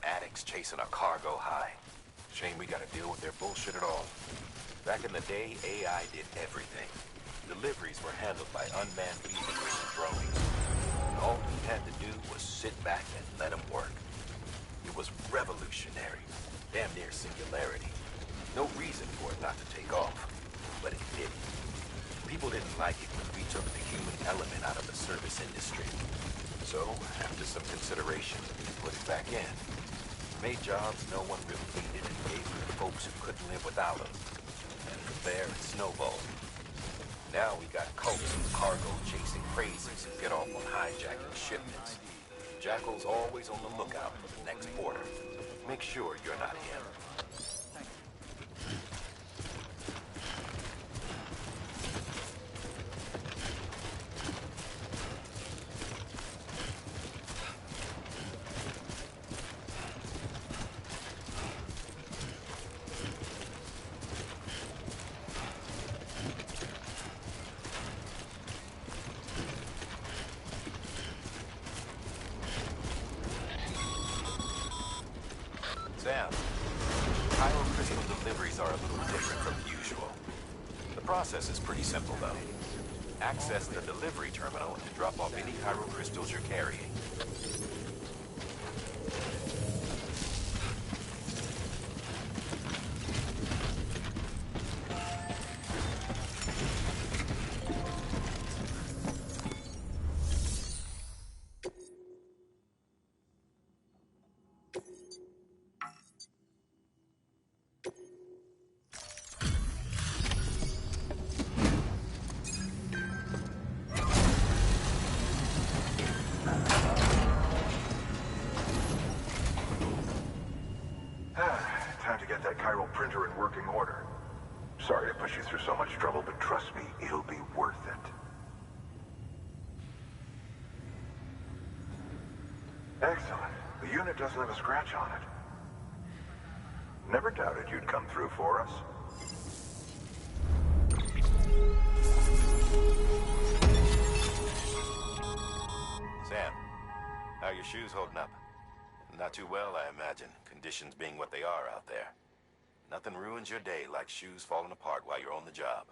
addicts chasing a cargo high. Shame we gotta deal with their bullshit at all. Back in the day, AI did everything. Deliveries were handled by unmanned vehicles and drones. All we had to do was sit back and let them work. It was revolutionary, damn near singularity. No reason for it not to take off, but it didn't. People didn't like it when we took the human element out of the service industry. So, after some consideration, we put it back in. Made jobs no one really needed and gave them to folks who couldn't live without them. And from there, it snowballed. Now we got cults and cargo chasing crazies who get off on hijacking shipments. Jackal's always on the lookout for the next border. Make sure you're not him. Sam, Cairo crystal deliveries are a little different from usual. The process is pretty simple, though. Access the delivery terminal to drop off any Cairo crystals you're carrying. Time to get that chiral printer in working order. Sorry to push you through so much trouble, but trust me, it'll be worth it. Excellent. The unit doesn't have a scratch on it. Never doubted you'd come through for us. Sam, how are your shoes holding up? Not too well, I imagine, conditions being what they are out there. Nothing ruins your day like shoes falling apart while you're on the job.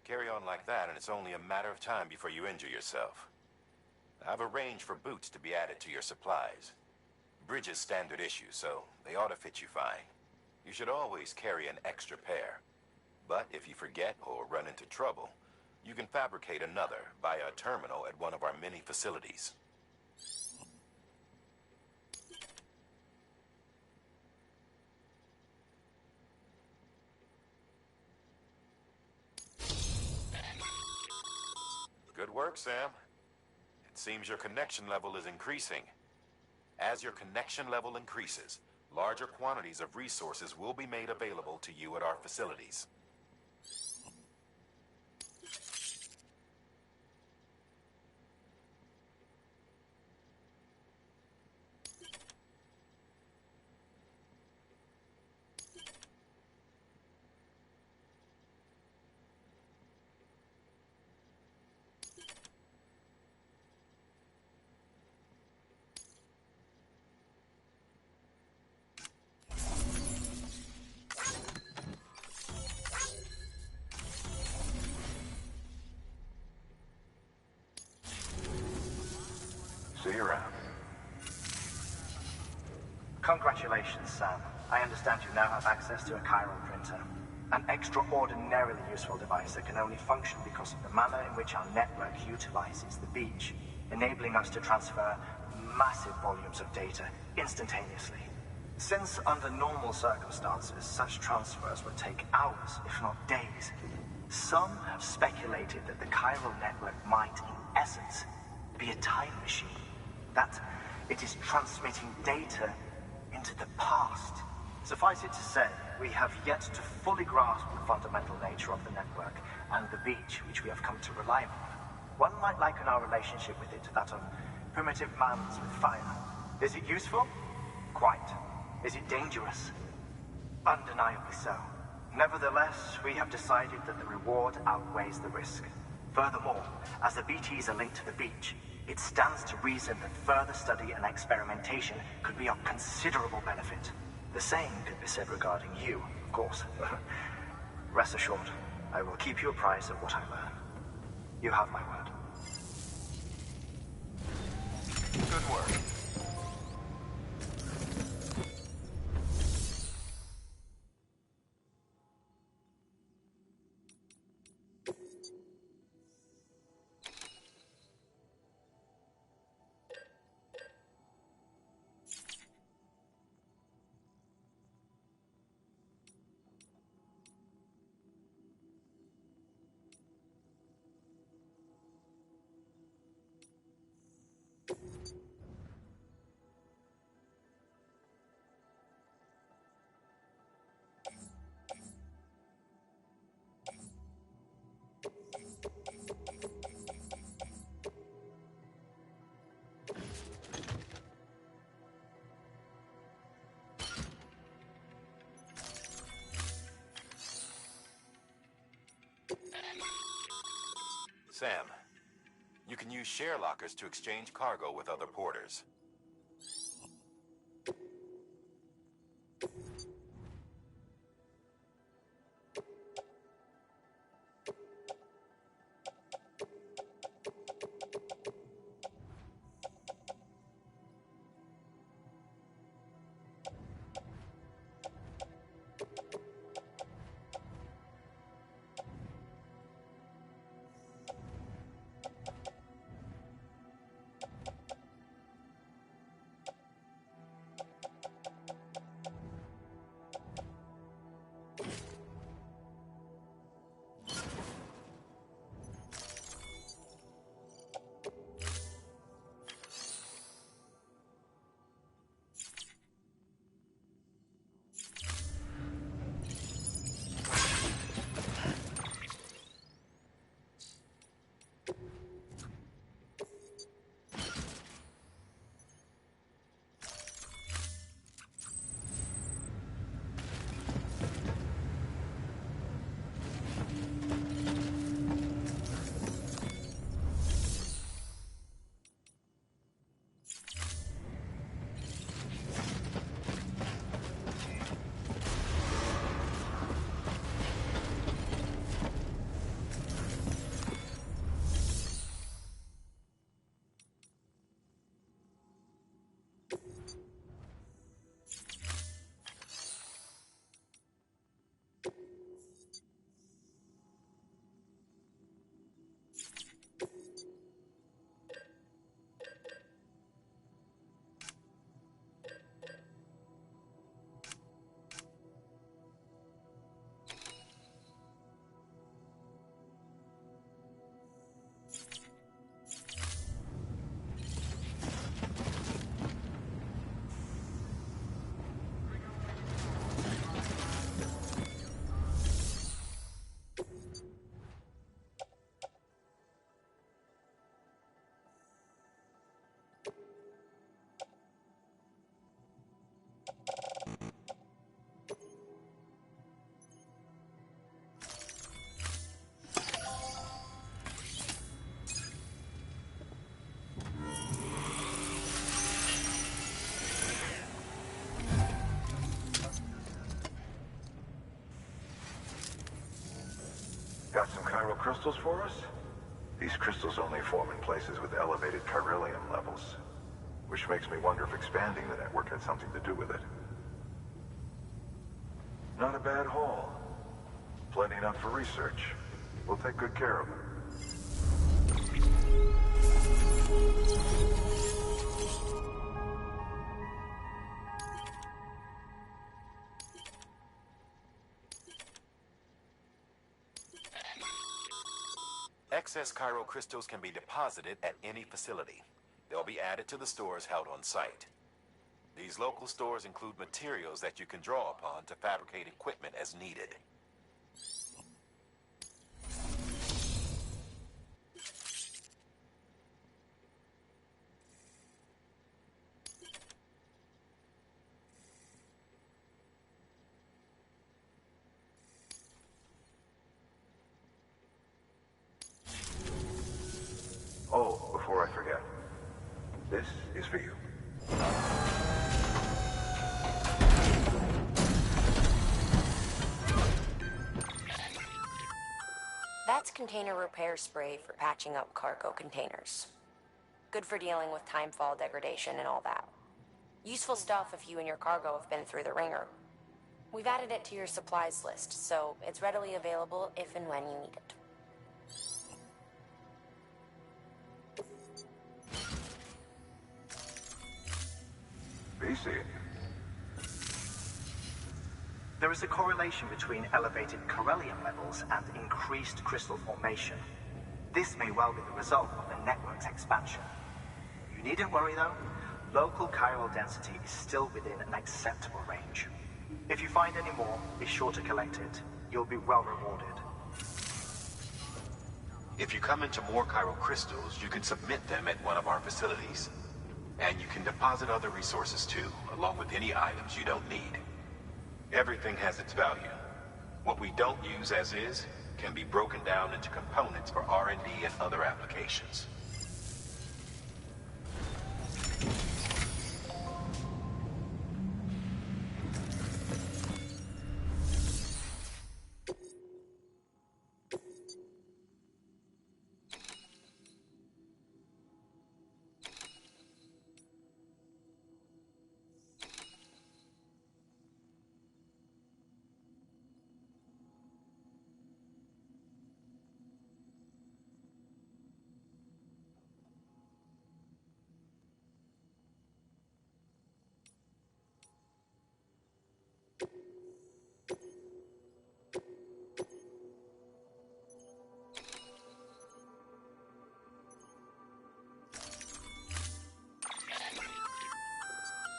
Carry on like that and it's only a matter of time before you injure yourself. I've arranged for boots to be added to your supplies. Bridges standard issue, so they ought to fit you fine. You should always carry an extra pair. But if you forget or run into trouble, you can fabricate another via a terminal at one of our many facilities. Good work, Sam. It seems your connection level is increasing. As your connection level increases, larger quantities of resources will be made available to you at our facilities. See you around. Congratulations, Sam. I understand you now have access to a chiral printer. An extraordinarily useful device that can only function because of the manner in which our network utilizes the beach, enabling us to transfer massive volumes of data instantaneously. Since under normal circumstances, such transfers would take hours, if not days, some have speculated that the chiral network might, in essence, be a time machine. That it is transmitting data into the past. Suffice it to say, we have yet to fully grasp the fundamental nature of the network and the beach which we have come to rely on. One might liken our relationship with it to that of primitive mans with fire. Is it useful? Quite. Is it dangerous? Undeniably so. Nevertheless, we have decided that the reward outweighs the risk. Furthermore, as the BTs are linked to the beach, it stands to reason that further study and experimentation could be of considerable benefit. The same could be said regarding you, of course. Rest assured, I will keep you apprised of what I learn. You have my word. Good work. Sam, you can use share lockers to exchange cargo with other porters. Got some chiral crystals for us? These crystals only form in places with elevated chiralium levels, which makes me wonder if expanding the network had something to do with it. Not a bad haul. Plenty enough for research. We'll take good care of them. Excess chiral crystals can be deposited at any facility. They'll be added to the stores held on site. These local stores include materials that you can draw upon to fabricate equipment as needed. Oh, before I forget, This is for you. That's container repair spray for patching up cargo containers. Good for dealing with timefall degradation and all that. Useful stuff if you and your cargo have been through the ringer. We've added it to your supplies list, so it's readily available if and when you need it. BC. There is a correlation between elevated Corellium levels and increased crystal formation. This may well be the result of the network's expansion. You needn't worry though. Local chiral density is still within an acceptable range. If you find any more, be sure to collect it. You'll be well rewarded. If you come into more chiral crystals, you can submit them at one of our facilities. And you can deposit other resources too, along with any items you don't need. Everything has its value. What we don't use as is can be broken down into components for R&D and other applications.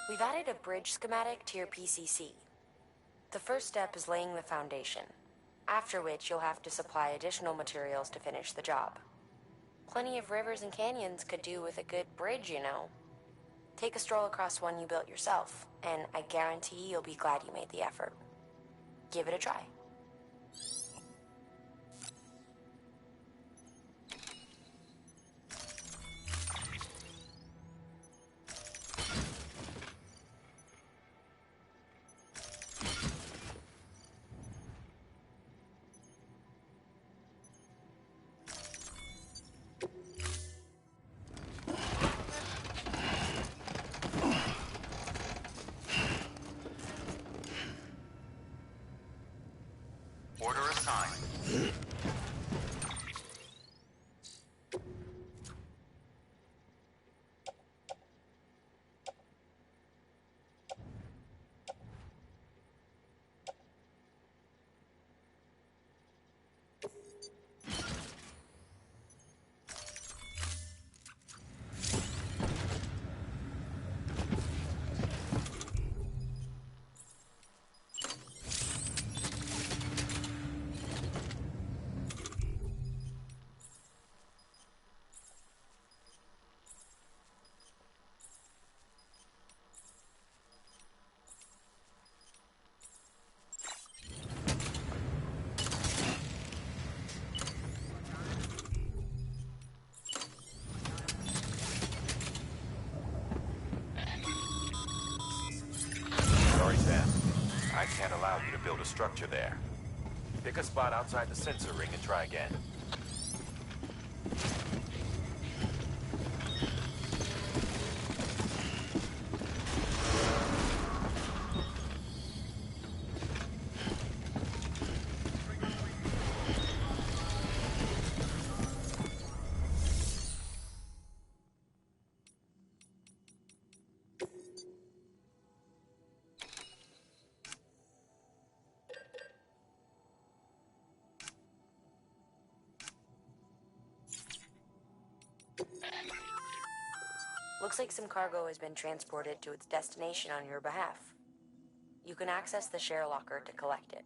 We've added a bridge schematic to your PCC. The first step is laying the foundation, after which you'll have to supply additional materials to finish the job. Plenty of rivers and canyons could do with a good bridge, you know. Take a stroll across one you built yourself, and I guarantee you'll be glad you made the effort. Give it a try. Order assigned. Sorry, Sam. I can't allow you to build a structure there. Pick a spot outside the sensor ring and try again. Looks like some cargo has been transported to its destination on your behalf. You can access the share locker to collect it.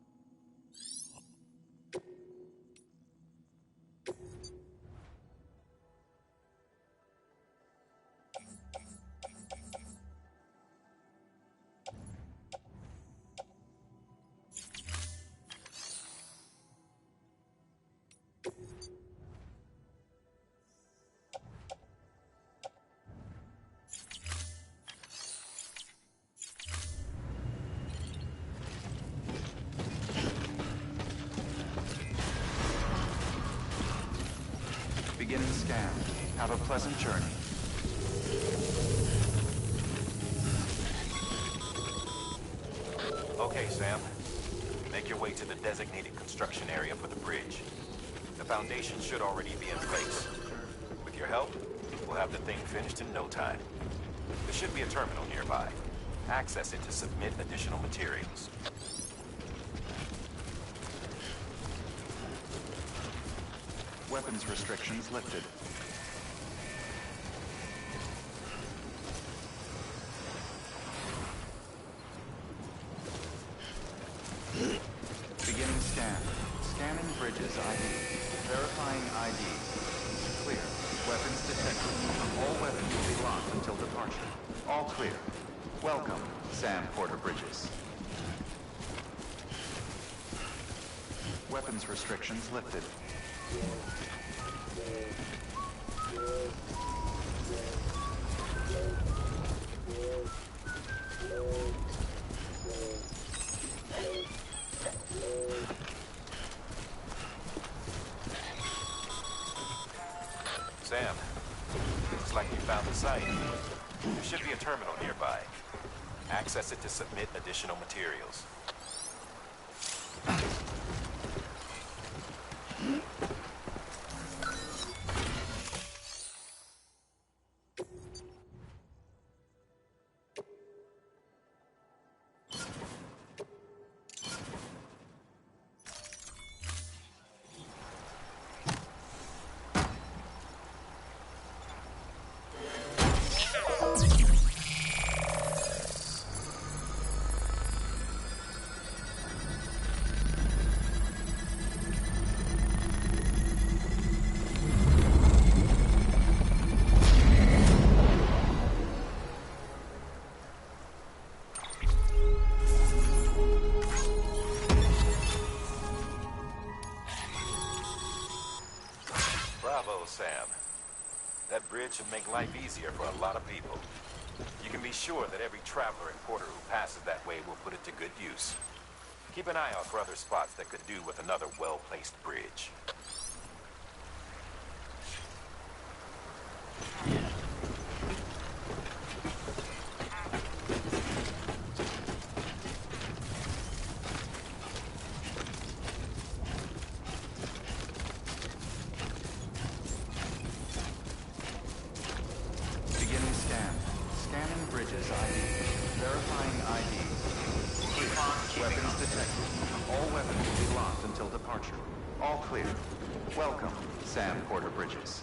Beginning scan. Have a pleasant journey. Okay, Sam. Make your way to the designated construction area for the bridge. The foundation should already be in place. With your help, we'll have the thing finished in no time. There should be a terminal nearby. Access it to submit additional materials. Weapons restrictions lifted. Beginning scan. Scanning bridges ID. Verifying ID. Clear. Weapons detected. All weapons will be locked until departure. All clear. Welcome, Sam Porter Bridges. Weapons restrictions lifted. Sam, looks like you found the site. There should be a terminal nearby. Access it to submit additional materials. Bravo, Sam. That bridge should make life easier for a lot of people. You can be sure that every traveler and porter who passes that way will put it to good use. Keep an eye out for other spots that could do with another well-placed bridge. Beginning scan. Scanning bridges ID. Verifying ID. Weapons detected. All weapons will be locked until departure. All clear. Welcome, Sam Porter Bridges.